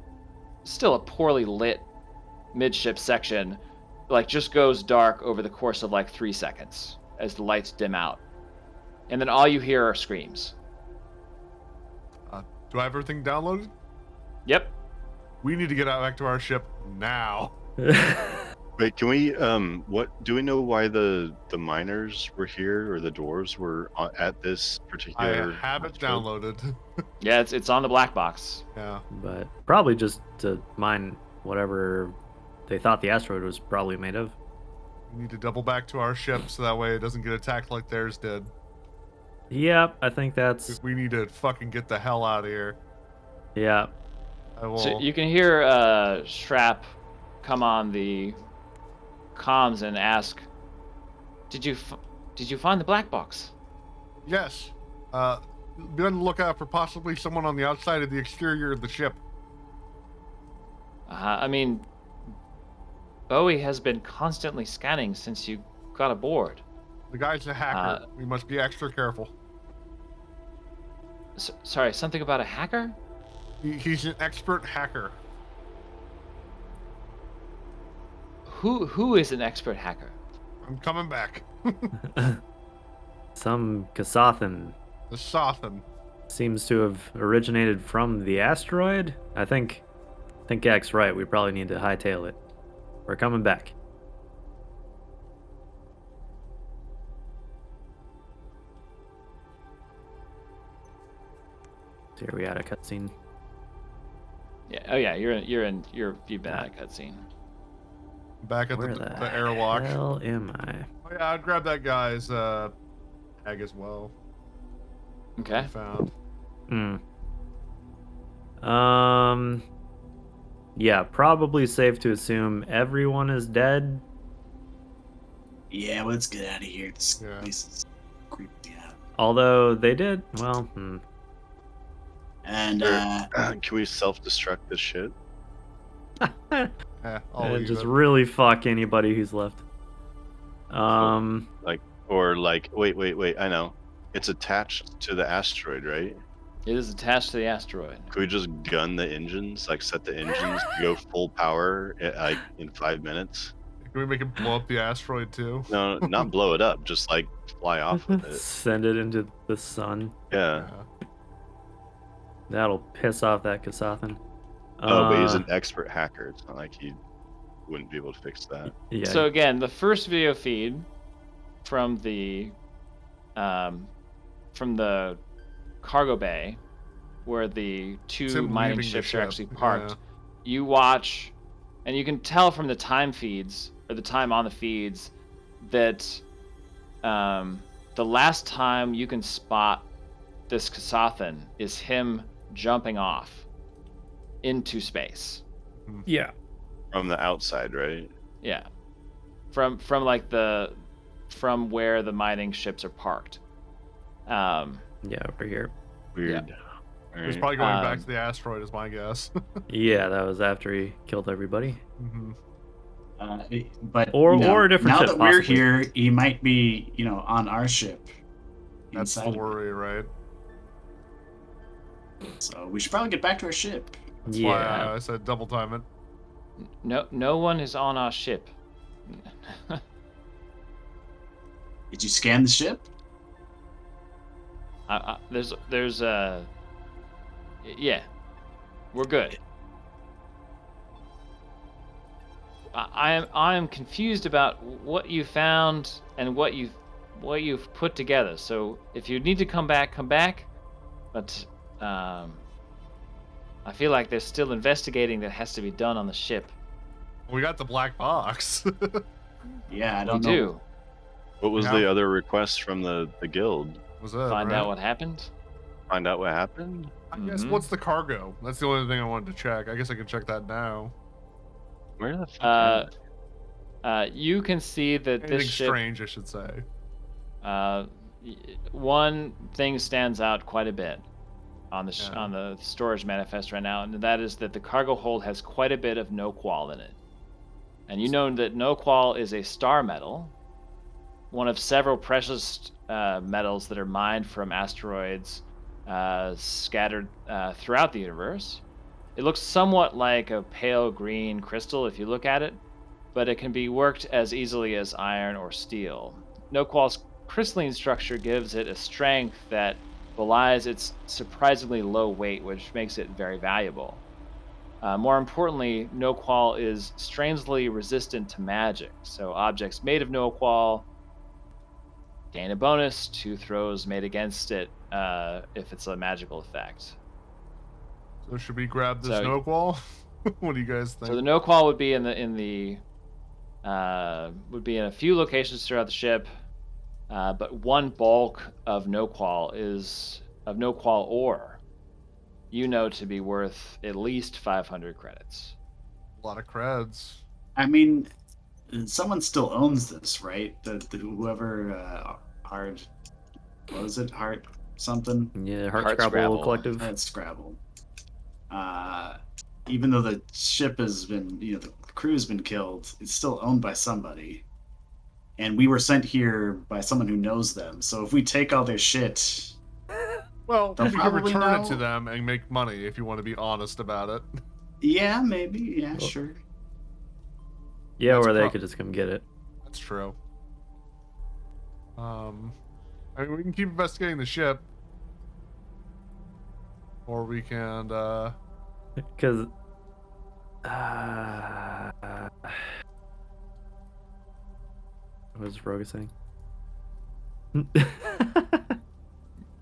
still a poorly lit midship section, like just goes dark over the course of like 3 seconds as the lights dim out. And then all you hear are screams. Do I have everything downloaded? Yep. We need to get out back to our ship now. Wait, can we? What do we know why the miners were here or the dwarves were at this particular? I have it downloaded. Yeah, it's on the black box. Yeah. But probably just to mine whatever they thought the asteroid was probably made of. We need to double back to our ship so that way it doesn't get attacked like theirs did. Yep, I think that's. We need to fucking get the hell out of here. Yeah. I will. So you can hear Shrap come on the comms and ask, Did you find the black box? Yes. Be on the lookout for possibly someone on the outside of the exterior of the ship. I mean, Bowie has been constantly scanning since you got aboard. The guy's a hacker. We must be extra careful. Sorry, something about a hacker? He's an expert hacker. Who is an expert hacker? I'm coming back. Some Kasathan The Sothan. seems to have originated from the asteroid. I think Gak's right. We probably need to hightail it. We're coming back. So here we had a cutscene. Yeah. Oh yeah. You've been at a cutscene. Back at Where the airlock. hell am I? Oh yeah, I'd grab that guy's tag as well. Okay. Found. Yeah, probably safe to assume everyone is dead. Yeah, let's get out of here. This Yeah. place is creepy out. Although they did, well, And Can we self-destruct this shit? Yeah, I'll and leave just it. really fuck anybody who's left. Wait. I know. It's attached to the asteroid, right? It is attached to the asteroid. Could we just gun the engines, like set the engines to go full power like in 5 minutes? Can we make him blow up the asteroid too? No, not blow it up, just like fly off with it. Send it into the sun. Yeah. That'll piss off that Kasathan. Oh, but he's an expert hacker. It's not like he wouldn't be able to fix that. Yeah. So again, the first video feed from the cargo bay, where the It's two him mining leaving the ships are ship, actually parked, yeah. you watch, and you can tell from the time feeds or the time on the feeds that the last time you can spot this Kasathan is him jumping off into space. Yeah. From the outside, right? Yeah, from where the mining ships are parked. Yeah, over here. Weird. All He's right. probably going back to the asteroid, is my guess. Yeah, that was after he killed everybody. Mm-hmm. But Or a different now ship, that we're possibly. here, he might be, on our ship. That's inside the of it. worry, right? So we should probably get back to our ship. That's Yeah. why I said double time it. No one is on our ship. Did you scan the ship? There's yeah, we're good. I am confused about what you found and what you've put together. So if you need to come back, come back. But I feel like there's still investigating that has to be done on the ship. We got the black box. Yeah, I We don't know. do. What was Yeah. the other request from the guild? Was that Find right? out what happened. Find out what happened? I guess Mhm. what's the cargo? That's the only thing I wanted to check. I guess I can check that now. Where the fuck? You can see that Anything this ship. strange, I should say. One thing stands out quite a bit on the Yeah. on the storage manifest right now, and that is that the cargo hold has quite a bit of no qual in it. And you know that no qual is a star metal, one of several precious metals that are mined from asteroids scattered throughout the universe. It looks somewhat like a pale green crystal if you look at it, but it can be worked as easily as iron or steel. No qual's crystalline structure gives it a strength that belies its surprisingly low weight, which makes it very valuable. More importantly, no qual is strangely resistant to magic, so objects made of no qual gain a bonus to throws made against it if it's a magical effect. So should we grab this So- no qual? What do you guys think? So the no qual would be in a few locations throughout the ship, but one bulk of no qual ore. You know to be worth at least 500 credits. A lot of creds. I mean, someone still owns this, right? Whoever hard, what was it? Heart something? Yeah, Heart Heart Scrabble Scrabble. Collective. Heart Scrabble. Even though the ship has been, the crew's been killed, it's still owned by somebody. And we were sent here by someone who knows them. So if we take all their shit, Well, they'll we can probably return it to know. them and make money if you want to be honest about it. Yeah, maybe. Yeah, Well- sure. Yeah, That's or they prob- could just come get it. That's true. I mean, we can keep investigating the ship, or we can. Because. What was Roga saying?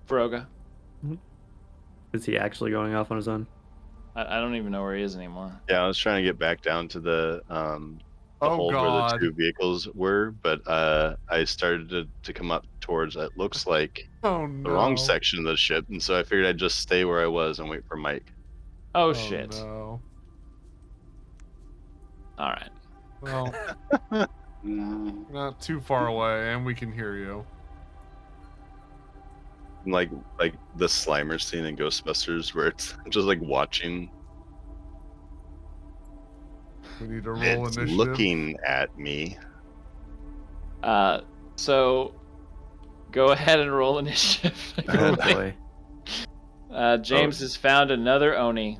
Broga. Is he actually going off on his own? I don't even know where he is anymore. Yeah, I was trying to get back down to the Oh hold where the God! two vehicles were, but I started to come up towards it looks like Oh the wrong no! section of the ship, and so I figured I'd just stay where I was and wait for Mike. Oh, Oh shit. no! All right. Well, not too far away, and we can hear you. Like the Slimer scene in Ghostbusters, where it's just like watching. We need to roll It's initiative. looking at me. So go ahead and roll initiative. Oh boy. James has found another Oni.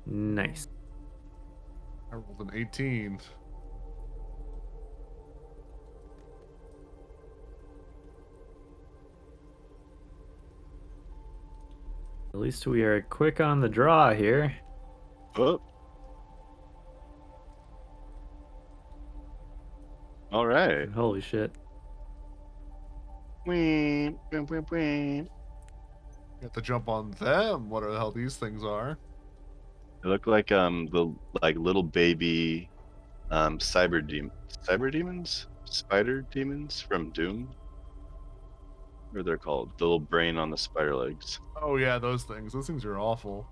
Nice. I rolled an 18. At least we are quick on the draw here. Oh. All right. Holy shit. Wee, wee, wee, wee. You have to jump on them. What the hell these things are? They look like the little baby cyber demons, spider demons from Doom. Or they're called the little brain on the spider legs. Oh yeah, those things. Those things are awful.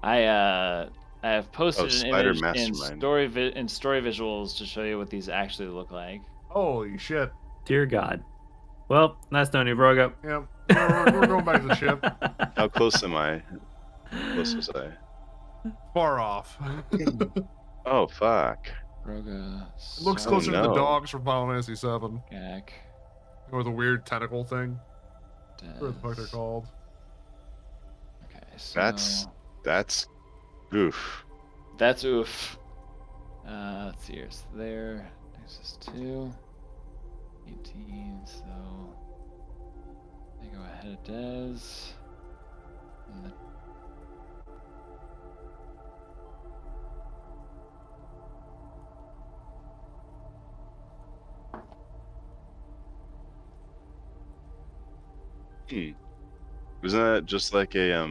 I have posted an Spider image in Mastermind. story visuals to show you what these actually look like. Holy shit! Dear God. Well, that's no new Broga. Yep. We're going back to the ship. How close am I? How close was I? Far off. Oh fuck! Roga. It looks Oh, closer to the no. dogs from Final Fantasy VII, Gak. or the weird tentacle thing. What the fuck they're Des. called? Okay, so That's oof. that's oof. Let's see here. So there. This is 2. 18. So they go ahead of Des. And the Isn't that just like a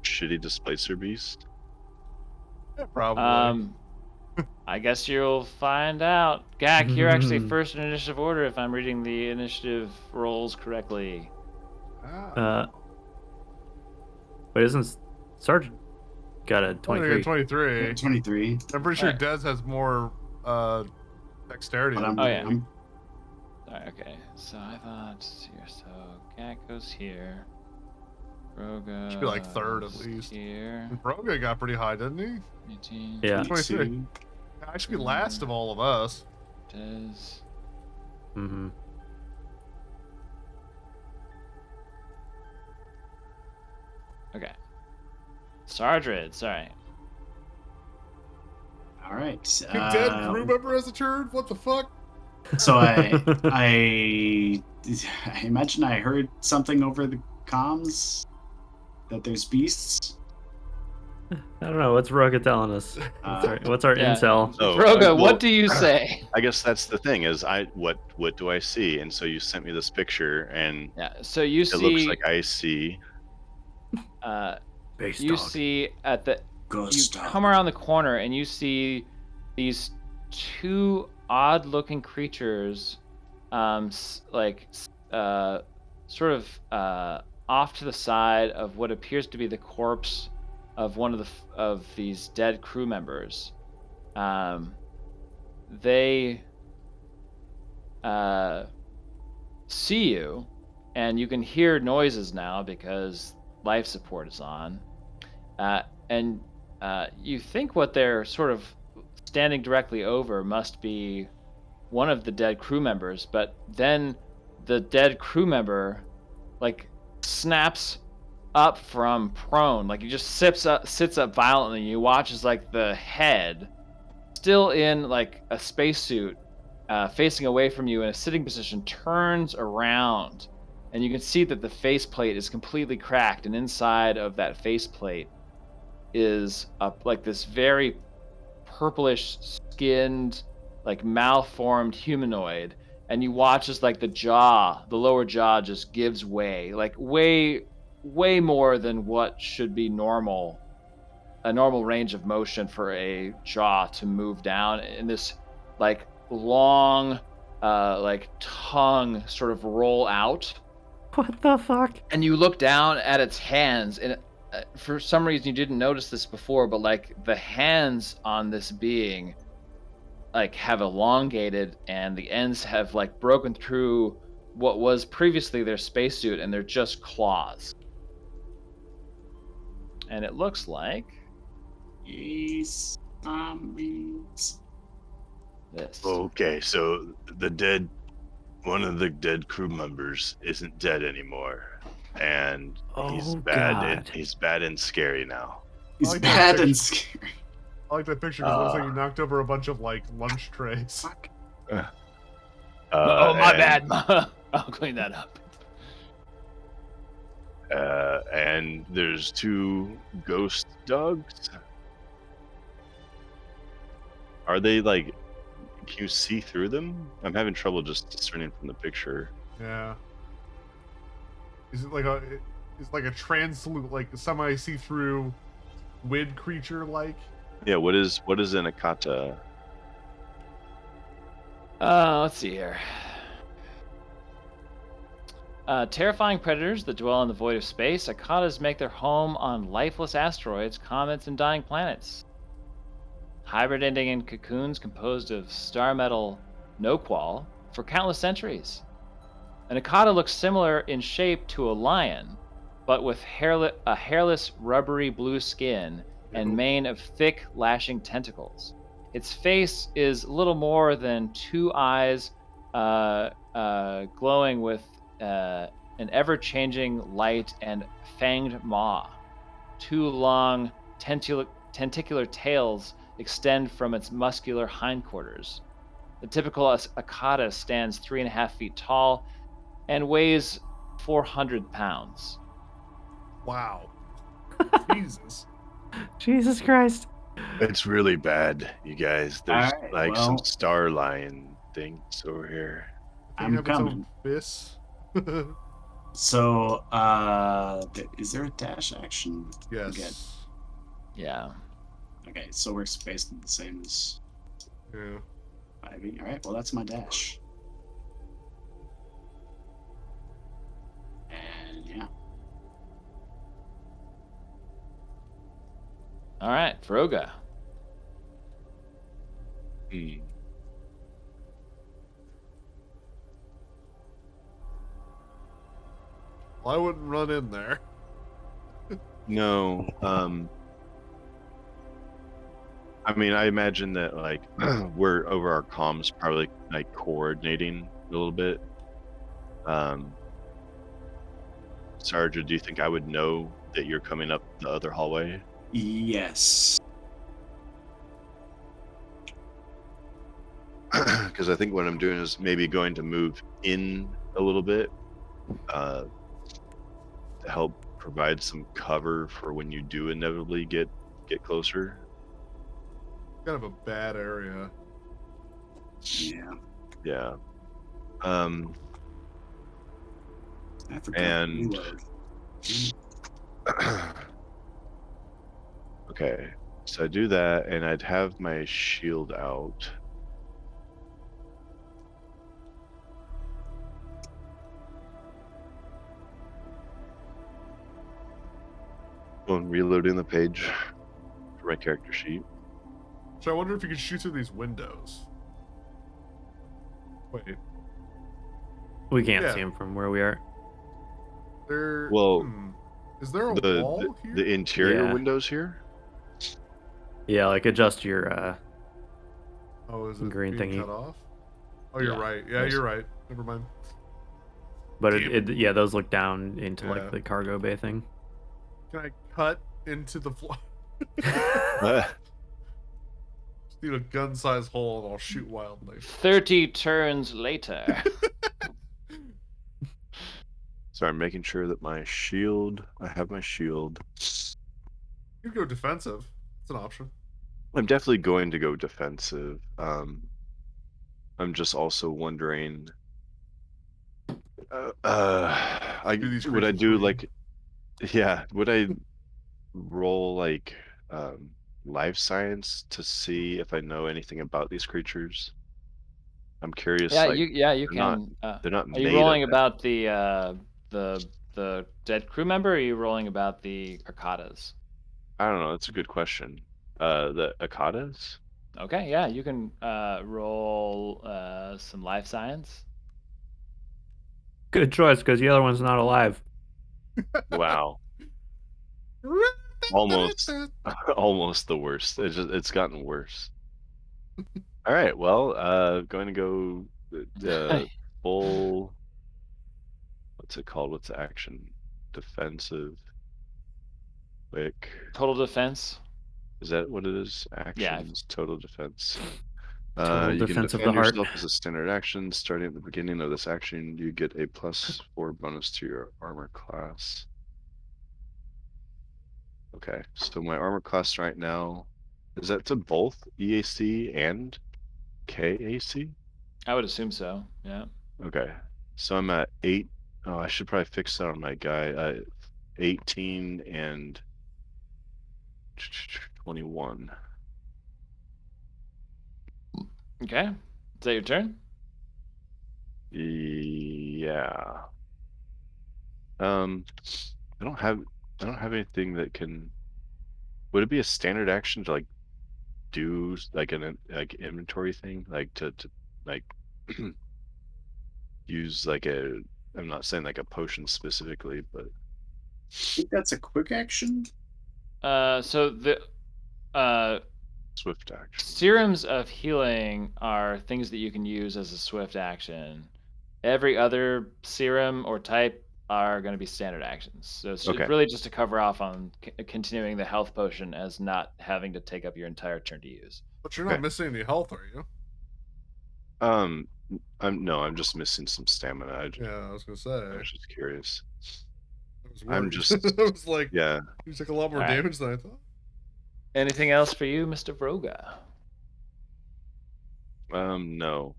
shitty displacer beast? Yeah, probably. I guess you'll find out. Gak, you're actually first in initiative order if I'm reading the initiative rolls correctly. Wait, isn't Sergeant got a 23? 23. 23. I'm pretty sure Alright. Dez has more dexterity. But I'm, Oh, yeah. I'm Alright, okay. So I thought here. So Gak goes here. Roga Should be like third at goes least. Here. Broga got pretty high, didn't he? 18. Yeah. 23. 22. I should be last of all of us. Des. Mm-hmm. Okay. Sardred, sorry. All right. Your dead crew member has a turn? What the fuck? So I imagine I heard something over the comms that there's beasts. I don't know. What's Roga telling us? What's our Yeah. intel? Oh, Roga, well, what do you say? I guess that's the thing is what do I see? And so you sent me this picture, and Yeah, so you it see looks like I see. Base you dog. see at the Ghost you stuff. come around the corner and you see these 2 odd-looking creatures, sort of off to the side of what appears to be the corpse of one of these dead crew members. They see you, and you can hear noises now because life support is on. And you think what they're sort of standing directly over must be one of the dead crew members, but then the dead crew member like snaps up from prone, like he just sits up violently. You watch as like the head, still in like a spacesuit, facing away from you in a sitting position, turns around, and you can see that the faceplate is completely cracked, and inside of that faceplate is like this very purplish skinned, like malformed humanoid. And you watch as like the lower jaw just gives way, like way more than what should be a normal range of motion for a jaw to move down, in this like long like tongue sort of roll out. What the fuck? And you look down at its hands, and for some reason you didn't notice this before, but like the hands on this being like have elongated, and the ends have like broken through what was previously their spacesuit, and they're just claws. And it looks like Yes, zombies. this. Okay, so one of the dead crew members isn't dead anymore, and he's Oh, bad. God. He's bad and scary now. He's like that bad and picture. scary. I like that picture because it looks like you knocked over a bunch of like lunch trays. Fuck. Oh, my and, bad. I'll clean that up. And there's 2 ghost dogs. Are they like? Can you see through them? I'm having trouble just discerning from the picture. Yeah. Is it like a? It's like a translucent, like semi see-through, wind creature like? Yeah. What is an Akata? Let's see here. Terrifying predators that dwell in the void of space, Akatas make their home on lifeless asteroids, comets, and dying planets. Hibernating in cocoons composed of star metal no-qual for countless centuries. An Akata looks similar in shape to a lion, but with a hairless, rubbery blue skin and mane of thick, lashing tentacles. Its face is little more than 2 eyes glowing with an ever-changing light and fanged maw. 2 long tentacular tails extend from its muscular hindquarters. The typical Akata stands 3.5 feet tall and weighs 400 pounds. Wow. Jesus. Jesus Christ. It's really bad, you guys. There's Alright, like well- some star lion things over here. Can I'm you have its own coming. fists? So, is there a dash action? Yes. Good. Yeah. Okay, so we're basically the same as Yeah. 5e. Alright, well, that's my dash. And yeah. All right, Vroga. Hmm. Well, I wouldn't run in there. No. I mean, I imagine that like we're over our comms, probably like coordinating a little bit. Sarja, do you think I would know that you're coming up the other hallway? Yes. Because I think what I'm doing is maybe going to move in a little bit to help provide some cover for when you do inevitably get closer. Kind of a bad area. Yeah. Yeah. I forgot to And- reload. Okay, so I do that, and I'd have my shield out. phone, reloading the page for my character sheet. So I wonder if you could shoot through these windows. Wait, We can't Yeah. see him from where we are. there. Well, Is there a The wall here? the interior Yeah. windows here. Yeah, like adjust your Oh, is it green being thingy. cut off? Oh, you're Yeah. right. Yeah, There's- you're right. Never mind. But Damn yeah, those look down into Yeah. like the cargo bay thing. Can I cut into the floor? Uh, Just need a gun-sized hole and I'll shoot wildly. 30 turns later. Sorry, I'm making sure that I have my shield. You could go defensive. It's an option. I'm definitely going to go defensive. I'm just also wondering. Do these Would I creatures do bleed? like, yeah? Would I roll like life science to see if I know anything about these creatures? I'm curious. Yeah, like, you they're can. they're not Are you made rolling of about the dead crew member, or are you rolling about the Arcadas? I don't know. That's a good question. The Akadas? Okay, yeah, you can roll some life science. Good choice, because the other one's not alive. Wow. Almost almost the worst. It's gotten worse. All right, well, going to go full, what's it called? What's the action? Defensive. Quick. Total defense. Is that what it is? Yeah. Actions, total defense. Total You can defense of defend the heart. yourself as a standard action. Starting at the beginning of this action, you get a +4 bonus to your armor class. Okay, so my armor class right now, is that to both EAC and KAC? I would assume so. Yeah. Okay, so I'm at 8. Oh, I should probably fix that on my guy. 18 and 21. Okay. Is that your turn? Yeah. I don't have anything that can. Would it be a standard action to like do like an like inventory thing, like to like use like a? I'm not saying like a potion specifically, but I think that's a quick action. So the swift action. serums of healing are things that you can use as a swift action. Every other serum or type are going to be standard actions. So it's Okay. really just to cover off on continuing the health potion as not having to take up your entire turn to use. But you're not Okay. missing any health, are you? I'm just missing some stamina. Yeah, I was gonna say. I was just curious. I was I'm worried. just I was like, yeah. you took a lot more All right. damage than I thought. Anything else for you, Mr. Vroga? No.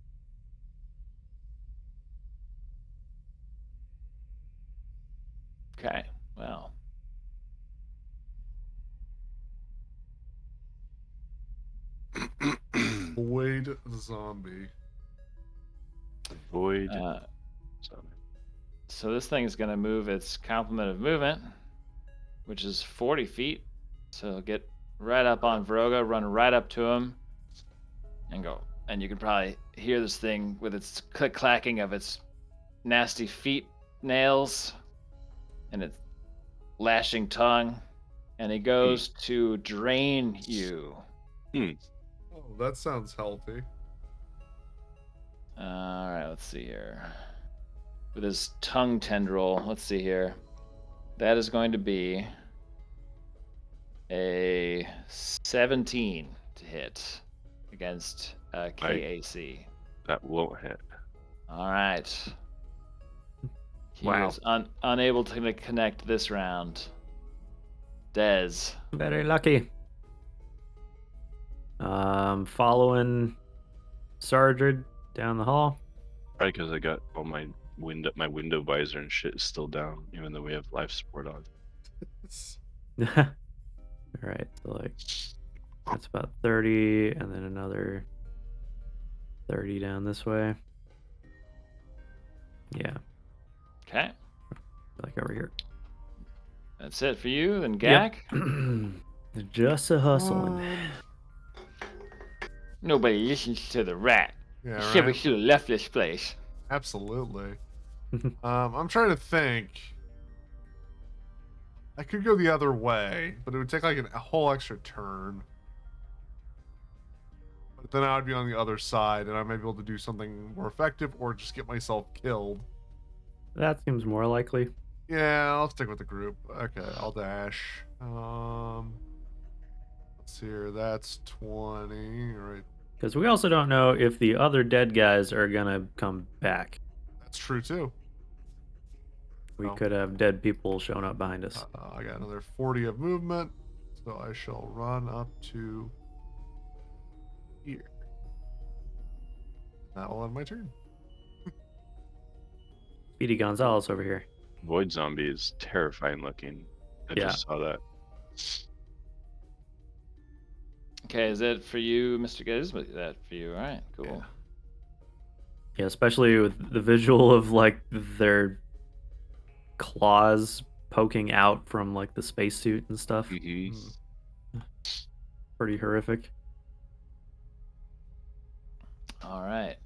Okay, well. Void zombie. Void. So this thing is going to move its complement of movement, which is 40 feet. So it'll get right up on Vroga, run right up to him, and go. And you can probably hear this thing with its clacking of its nasty feet nails and its lashing tongue. And he goes to drain you. Oh, that sounds healthy. All right, let's see here. With his tongue tendril, let's see here. That is going to be a 17 to hit against KAC. That won't hit. All right. He Wow. is unable to connect this round. Dez. Very lucky. Following Sardred down the hall. Probably because I got all my window visor and shit is still down, even though we have life support on. All right, so like that's about 30, and then another 30 down this way. Yeah, Okay. like over here. That's it for you, then Yep. Gak. Just a hustling. Nobody listens to the rat. Yeah, He said we right. should have left this place. Absolutely. I'm trying to think. I could go the other way, but it would take like a whole extra turn. But then I would be on the other side, and I might be able to do something more effective, or just get myself killed. That seems more likely. Yeah, I'll stick with the group. Okay, I'll dash. Let's see here. That's 20. Right. Because we also don't know if the other dead guys are gonna come back. That's true too. We Oh. could have dead people showing up behind us. I got another 40 of movement, so I shall run up to here. That will end my turn. Speedy Gonzalez over here. Void zombie is terrifying looking. I Yeah. just saw that. Okay, is that for you, Mr. Giz? Is that for you? All right, cool. Yeah, especially with the visual of like their claws poking out from like the spacesuit and stuff. Pretty horrific. All right.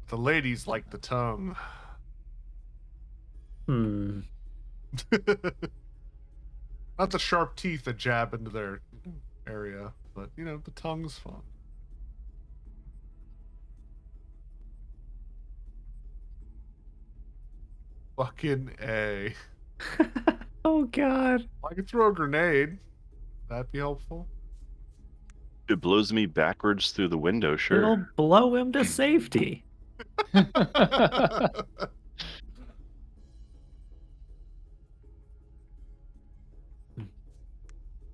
The ladies like the tongue. Not the sharp teeth that jab into their area, but you know, the tongue's fun. Fucking A. Oh god. I could throw a grenade. That'd be helpful. It blows me backwards through the window, sure. It'll blow him to safety.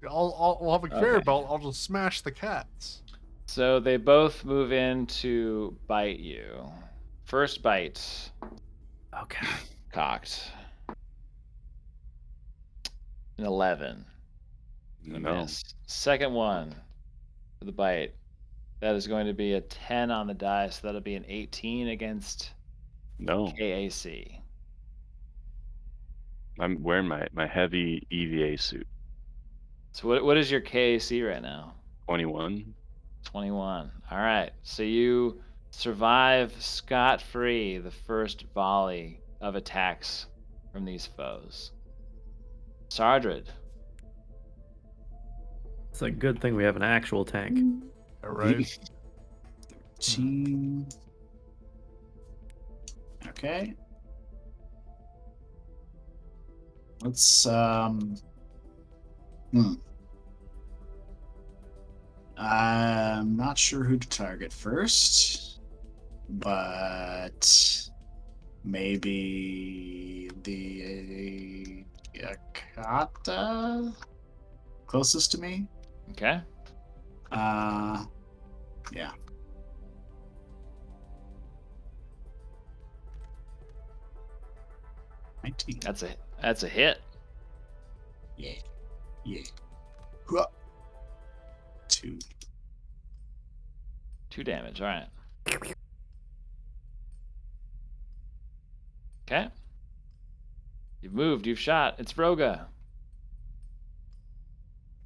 I'll have a conveyor belt. I'll just smash the cats. So they both move in to bite you. First bite. Okay. Cocked. An 11. No. Miss. Second one for the bite. That is going to be a 10 on the die, so that'll be an 18 against No. KAC. I'm wearing my heavy EVA suit. So what is your KAC right now? 21. 21. All right. So you survive scot-free the first volley of attacks from these foes. Sardred. It's a good thing we have an actual tank. All right. 13. Okay. Let's I'm not sure who to target first, but maybe the Yakata closest to me. Okay. Yeah. That's a hit. Yeah. Huh. 2. 2 damage. All right. Okay. You've moved. You've shot. It's Vroga.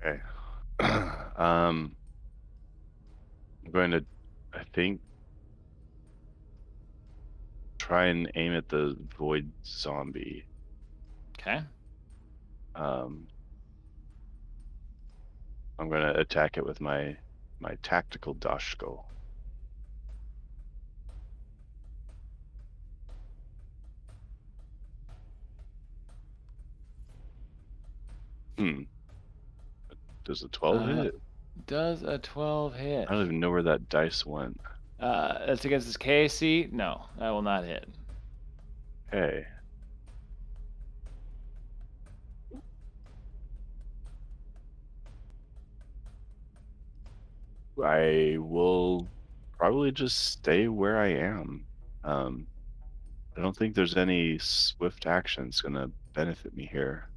Okay. I'm going to, I think, try and aim at the void zombie. Okay. I'm going to attack it with my tactical dashko. Does a 12 hit? Does a 12 hit? I don't even know where that dice went. That's against his KAC? No, that will not hit. Hey. I will probably just stay where I am. I don't think there's any swift action that's going to benefit me here.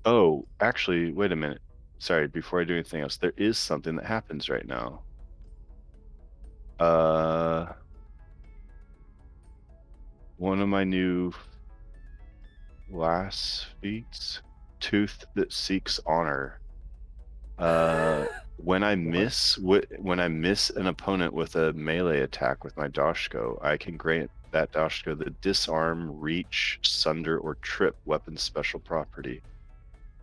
Oh, actually, wait a minute. Sorry, before I do anything else, there is something that happens right now. One of my new last feats, Tooth that Seeks Honor. When I miss an opponent with a melee attack with my Dashko, I can grant that Dashko the disarm, reach, sunder, or trip weapon special property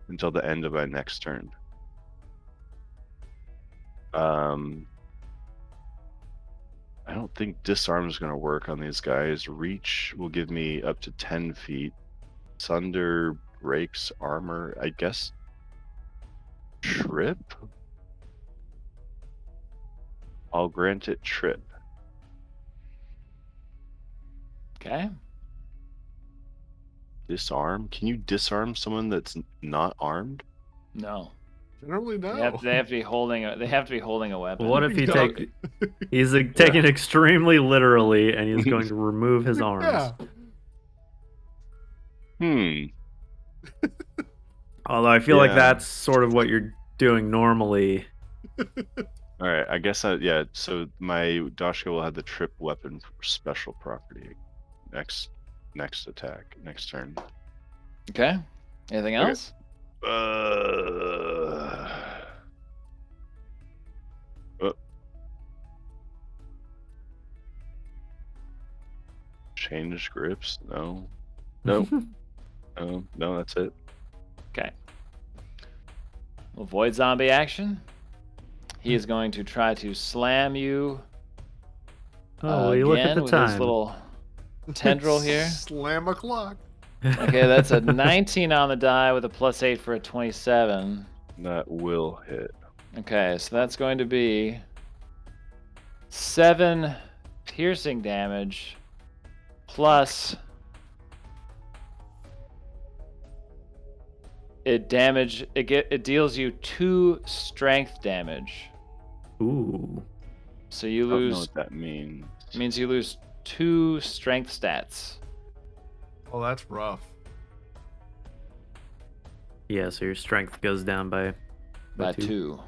until the end of my next turn. I don't think disarm is going to work on these guys. Reach will give me up to 10 feet. Sunder breaks armor. I guess trip? I'll grant it trip. Okay. Disarm? Can you disarm someone that's not armed? No. Generally, no. They have to be holding a weapon. What if he No. take? He's taking extremely literally, and he's going to remove his arms. Yeah. Although I feel like Yeah. that's sort of what you're doing normally. All right, I guess yeah. So my Dashka will have the trip weapon special property next attack, next turn. Okay. Anything Okay. else? Change grips? No. No. No, that's it. Okay. Well, Void Zombie action. He is going to try to slam you Oh, you look at again the with his time. little tendril here. Slam a clock. Okay, that's a 19 on the die with a +8 for a 27. That will hit. Okay, so that's going to be 7 piercing damage plus it deals you 2 strength damage. Ooh. So you I don't know lose what that means. means you lose 2 strength stats. Oh, that's rough. Yeah, so your strength goes down by By 2. 2.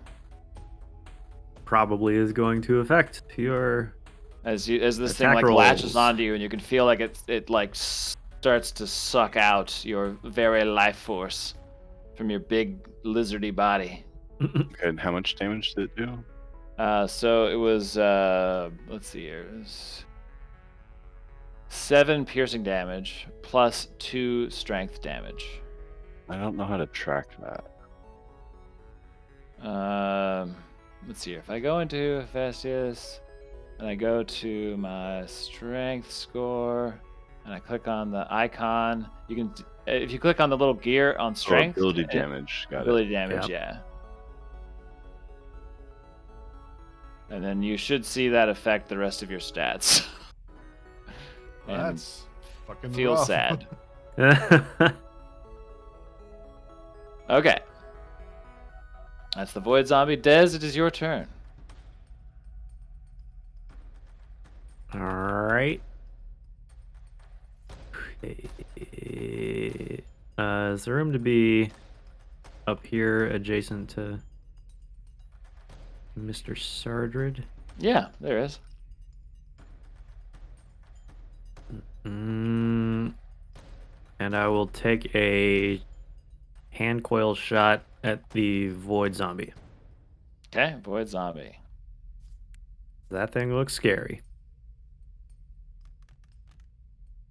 Probably is going to affect your. As this thing Attack like rolls. latches onto you and you can feel like it like starts to suck out your very life force from your big lizardy body. Okay, and how much damage did it do? So it was let's see here. It was 7 piercing damage plus 2 strength damage. I don't know how to track that. Let's see here. If I go into Hephaestus and I go to my strength score and I click on the icon, you can if you click on the little gear on strength, Ability damage. Got ability damage, Yep. yeah. And then you should see that affect the rest of your stats. And That's fucking feel rough. sad. Okay. That's the Void Zombie. Dez, it is your turn. All right. Is there room to be up here adjacent to Mr. Sardred? Yeah, there is. And I will take a hand coil shot at the Void Zombie. Okay, Void Zombie. That thing looks scary.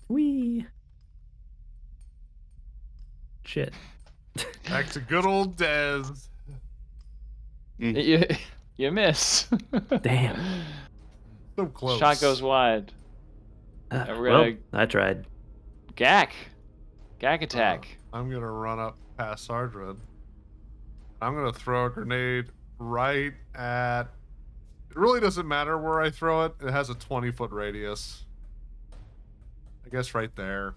Whee! Shit. Back to good old Dez. You miss. Damn. So close. Shot goes wide. We're Well, gonna I tried. Gak attack. I'm gonna run up past Sardred. I'm gonna throw a grenade right at. It really doesn't matter where I throw it. It has a 20-foot radius. I guess right there.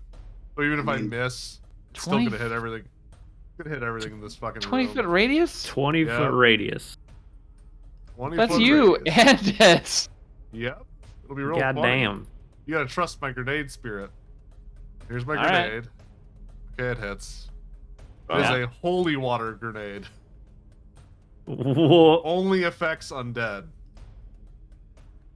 So even if I miss, it's still 20 gonna hit everything. Gonna hit everything in this fucking 20-foot room. radius? 20-foot Yeah. radius. 20 That's foot you radius. and Dez. Yep. It'll be real God funny. damn. You gotta trust my grenade spirit. Here's my All right. grenade. Okay, it hits. It Wow. is a holy water grenade. Whoa. Only affects undead.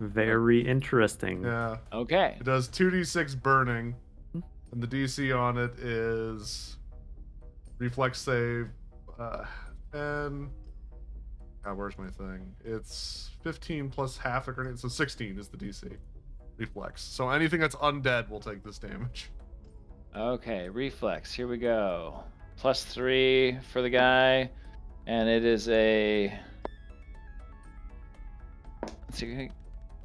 Very interesting. Yeah. Okay. It does 2d6 burning, and the DC on it is reflex save 10. God, where's my thing? It's 15 plus half a grenade, so 16 is the DC. Reflex. So anything that's undead will take this damage. Okay, reflex. Here we go. +3 for the guy, and it is a. Let's see,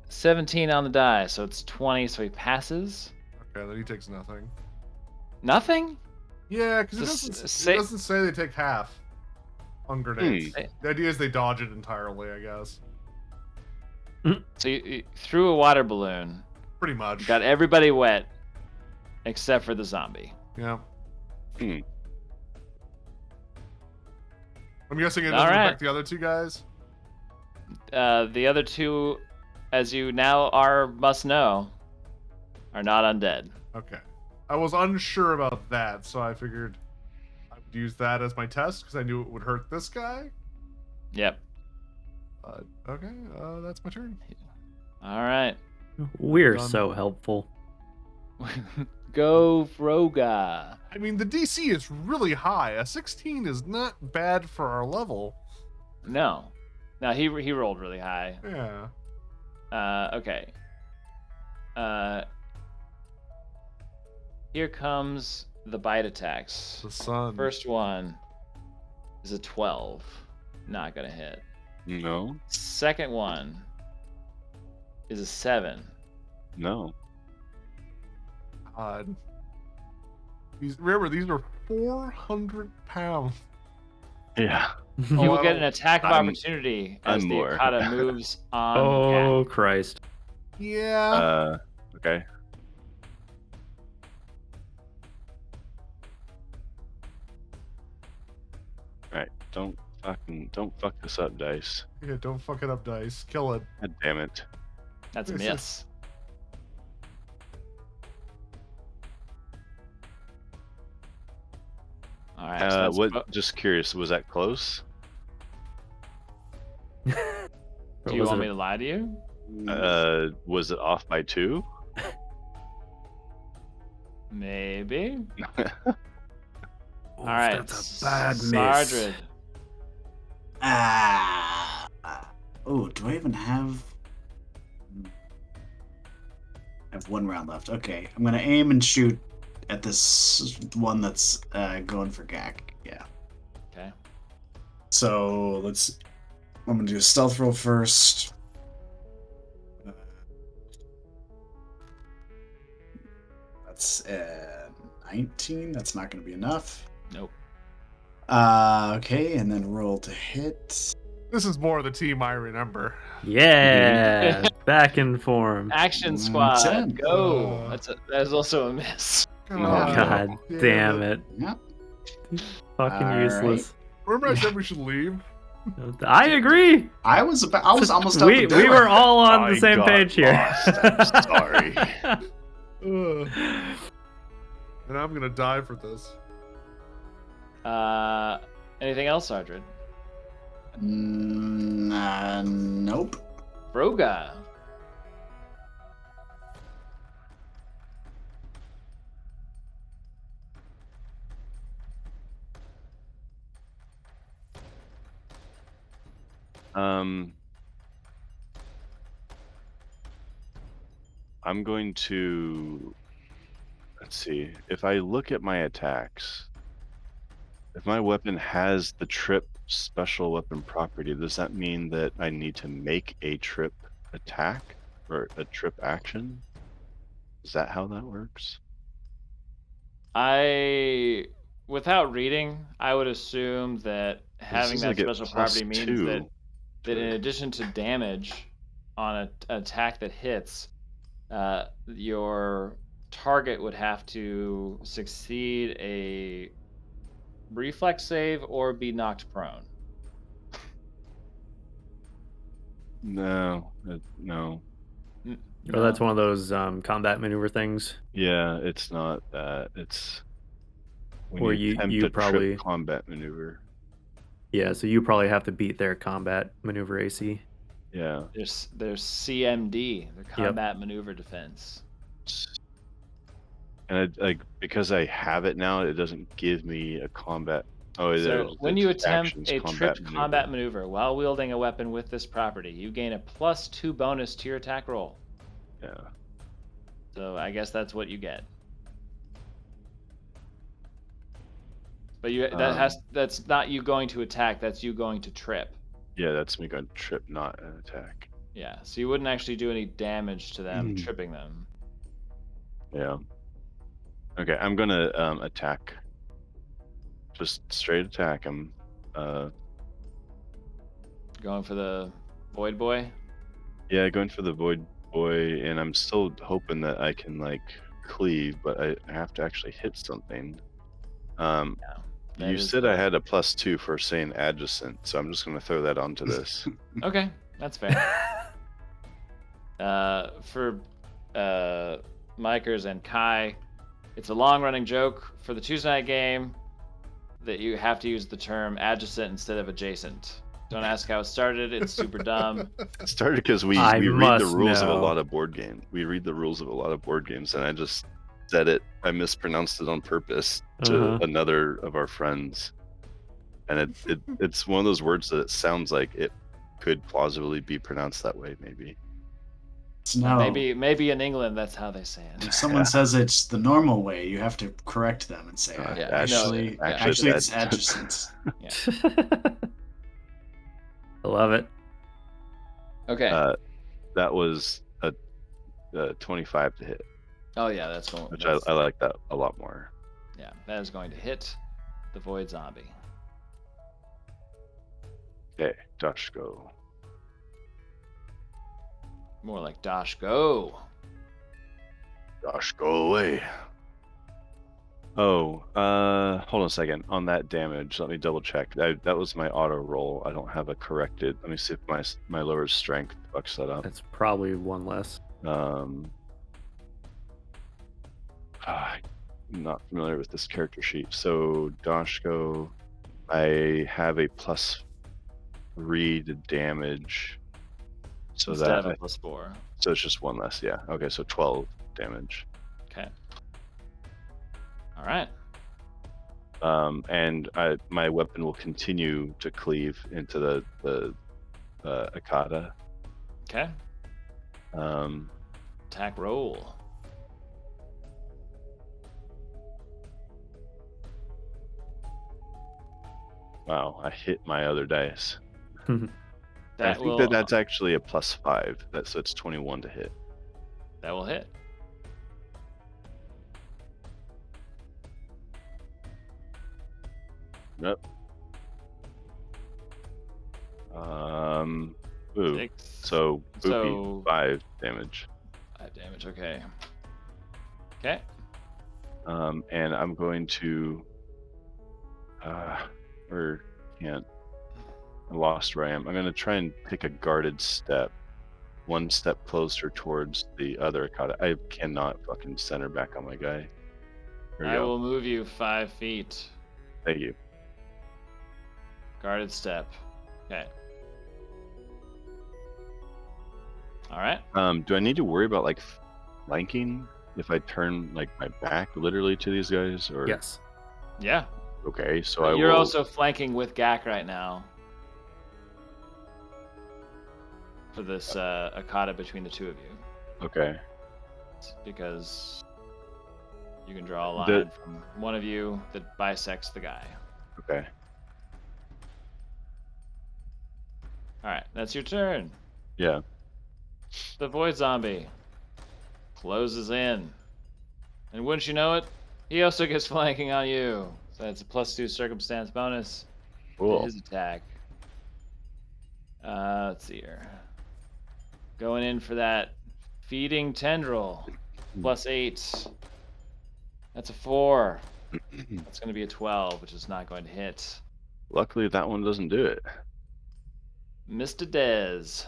17 on the die, so it's 20. So he passes. Okay, then he takes nothing. Nothing. Yeah, because Just it doesn't say they take half on grenades. Hmm. The idea is they dodge it entirely, I guess. So you threw a water balloon, Pretty much. got everybody wet, except for the zombie. Yeah. Hmm. I'm guessing it All doesn't right. affect the other two guys. The other two, as you now must know, are not undead. Okay. I was unsure about that, so I figured I would use that as my test because I knew it would hurt this guy. Yep. Okay, that's my turn. All right. We're Done. so helpful. Go Froga. I mean, the DC is really high. A 16 is not bad for our level. No, he rolled really high. Yeah. Okay. Here comes the bite attacks. The sun. First one is a 12. Not gonna hit. No. Second one is a 7. No. God. Remember, these are 400 pounds. Yeah. You will get an wow. attack of I'm- opportunity I'm as the more. Okada moves on. Oh, Christ. Yeah. Okay. Alright, don't fuck this up, dice. Yeah, don't fuck it up, dice. Kill it. God damn it. That's a This is- miss. All right. So that's What? Just curious. Was that close? do you Was want it me to lie to you? Was it off by 2? Maybe. Oof, All right. That's a bad miss. Sardred. Oh, do I even have? I have 1 round left. Okay, I'm gonna aim and shoot at this one that's going for Gak. Yeah. Okay. So I'm gonna do a stealth roll first. That's 19. That's not gonna be enough. Nope. Okay, and then roll to hit. This is more the team I remember. Yeah, back in form. Action squad. 10. Go. That is also a miss. Oh, God damn it. Yep. Fucking All useless. Remember I said we should leave? I agree. I was almost out We the door. we were all on the I same got page here. lost. I'm sorry. Ugh. And I'm gonna die for this. Anything else, Sardred? Nope. Froga. I'm going to. Let's see. If I look at my attacks, if my weapon has the trip special weapon property, does that mean that I need to make a trip attack or a trip action? Is that how that works? Without reading, I would assume that having is that like a special property +2 means that in to- addition to damage on an attack that hits, your target would have to succeed a reflex save or be knocked prone. No, no. Oh, that's one of those combat maneuver things. Yeah, it's not that. It's when Or you you- attempt you a probably- trip combat maneuver. Yeah, so you probably have to beat their combat maneuver AC. Yeah. There's CMD, the combat maneuver defense. And like because I have it now, it doesn't give me a combat. Oh, it So is. when It's you attempt actions a combat tripped maneuver. combat maneuver while wielding a weapon with this property, you gain a +2 bonus to your attack roll. Yeah. So I guess that's what you get. But that's not you going to attack, that's you going to trip. Yeah, that's me going to trip, not an attack. Yeah, so you wouldn't actually do any damage to them tripping them. Yeah. Okay, I'm gonna attack. Just straight attack him. Going for the Void Boy. Yeah, going for the Void Boy, and I'm still hoping that I can like cleave, but I have to actually hit something. You said I had a +2 for saying adjacent, so I'm just gonna throw that onto this. Okay, that's fair. For Mikers and Kai, it's a long-running joke for the Tuesday night game that you have to use the term adjacent instead of adjacent. Don't ask how it started. It's super dumb. It started because we read the rules of a lot of board games. We read the rules of a lot of board games, and I just said it. I mispronounced it on purpose to another of our friends, and it's one of those words that it sounds like it could plausibly be pronounced that way. Maybe. No. Maybe in England that's how they say it. If someone says it's the normal way, you have to correct them and say, actually, it's adjacent. Yeah. I love it. Okay. That was a 25 to hit. Oh yeah, that's one. Which I like that a lot more. Yeah, that is going to hit the Void Zombie. Okay, Josh, go. More like Dosh go. Josh, go away. Oh, hold on a second. On that damage, let me double check. That was my auto roll. I don't have a corrected. Let me see if my lower strength fucks that up. That's probably one less. I'm not familiar with this character sheet. So Dashko, I have a +3 to damage. So instead that of a +4. So it's just one less, yeah. Okay, so 12 damage. Okay. All right. And my weapon will continue to cleave into the Akata. Okay. Attack roll. Wow, I hit my other dice. I think will, that's actually a +5. So it's 21 to hit. That will hit. Yep. Ooh. 6. So boopy, 5 damage. 5 damage. Okay. Okay. And I'm going to or can't. I lost where I am. I'm going to try and take a guarded step. One step closer towards the other Akata. I cannot fucking center back on my guy. I will move you 5 feet. Thank you. Guarded step. Okay. All right. Do I need to worry about like flanking if I turn like my back literally to these guys? Or Yes. Yeah. Okay, so You're also flanking with Gak right now. For this Akata between the two of you. Okay. Because you can draw a line from one of you that bisects the guy. Okay. Alright, that's your turn. Yeah. The Void Zombie closes in. And wouldn't you know it, he also gets flanking on you. So that's a +2 circumstance bonus to his attack. Let's see here. Going in for that feeding tendril. +8. That's a 4. That's going to be a 12, which is not going to hit. Luckily, that one doesn't do it. Mr. Dez.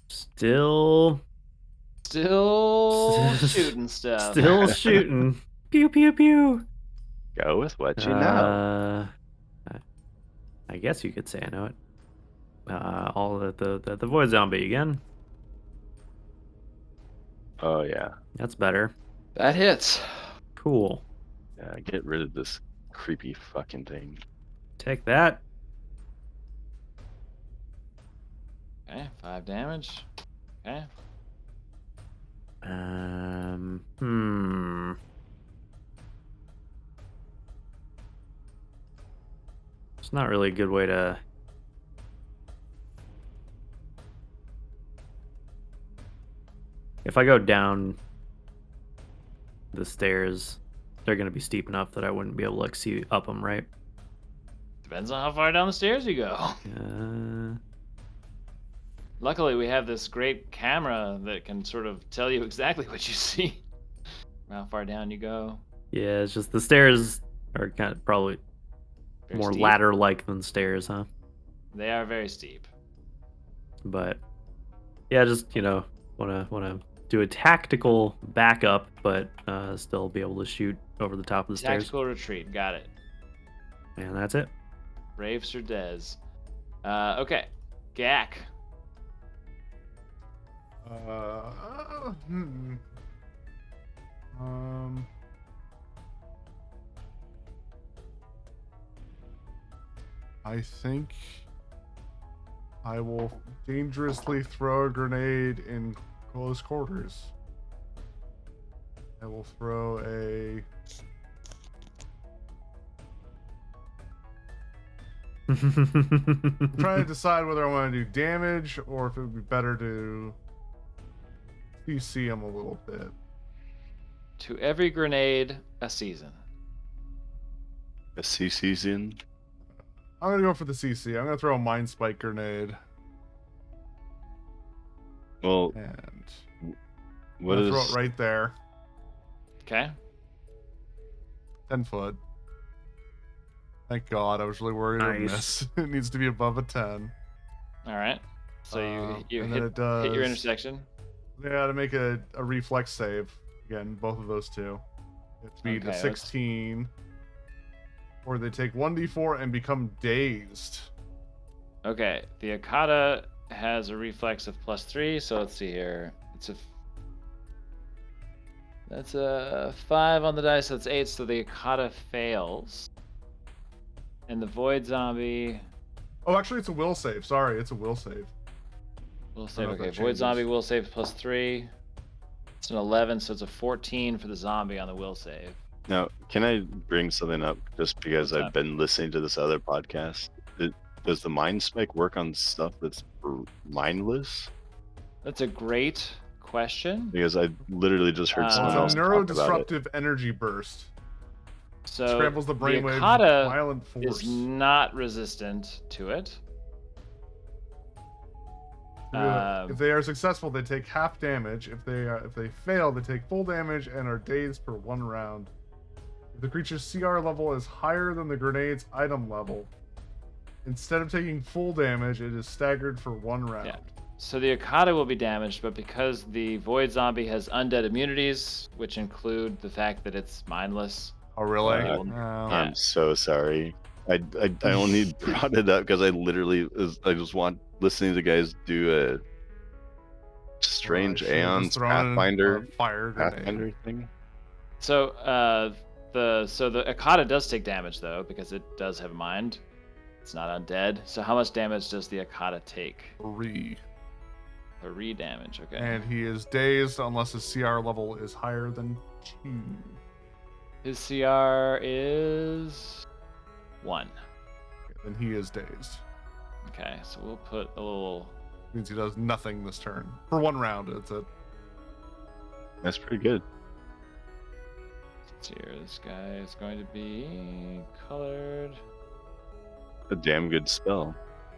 Still shooting stuff. Still shooting. Pew pew pew. Go with what you know. I guess you could say I know it. all the void zombie again. Oh yeah. That's better. That hits. Cool. Yeah. Get rid of this creepy fucking thing. Take that. Okay, 5 damage. Okay. It's not really a good way to. If I go down the stairs, they're gonna be steep enough that I wouldn't be able to like see up them, right? Depends on how far down the stairs you go. Luckily, we have this great camera that can sort of tell you exactly what you see, how far down you go. Yeah, it's just the stairs are kind of probably Very more steep. ladder-like than stairs, huh? They are very steep. But yeah, just wanna do a tactical backup, but still be able to shoot over the top of the stairs. Tactical retreat. Got it. And that's it. Brave Sir Dez. Okay. Gak. I think I will dangerously throw a grenade in close quarters. I will throw a. I'm trying to decide whether I want to do damage or if it would be better to CC him a little bit. To every grenade, a season. A season. I'm gonna go for the CC. I'm gonna throw a Mind Spike grenade. Well, And what I'm is? gonna throw it right there. Okay. 10 foot. Thank God. I was really worried I'd Nice. miss. It needs to be above a 10. All right. So you and then hit it does, your intersection. Yeah, to make a reflex save. Again, both of those two. It's be Okay, to let's- 16. Or they take 1d4 and become dazed. Okay. The Akata has a reflex of +3. So let's see here. That's a 5 on the dice. So it's 8. So the Akata fails. And the Void Zombie Oh, actually, it's a will save. Sorry, it's a will save. will save. know if Okay, that Void Zombie changes. will save +3. It's an 11, so it's a 14 for the zombie on the will save. Now, can I bring something up just because What's I've up? been listening to this other podcast? Does the mind spike work on stuff that's mindless? That's a great question. Because I literally just heard Well, someone It's else a talk about it. neurodisruptive energy burst. So Scrambles the brainwaves with Akata violent force. is not resistant to it. If they are successful, they take half damage. If they fail, they take full damage and are dazed for 1 round. If the creature's CR level is higher than the grenade's item level, instead of taking full damage, it is staggered for 1 round. Yeah. So the Akata will be damaged, but because the Void Zombie has undead immunities, which include the fact that it's mindless. Oh, really? Uh, Oh. Yeah. I'm so sorry. I only brought it up because I just want listening to the guys do a strange I should've Aeons just thrown in Pathfinder a fire grenade. Pathfinder thing. So the Akata does take damage though, because it does have mind. It's not undead. So how much damage does the Akata take? 3. 3 damage. Okay. And he is dazed unless his CR level is higher than 2. His CR is 1. Then he is dazed. Okay, so we'll put a little. Means he does nothing this turn. For 1 round, it's it. That's pretty good. Let's see here. This guy is going to be colored. A damn good spell.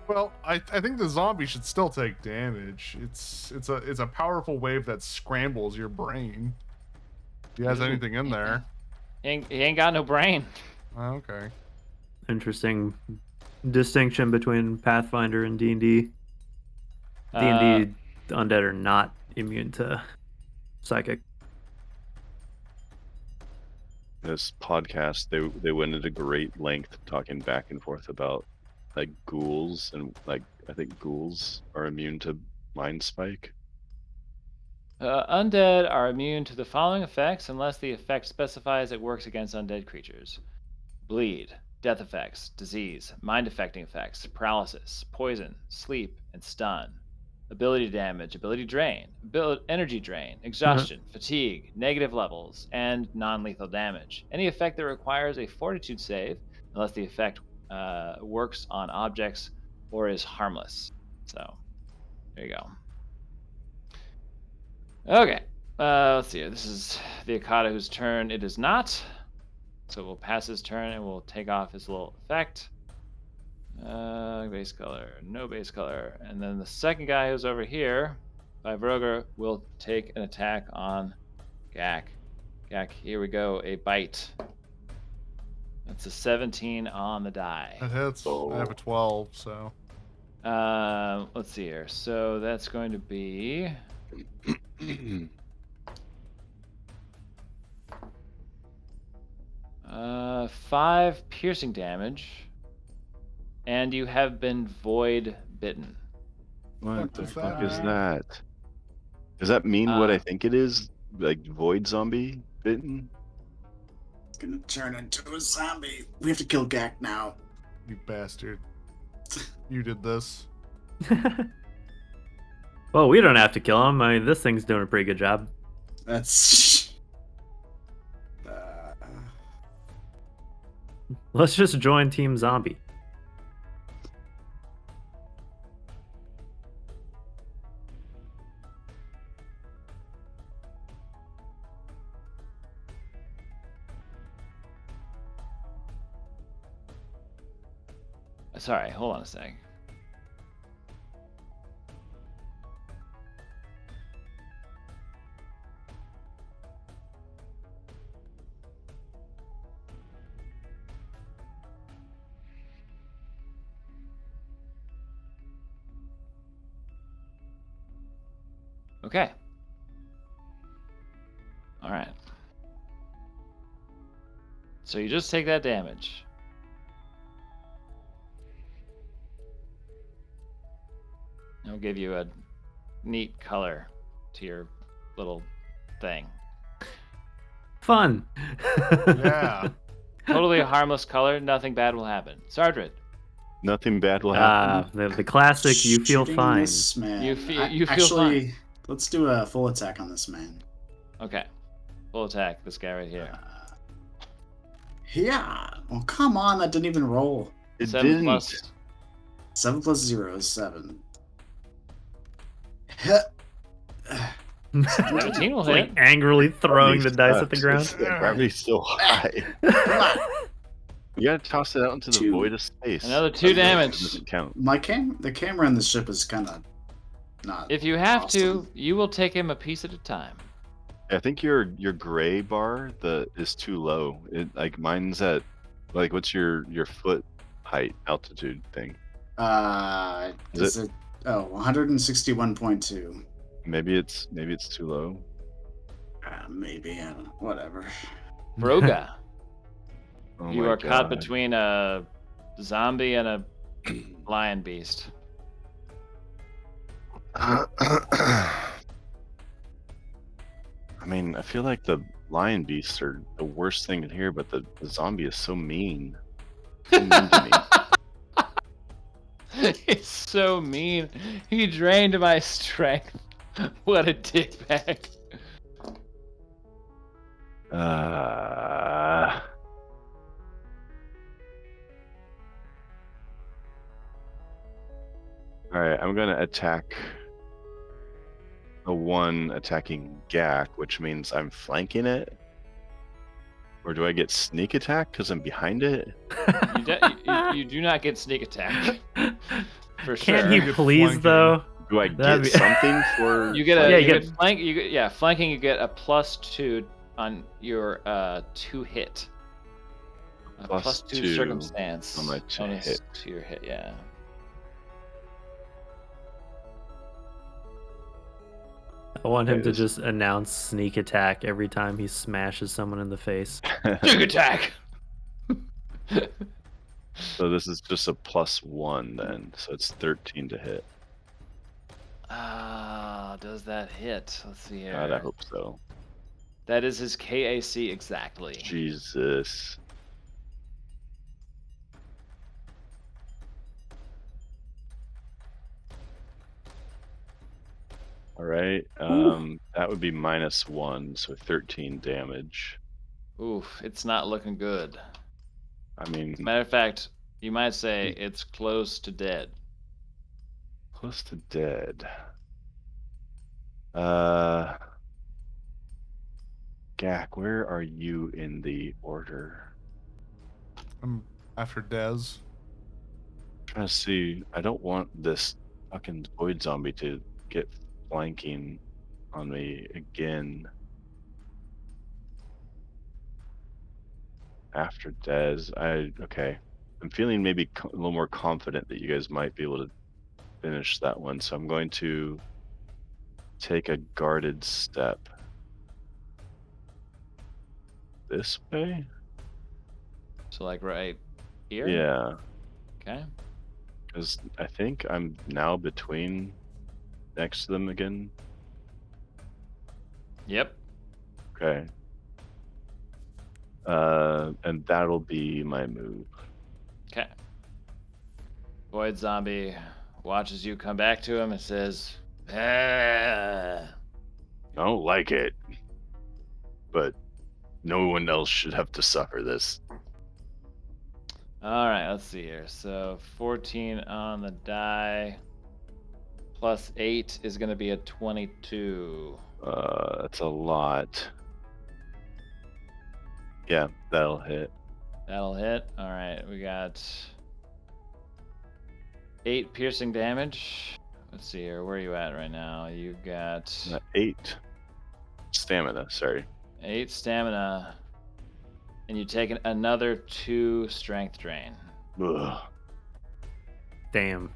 Well, I think the zombie should still take damage. It's a powerful wave that scrambles your brain. If he has anything in there. He ain't got no brain. Oh, okay. Interesting distinction between Pathfinder and D&D. Uh, D&D undead are not immune to psychic. This podcast, they went into great length talking back and forth about like ghouls, and like I think ghouls are immune to mind spike. Undead are immune to the following effects unless the effect specifies it works against undead creatures: bleed, death effects, disease, mind affecting effects, paralysis, poison, sleep, and stun. Ability damage, ability drain, energy drain, exhaustion, fatigue, negative levels, and non lethal damage. Any effect that requires a fortitude save, unless the effect works on objects or is harmless. So, there you go. Okay. Let's see here. This is the Akata whose turn it is not. So we'll pass his turn and we'll take off his little effect. Base color, no base color. And then the second guy who's over here, by Vroger, will take an attack on Gak. Gak, here we go. A bite. That's a 17 on the die. That hits. I have a 12, so. Let's see here. So that's going to be 5 piercing damage, and you have been void bitten. What the fuck is that? Does that mean what I think it is? Like void zombie bitten? It's gonna turn into a zombie. We have to kill Gak now. You bastard. You did this. Well, we don't have to kill him. I mean, this thing's doing a pretty good job. That's. Let's just join Team Zombie. Sorry, hold on a sec. Okay. All right. So you just take that damage. I'll give you a neat color to your little thing. Fun. Yeah. Totally a harmless color. Nothing bad will happen. Sardred. Nothing bad will happen. The classic. You feel Shooting fine. This man. You feel Actually, fine. let's do a full attack on this man. Okay. Full attack. This guy right here. Yeah. Well, come on. That didn't even roll. It 7 didn't. plus. 7 plus 0 is 7. 17 will hit. Like angrily throwing the dice at the ground. Gravity's so high. Come on. You gotta toss it out into the 2. void of space. Another 2 damage. Doesn't count. The camera in this ship is kind of not. If you have to, awesome. you will take him a piece at a time. I think your gray bar is too low. Like mine's at like what's your foot height altitude thing? Is it? Oh, 161.2. Maybe it's too low. Maybe. I don't know. Whatever. Broga. Oh You my are caught God. between a zombie and a lion beast. I mean, I feel like the lion beasts are the worst thing in here, but the zombie is so mean. So mean to me. He's so mean. He drained my strength. What a dickbag. Alright, I'm gonna attack the one attacking Gak, which means I'm flanking it. Or do I get sneak attack because I'm behind it? You do not get sneak attack. For sure. Can't he please flanking. though? Do I That'd get be- something for? You get a Yeah, you you get flank. You get flanking. You get a +2 on your 2 hit. A Plus +2 2 circumstance on my 2 bonus hit. to your hit. Yeah. I want him Okay, to this- just announce sneak attack every time he smashes someone in the face. Sneak attack. So this is just a +1 then. So it's 13 to hit. Does that hit? Let's see God, I here. hope so. That is his KAC exactly. Jesus. All right. That would be -1, so 13 damage. Oof, it's not looking good. I mean, Matter of fact, you might say it's close to dead. close to dead. Uh, Gak, where are you in the order? I'm after Dez. Trying to see. I don't want this fucking void zombie to get flanking on me again. After Dez, okay. I'm feeling maybe a little more confident that you guys might be able to finish that one, so I'm going to take a guarded step this way. So like right here? Yeah, Okay. because I think I'm now next to them again. Yep. Okay. And that'll be my move. Okay. Void zombie watches you come back to him and says, "Ah." I don't like it, but no one else should have to suffer this. All right, let's see here. So 14 on the die plus 8 is going to be a 22. That's a lot. Yeah, that'll hit. That'll hit. All right, we got 8 piercing damage. Let's see here. Where are you at right now? You got 8 stamina, sorry. 8 stamina. And you take another 2 strength drain. Ugh. Damn.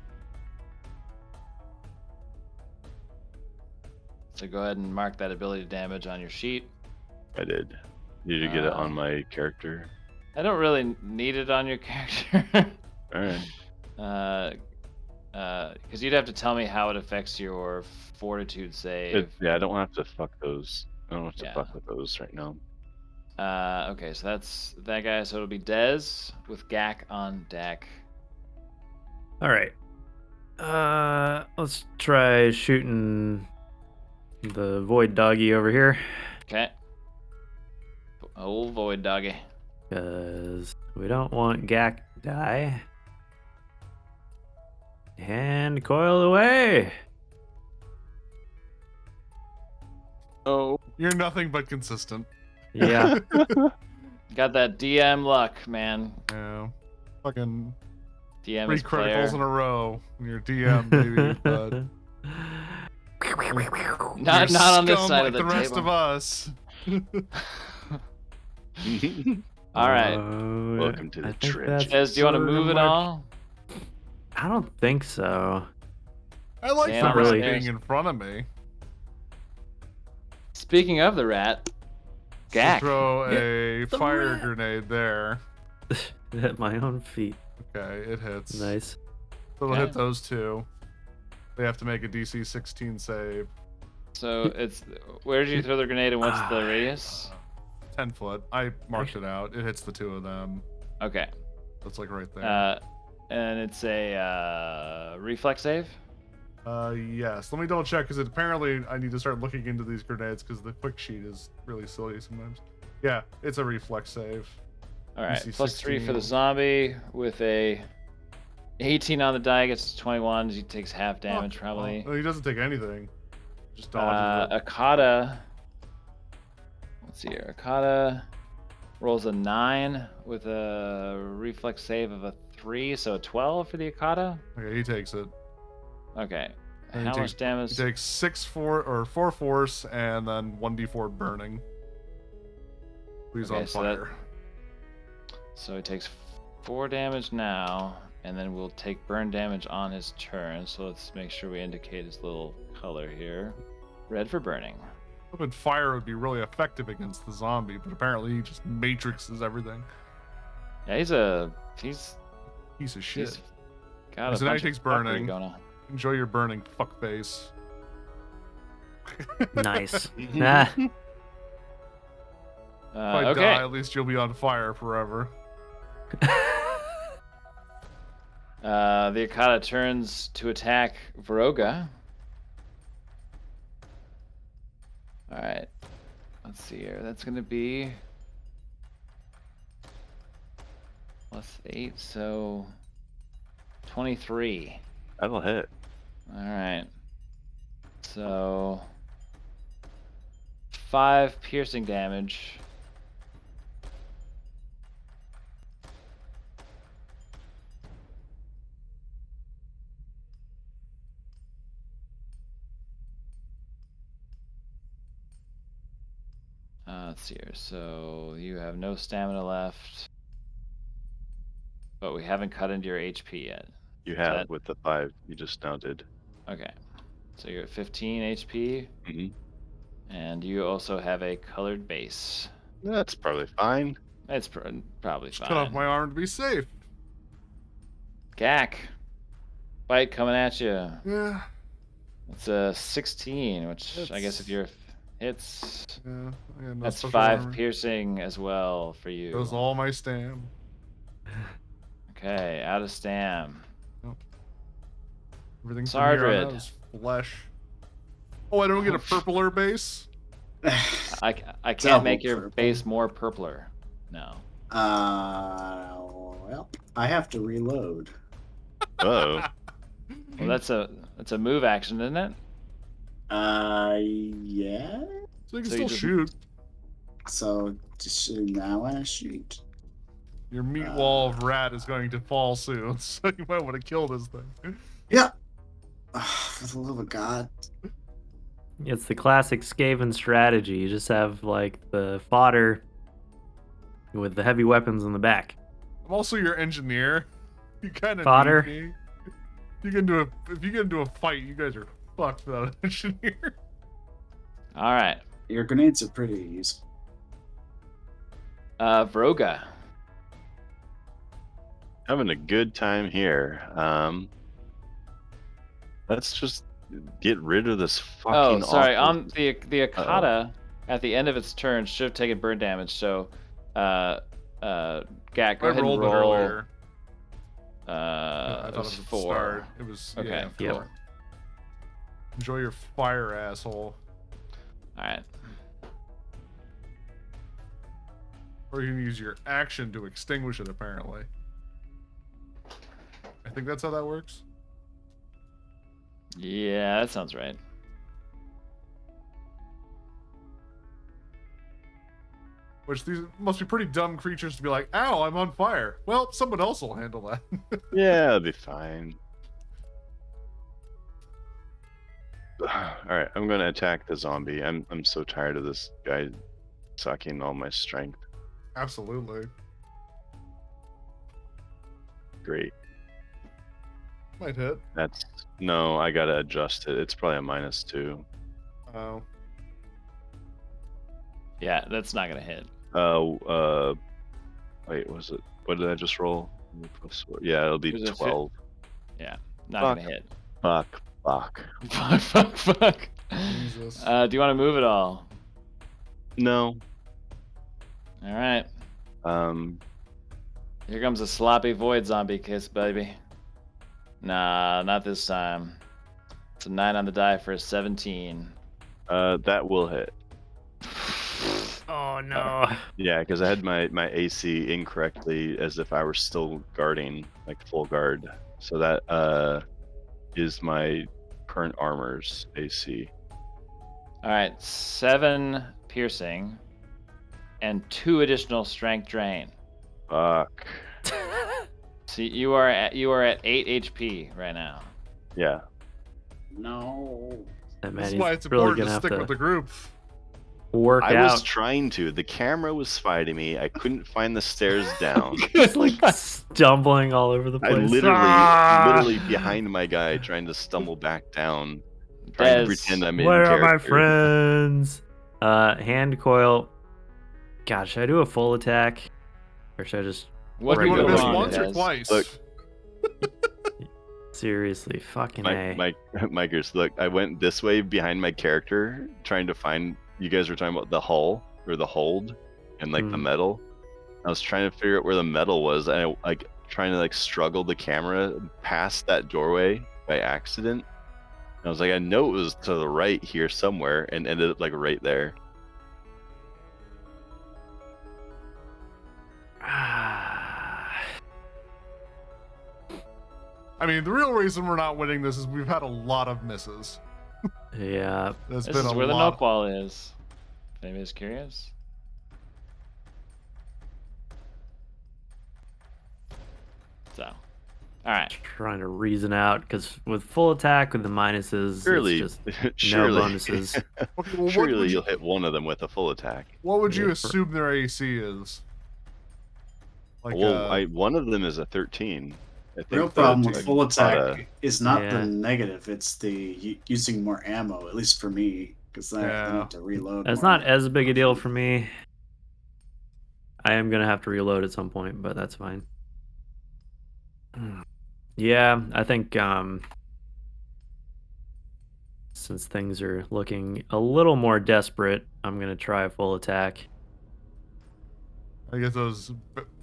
So go ahead and mark that ability damage on your sheet. I did. Did you get it on my character? I don't really need it on your character. Alright. Because you'd have to tell me how it affects your fortitude save. Yeah, I don't have to fuck those. I don't have to Yeah. fuck with those right now. Okay, so that's that guy. So it'll be Dez with Gak on deck. All right. Let's try shooting the void doggy over here. Okay. Old void doggy. Because we don't want Gak to die. And coil away. Oh. You're nothing but consistent. Yeah. Got that DM luck, man. Yeah. Fucking DM 3 is criticals player. in a row. When you're DM, baby. But Not you're on this scum side like of the the rest table. of us. All right. Welcome to the I think trench. that's Dez, do you want to sort of move at my- all? I don't think so. I like Dan the on rat the being stairs. in front of me. Speaking of the rat, So Gak. throw a the fire rat. grenade there. At my own feet. Okay, it hits. Nice. So it'll Okay. hit those 2. They have to make a DC 16 save. So it's where did you throw the grenade and what's the radius? 10 foot. I marked it out. It hits the 2 of them. Okay. That's like right there. And it's a reflex save. Yes. Let me double check because apparently I need to start looking into these grenades because the quick sheet is really silly sometimes. Yeah, it's a reflex save. All right, DC plus 3 for the 16. zombie with a 18 on the die gets to 21. He takes half damage probably. Well, he doesn't take anything. Just dodges it. Akata. Let's see here. Akata rolls a 9 with a reflex save of a 3, so a 12 for the Akata. Okay, he takes it. Okay. And How he much damage? He takes 4 force and then 1d4 burning. He's Okay, on so that- fire. So he takes 4 damage now, and then we'll take burn damage on his turn. So let's make sure we indicate his little color here. Red for burning. Hoping fire would be really effective against the zombie, but apparently he just matrixes everything. Yeah, he's Piece of shit. He's got a So now he bunch of takes fuckery burning. going on. Enjoy your burning, fuckface. Nice. Ah, If I Okay. die, at least you'll be on fire forever. The Akata turns to attack Vroga. Alright. Let's see here. That's going to be +8, so 23. That'll hit. Alright. So 5 piercing damage. Let's see here. So you have no stamina left, but we haven't cut into your HP yet. You have that- with the 5 you just now did. Okay. So you're at 15 HP, Mm-hmm. and you also have a colored base. That's probably fine. It's probably Just cut off fine. my arm to be safe. Gak. Bite coming at you. Yeah. It's a 16, which I guess if That's- you're hits, Yeah. I got no that's special 5 armor. piercing as well for you. That was all my stam. Okay, out of stam. Everything from here on Sardred. out is flesh. Oh, I don't get a purpler base? I can't Double make your purple. base more purpler. No. Well, I have to reload. Oh, Well, that's a move action, isn't it? Yeah. So you can So you still just- shoot. So now I shoot. Your meat wall of rat is going to fall soon, so you might want to kill this thing. Yeah. For the love of God. it's the classic Skaven strategy. You just have like the fodder with the heavy weapons in the back. I'm also your engineer. You kind of Fodder. need me. If you get into a fight, you guys are fucked without an engineer. All right. Your grenades are pretty useful. Vroga. having a good time here. Let's just get rid of this fucking. Oh, sorry. awful- On the Akata, at the end of its turn, should have taken burn damage. So, Gat, go I ahead and rolled it roll. earlier. It I thought was it was 4. start. It was Okay. yeah, Yep. 4. Enjoy your fire, asshole. All right. Or you can use your action to extinguish it, apparently. I think that's how that works. Yeah, that sounds right. Which these must be pretty dumb creatures to be like, ow, I'm on fire. Well, someone else will handle that. Yeah, it'll be fine. All right, I'm gonna attack the zombie. I'm so tired of this guy sucking all my strength. Absolutely. Great. Might hit. That's no, I gotta adjust it. It's probably a -2. Oh. Yeah, that's not gonna hit. Wait, was it? What did I just roll? Yeah, it'll be It was a 12. Not Fuck. gonna hit. Fuck. Fuck. Jesus. Do you want to move at all? No. All right. Um. Here comes a sloppy void zombie kiss, baby. Nah, not this time. It's a 9 on the die for a 17. That will hit. Oh no. Yeah, because I had my AC incorrectly, as if I were still guarding, like full guard. So that is my current armor's AC. All right, 7 piercing and 2 additional strength drain. Fuck. See, you are at 8 HP right now. Yeah. No. That man, This is he's why it's really important gonna to have stick to with the group. work I out. was trying to. The camera was fighting me. I couldn't find the stairs down. It's like stumbling all over the I place. literally behind my guy, trying to stumble back down, trying to Des, pretend I'm in Where are my character. friends? Hand coil. God, should I do a full attack? Or should I just What Do do you you want to go miss on, once or Des? twice? Look, Seriously, fucking A. Micers, look, I went this way behind my character trying to find. You guys were talking about the hull or the hold and like the metal. I was trying to figure out where the metal was, and I like trying to like struggle the camera past that doorway by accident. And I was like, I know it was to the right here somewhere, and ended up like right there. I mean, the real reason we're not winning this is we've had a lot of misses. Yeah. There's This been is a where the lot. milk wall is. If anybody's curious. So, all right. Trying to reason out, because with full attack with the minuses, Surely, it's just surely, no bonuses. Okay, well, what surely would you'll you, hit one of them with a full attack. what would you Yeah, assume their AC is? Like, Well, one of them is a 13. I think. Real problem with like, full attack about is not Yeah. the negative; it's the using more ammo. At least for me, because I Yeah. need to reload. It's more. not as big a deal for me. I am gonna have to reload at some point, but that's fine. Yeah, I think since things are looking a little more desperate, I'm gonna try a full attack. I guess those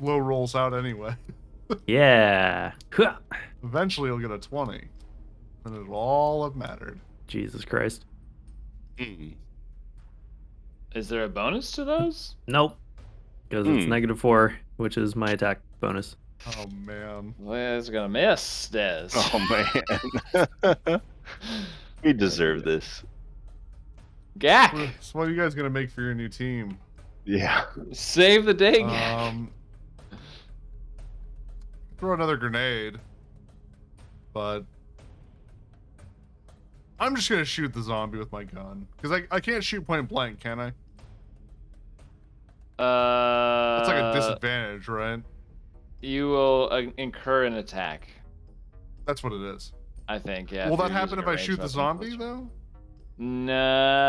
low rolls out anyway. Yeah. Huh. Eventually, you'll get a 20, and it'll all have mattered. Jesus Christ. Hmm. Is there a bonus to those? Nope. Because it's -4, which is my attack bonus. Oh man. Where's gonna miss this? Oh man. We deserve this. Gak! So what are you guys gonna make for your new team? Yeah. Save the day, Gak. Throw another grenade, but I'm just gonna shoot the zombie with my gun because I can't shoot point blank, can I? That's like a disadvantage, right? You will incur an attack. That's what it is. I think, yeah. Will if that you're happen using if a I ranged shoot the weapon zombie close. though? No.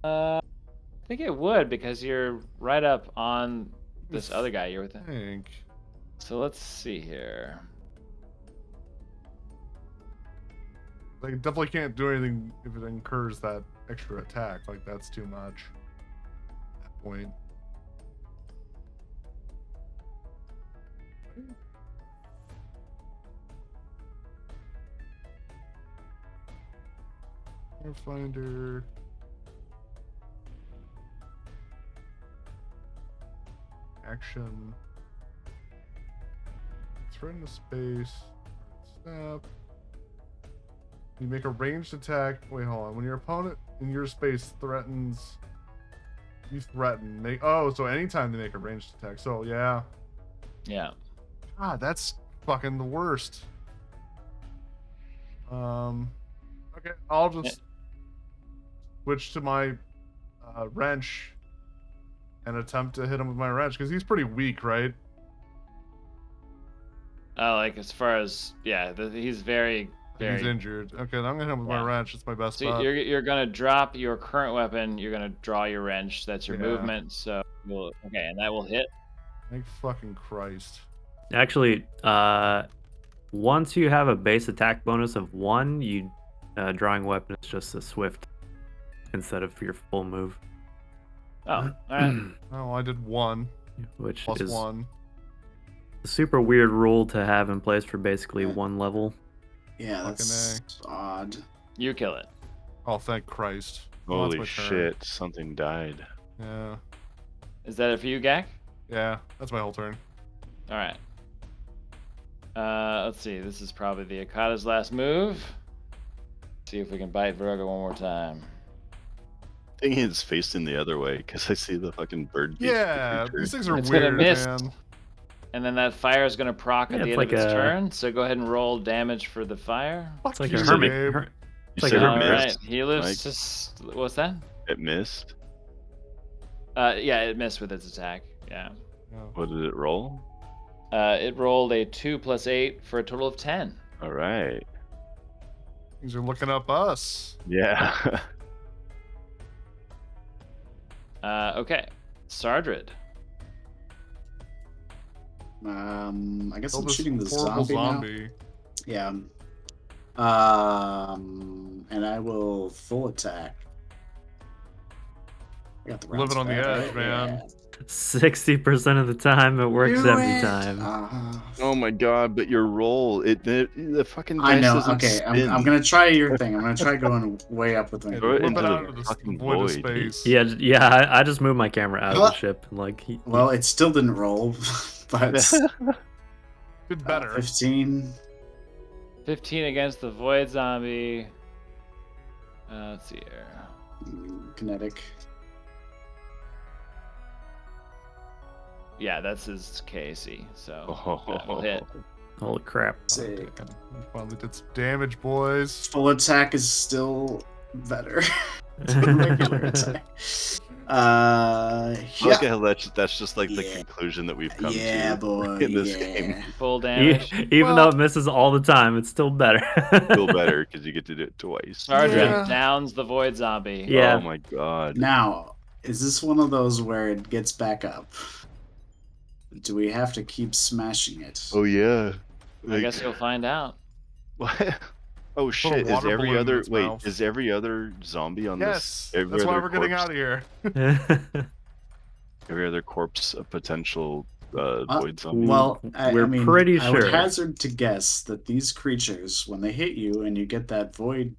I think it would because you're right up on this other guy you're with. I think. So let's see here. Like, it definitely can't do anything if it incurs that extra attack. Like, that's too much. At that point. Finder. Action. Threaten the space. Snap. You make a ranged attack. Wait, hold on. When your opponent in your space threatens, you threaten. Make so anytime they make a ranged attack. So yeah. Yeah. God, that's fucking the worst. Okay, I'll just switch to my wrench and attempt to hit him with my wrench because he's pretty weak, right? Like as far as he's very. He's injured. Okay, then I'm gonna hit him with my wrench. It's my best So bet. you're gonna drop your current weapon. You're gonna draw your wrench. That's your movement. So and that will hit. Thank fucking Christ. Actually, once you have a base attack bonus of 1, you drawing weapon is just a swift instead of your full move. Oh, all right. Oh, I did 1. Which Plus is 1. a super weird rule to have in place for basically one level. Yeah, that's odd. You kill it. Oh, thank Christ. Well, Holy that's my turn. shit! Something died. Yeah. Is that it for you, Gak? Yeah, that's my whole turn. All right. Let's see. This is probably the Akata's last move. See if we can bite Virgo one more time. I think it's facing the other way because I see the fucking bird. Yeah, these things are It's gonna weird, miss. man. And then that fire is going to proc at Yeah, the it's end of like its a- turn. So go ahead and roll damage for the fire. It's like you, a hermit. Gabe. You It's like said a it All hermit. right. missed. He lives Mike? just. What's that? It missed. Yeah, it missed with its attack. Yeah. What did it roll? It rolled a 2 + 8 for a total of 10. All right. Things are looking up us. Yeah. Okay. Sardred. I guess Kill I'm this shooting the horrible zombie now. zombie. Yeah. And I will full attack. I got the rounds Living on for the that, edge, right? man. 60% of the time, it works Do every it! time. Oh my god! But your roll, the fucking I dice know. doesn't Okay, I'm spin. gonna try your thing. I'm gonna try going way up with my And Throw it whip into it the out into the fucking void of void. space. Yeah, I just moved my camera out of the Huh. ship and like. Well, it still didn't roll, but Did better. 15. 15 against the void zombie. Let's see here. Kinetic. Yeah, that's his KC. So that will hit. Holy crap! Sick. We finally did some damage, boys. Full attack is still better than regular attack. I Yeah. like how that's just like the Yeah. conclusion that we've come Yeah, to boy. in this yeah. game. Full damage. Even though it misses all the time, it's still better. Feel better because you get to do it twice. Sergeant Yeah. downs the void zombie. Yeah. Oh my god. Now, is this one of those where it gets back up? Do we have to keep smashing it? Oh yeah. I guess you'll find out. What? Oh shit! Is water every balloon in other its wait? mouth. Is every other zombie on Yes, this? that's why we're getting out of here. Every other corpse a potential void zombie. Well, We're I mean, pretty I would sure. hazard to guess that these creatures, when they hit you and you get that void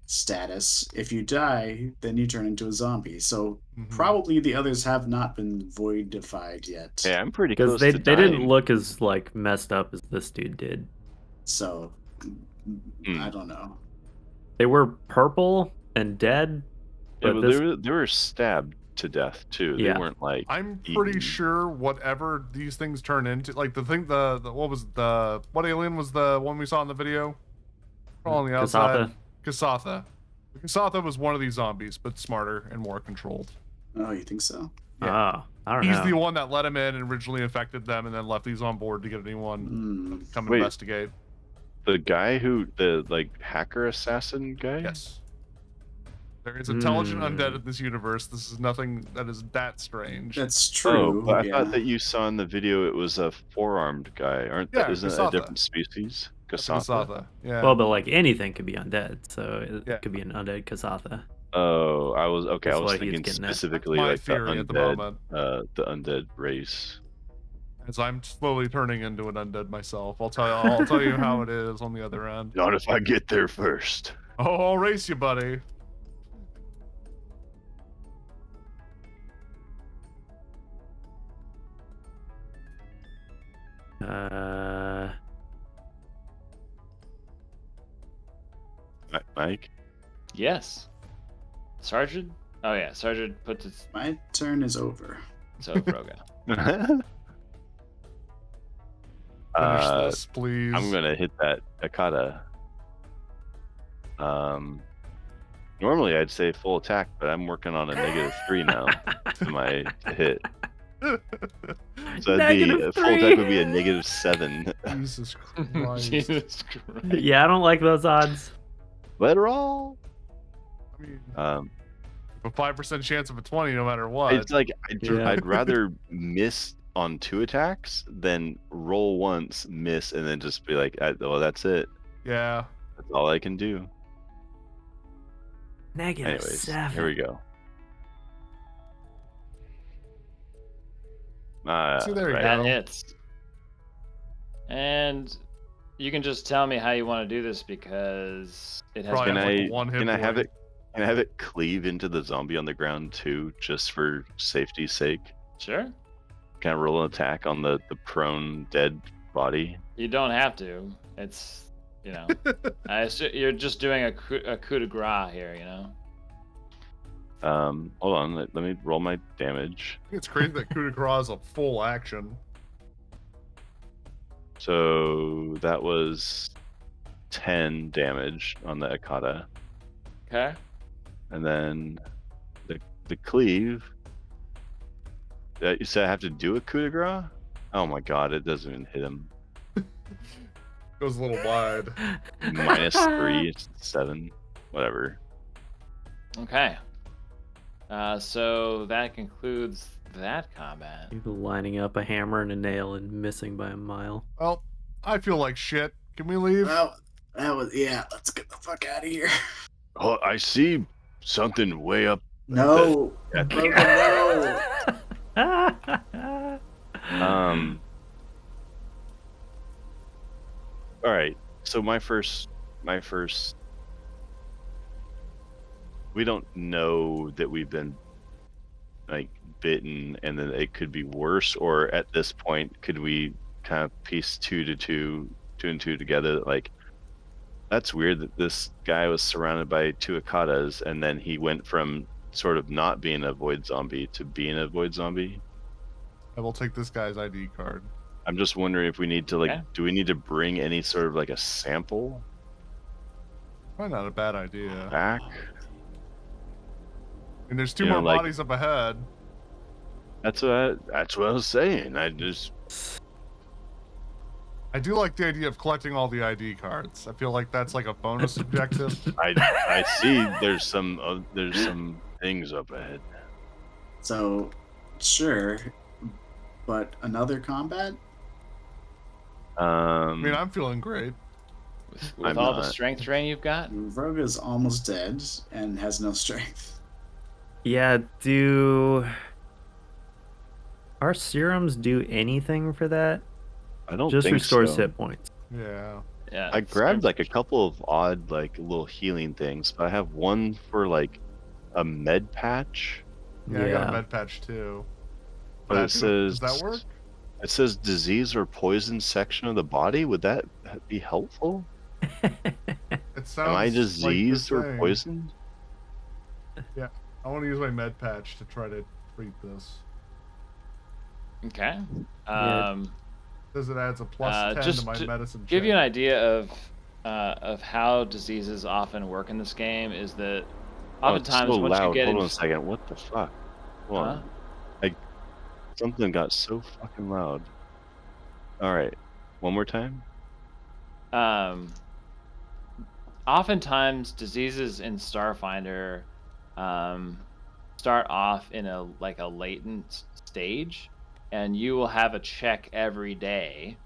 status, if you die, then you turn into a zombie. So probably the others have not been voidified yet. Yeah, I'm pretty Because close they to didn't dying. look as like messed up as this dude did. So I don't know. They were purple and dead. Yeah, But but they were stabbed to death too. Yeah. They weren't like. I'm pretty eaten. sure whatever these things turn into, like the thing, the what alien was the one we saw in the video? On the outside. Kasatha. Kasatha was one of these zombies, but smarter and more controlled. Oh, you think so? Oh, I don't He's know. the one that let him in and originally infected them, and then left these on board to get anyone to come Wait. investigate. The guy who the like hacker assassin guy. Yes. There is intelligent undead in this universe. This is nothing that is that strange. That's true. Oh, but I yeah. thought that you saw in the video it was a four-armed guy. Yeah, isn't it a Kasatha. different species? That's Kasatha. Kasatha. Yeah. Well, but like anything could be undead, so it Yeah. could be an undead Kasatha. Oh, I was okay. That's I was what he's thinking getting at. specifically my like the theory at the undead, moment. the undead race. As I'm slowly turning into an undead myself. I'll tell you how it is on the other end. Not if I get there first. Oh, I'll race you, buddy. Mike. Yes. Sergeant? Oh yeah, Sergeant puts his My turn is over. so Froga. Finish this, please. I'm gonna hit that Akata. Normally I'd say full attack, but I'm working on a -3 now to my hit. So that'd be full attack would be a -7. Jesus Christ. Jesus Christ. Yeah, I don't like those odds. Let her roll. I mean, Um, a 5% chance of a 20 no matter what. it's like Yeah. I'd rather miss on 2 attacks than roll once, miss, and then just be like, well, that's it. Yeah. That's all I can do. Anyways, -7. here we go. See, there you Right. go. That hits. And you can just tell me how you want to do this because it has Probably been Can have, like, I a one-hit can I have point. can I have it cleave into the zombie on the ground too, just for safety's sake? Sure. Can I roll an attack on the prone dead body? You don't have to. It's you're just doing a coup de grace here, you know. Hold on, let me roll my damage. It's crazy that coup de grace is a full action. So that was 10 damage on the Akata, Okay. and then the cleave. You said I have to do a coup de grace? Oh my god, it doesn't even hit him. Goes a little wide. -3, it's 7, whatever. Okay. So that concludes that combat. People lining up a hammer and a nail and missing by a mile. Well, I feel like shit. Can we leave? Well, Let's get the fuck out of here. Oh, I see something way up. No, Yeah. Brogan, no. All right. So my first. We don't know that we've been like bitten, and then it could be worse. Or at this point, could we kind of piece two and two together? Like, that's weird that this guy was surrounded by two Akatas, and then he went from sort of not being a void zombie to being a void zombie. I will take this guy's ID card. I'm just wondering if we need to Okay. do we need to bring any sort of like a sample Probably not a bad idea. back? And there's two You know, more like- bodies up ahead. That's what I was saying. I do like the idea of collecting all the ID cards. I feel like that's like a bonus objective. I see there's some things up ahead. So, sure, but another combat? I mean, I'm feeling great. With I'm all the not. strength drain you've got? Vroga's almost dead and has no strength. Yeah, do our serums do anything for that? I don't Just think restores so. hit points. Yeah. Yeah. I it's grabbed good. like a couple of odd like little healing things, but I have one for like a med patch. Yeah, I got a med patch too. But it Does says that work? It says disease or poison section of the body. Would that be helpful? It sounds Am I like the diseased or thing. poisoned? I want to use my med patch to try to treat this. Okay. Yeah. Says it adds a plus 10 just to my to medicine give check. you an idea of how diseases often work in this game is that oftentimes oh, it's so once loud. you get Hold in, on a second. What the fuck? Hold on. Something got so fucking loud. All right, one more time. oftentimes diseases in Starfinder start off in a latent stage, and you will have a check every day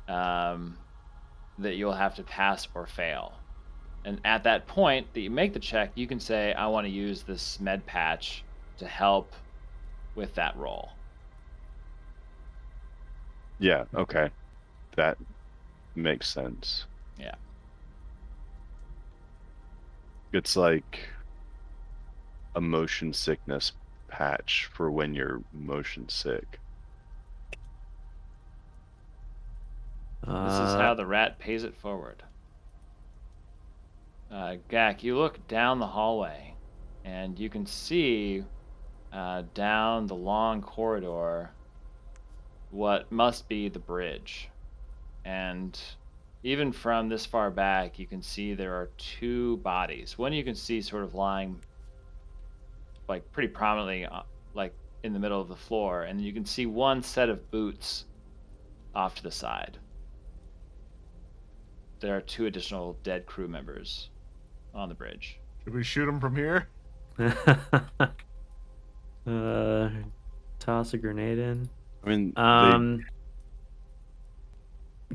that you'll have to pass or fail. And at that point that you make the check, you can say, I want to use this med patch to help with that roll. Yeah. Okay. That makes sense. Yeah. It's like a motion sickness patch for when you're motion sick. This is how the rat pays it forward. Gak, you look down the hallway, and you can see down the long corridor what must be the bridge. And even from this far back, you can see there are two bodies. One you can see sort of lying like pretty prominently like in the middle of the floor, and you can see one set of boots off to the side. There are two additional dead crew members on the bridge. Should we shoot him from here? Toss a grenade in. I mean,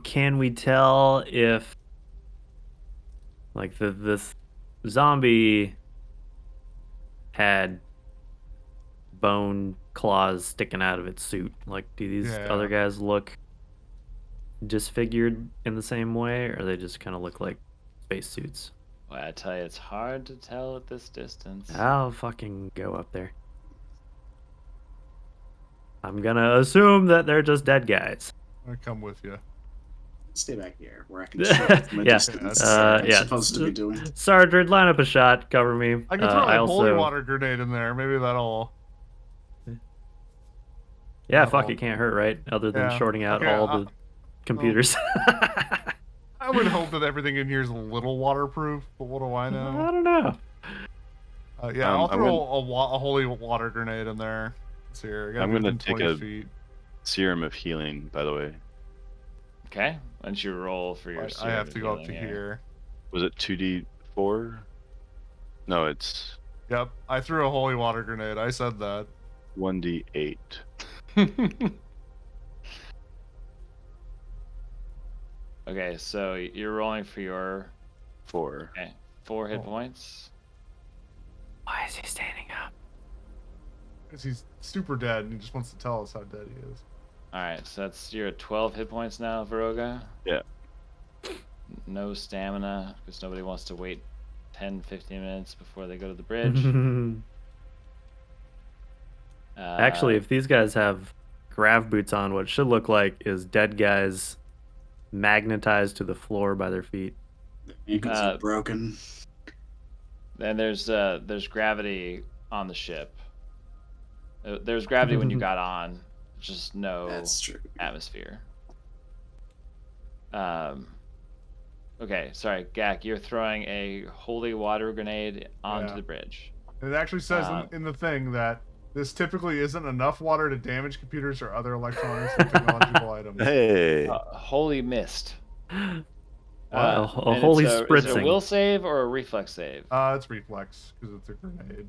Can we tell if like this zombie had bone claws sticking out of its suit? Like, do these Yeah. other guys look disfigured in the same way, or they just kind of look like spacesuits? Well, I tell you, it's hard to tell at this distance. I'll fucking go up there. I'm gonna assume that they're just dead guys. I come with you. Stay back here where I can shoot from a Yeah. distance. Yeah, I'm supposed to be doing. Sergeant, line up a shot. Cover me. I can throw I a holy also... water grenade in there. Maybe that'll. Yeah, fuck, it can't hurt, right? Other than Yeah. shorting out Okay, all the computers. I would hope that everything in here is a little waterproof, but what do I know? I don't know. Yeah, I'll I'm throw a holy water grenade in there. Let's see here. I got I'm gonna within take 20 a- feet. serum of healing, by the way. Okay, why don't you roll for your I have to go up to healing here. Was it 2d4? No, it's Yep, I threw a holy water grenade. I said that. 1d8. Okay, so you're rolling for your 4. 4 hit Oh. points. Why is he standing up? Because he's super dead and he just wants to tell us how dead he is. All right, so you're at 12 hit points now, Veroga. Yeah. No stamina because nobody wants to wait 10, 15 minutes before they go to the bridge. Actually, if these guys have grav boots on, what it should look like is dead guys magnetized to the floor by their feet. The ankles are broken. Then there's gravity on the ship. There's gravity when you got on, just no That's true. atmosphere. Okay, sorry, Gak, you're throwing a holy water grenade onto Yeah. the bridge. And it actually says Uh, in the thing that this typically isn't enough water to damage computers or other electronics or technological items. Hey. Holy mist. A And holy is it a spritzing. will save or a reflex save? It's reflex because it's a grenade.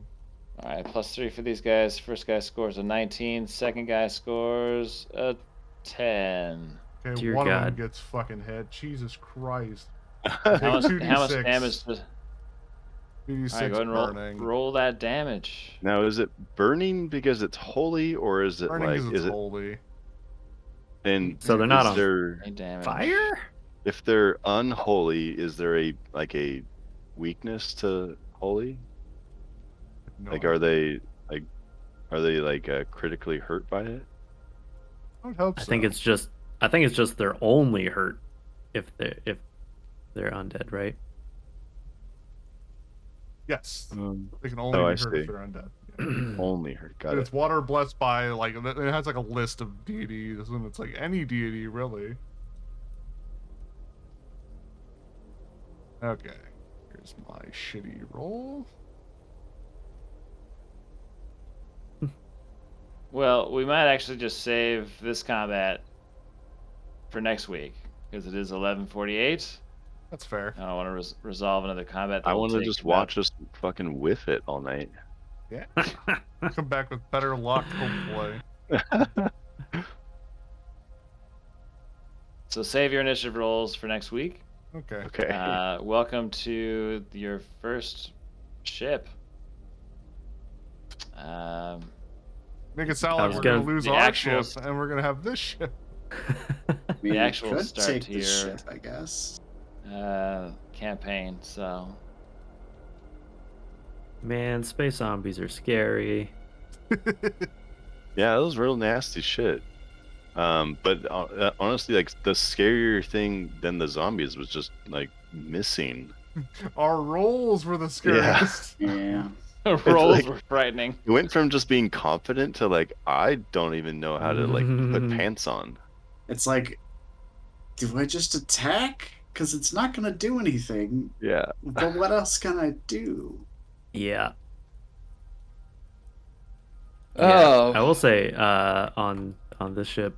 All right, +3 for these guys. First guy scores a 19. Second guy scores a 10. Okay, Dear one of God. them gets fucking hit. Jesus Christ. How much 2d6. damage? All 2d6 right, go ahead and burning. roll that damage. Now, is it burning because it's holy, or is it Burning like because it's is it? holy. And So they're not is on there, Any damage. fire? if they're unholy, is there a weakness to holy? No, Like, are they critically hurt by it? I would hope so. I think it's just they're only hurt if they're undead, right? Yes. Um, They can only Oh, be I hurt see. if they're undead. Yeah. only hurt. Got And it. it's water blessed by, like, it has like a list of deities, and it's like any deity, really. Okay. Here's my shitty roll. Well, we might actually just save this combat for next week because it is 11:48. That's fair. I don't want to resolve another combat. That I will want to take just about- watch us fucking whiff it all night. Yeah. Come back with better luck, hopefully. So save your initiative rolls for next week. Okay. Okay. Welcome to your first ship. Make it sound I like was we're gonna gonna- lose the our actual- ship, and we're gonna have this ship. I mean, The actual you could start take to the your- ship, I guess. campaign. So Man, space zombies are scary. Yeah, that was real nasty shit. But honestly, like the scarier thing than the zombies was just like missing. Our rolls were the scariest. Yeah. rolls like- were frightening. It went from just being confident to like I don't even know how to like put pants on. It's like, do I just attack? Because it's not gonna do anything. Yeah. But what else can I do? Yeah. Oh. I will say, on this ship,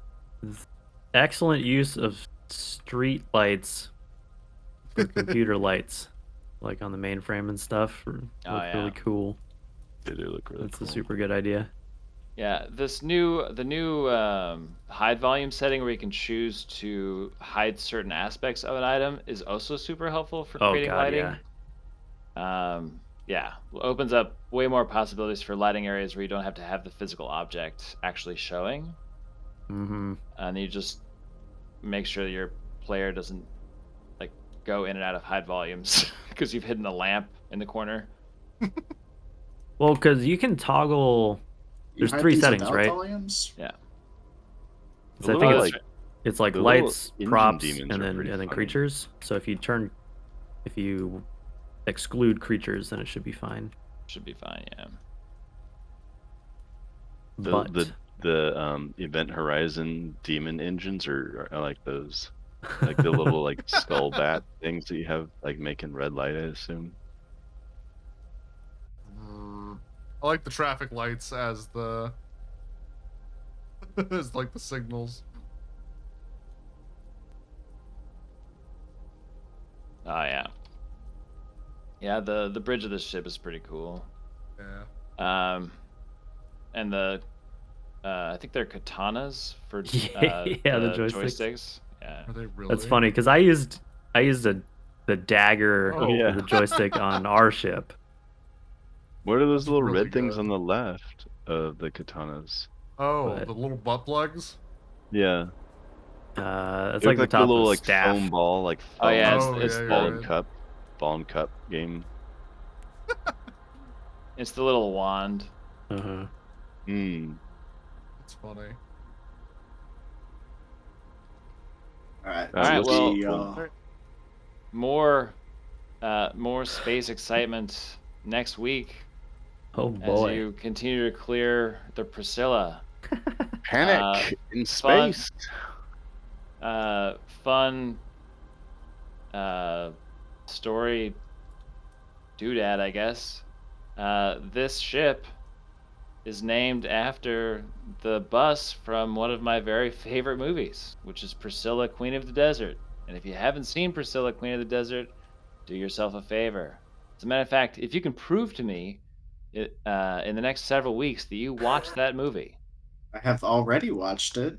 excellent use of street lights for computer lights, like on the mainframe and stuff. Look yeah. really cool. They do look really That's cool. a super good idea. Yeah, the new hide volume setting where you can choose to hide certain aspects of an item is also super helpful for Oh, creating God, lighting. Yeah, opens up way more possibilities for lighting areas where you don't have to have the physical object actually showing, Mm-hmm. and you just make sure that your player doesn't like go in and out of hide volumes because you've hidden a lamp in the corner. Well, because you can toggle. You There's hide 3 things settings, without right? Volumes? Yeah. So I The think little, it's like the little lights, engine props, demons and are then pretty funny. creatures. So if you exclude creatures, then it should be fine. Should be fine. Yeah. But the Event Horizon demon engines I like those. Like the little like skull bat things that you have like making red light, I assume. I like the traffic lights as the as like the signals. Oh yeah. Yeah, the bridge of this ship is pretty cool. Yeah. And I think they're katanas for Yeah, the joysticks. joysticks. Yeah. Are they really? That's funny because I used the dagger Oh, yeah. for the joystick on our ship. What are those That's little really red things good. on the left of the katanas? Oh, But- the little butt plugs. Yeah. It's They like look the like a top little of the like staff. foam ball, like Oh foam, yeah, Oh, it's yeah, ball you're and right. cup, ball and cup game. it's the little wand. Uh-huh. Hmm. That's funny. All right. That All right, looks well, GG, cool. y'all. more space excitement next week Oh as boy. you continue to clear the Priscilla. Panic in fun- space. Fun story doodad, I guess. This ship is named after the bus from one of my very favorite movies, which is Priscilla, Queen of the Desert. And if you haven't seen Priscilla, Queen of the Desert, do yourself a favor. As a matter of fact, if you can prove to me in the next several weeks that you watched that movie, I have already watched it.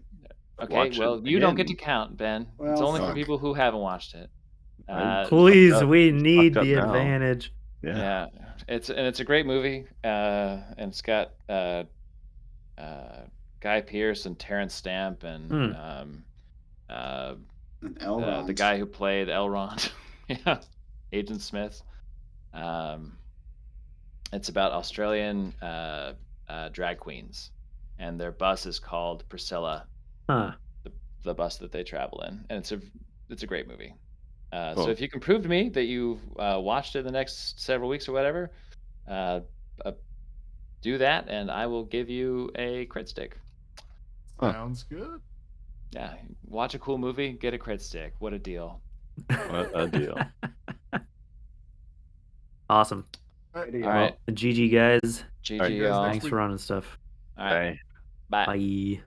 okay, Watch well, it you don't get to again. count, Ben. It's Well, only for fuck. people who haven't watched it. I Please, fucked up. we It's need fucked the up now. advantage. Yeah. Yeah, it's a great movie, and it's got Guy Pearce and Terrence Stamp and uh, An the Elrond. guy who played Elrond, yeah, Agent Smith. Um, it's about Australian drag queens, and their bus is called Priscilla, Huh. the bus that they travel in, and it's a great movie. So Cool. if you can prove to me that you've watched it the next several weeks or whatever, uh, uh, do that, and I will give you a crit stick. Huh. Sounds good. Yeah, watch a cool movie, get a crit stick. What a deal! What a deal. Awesome. Alrighty, All right, GG guys. GG, All right, y'all. next Thanks week. for running stuff. All right, Bye. bye. Bye.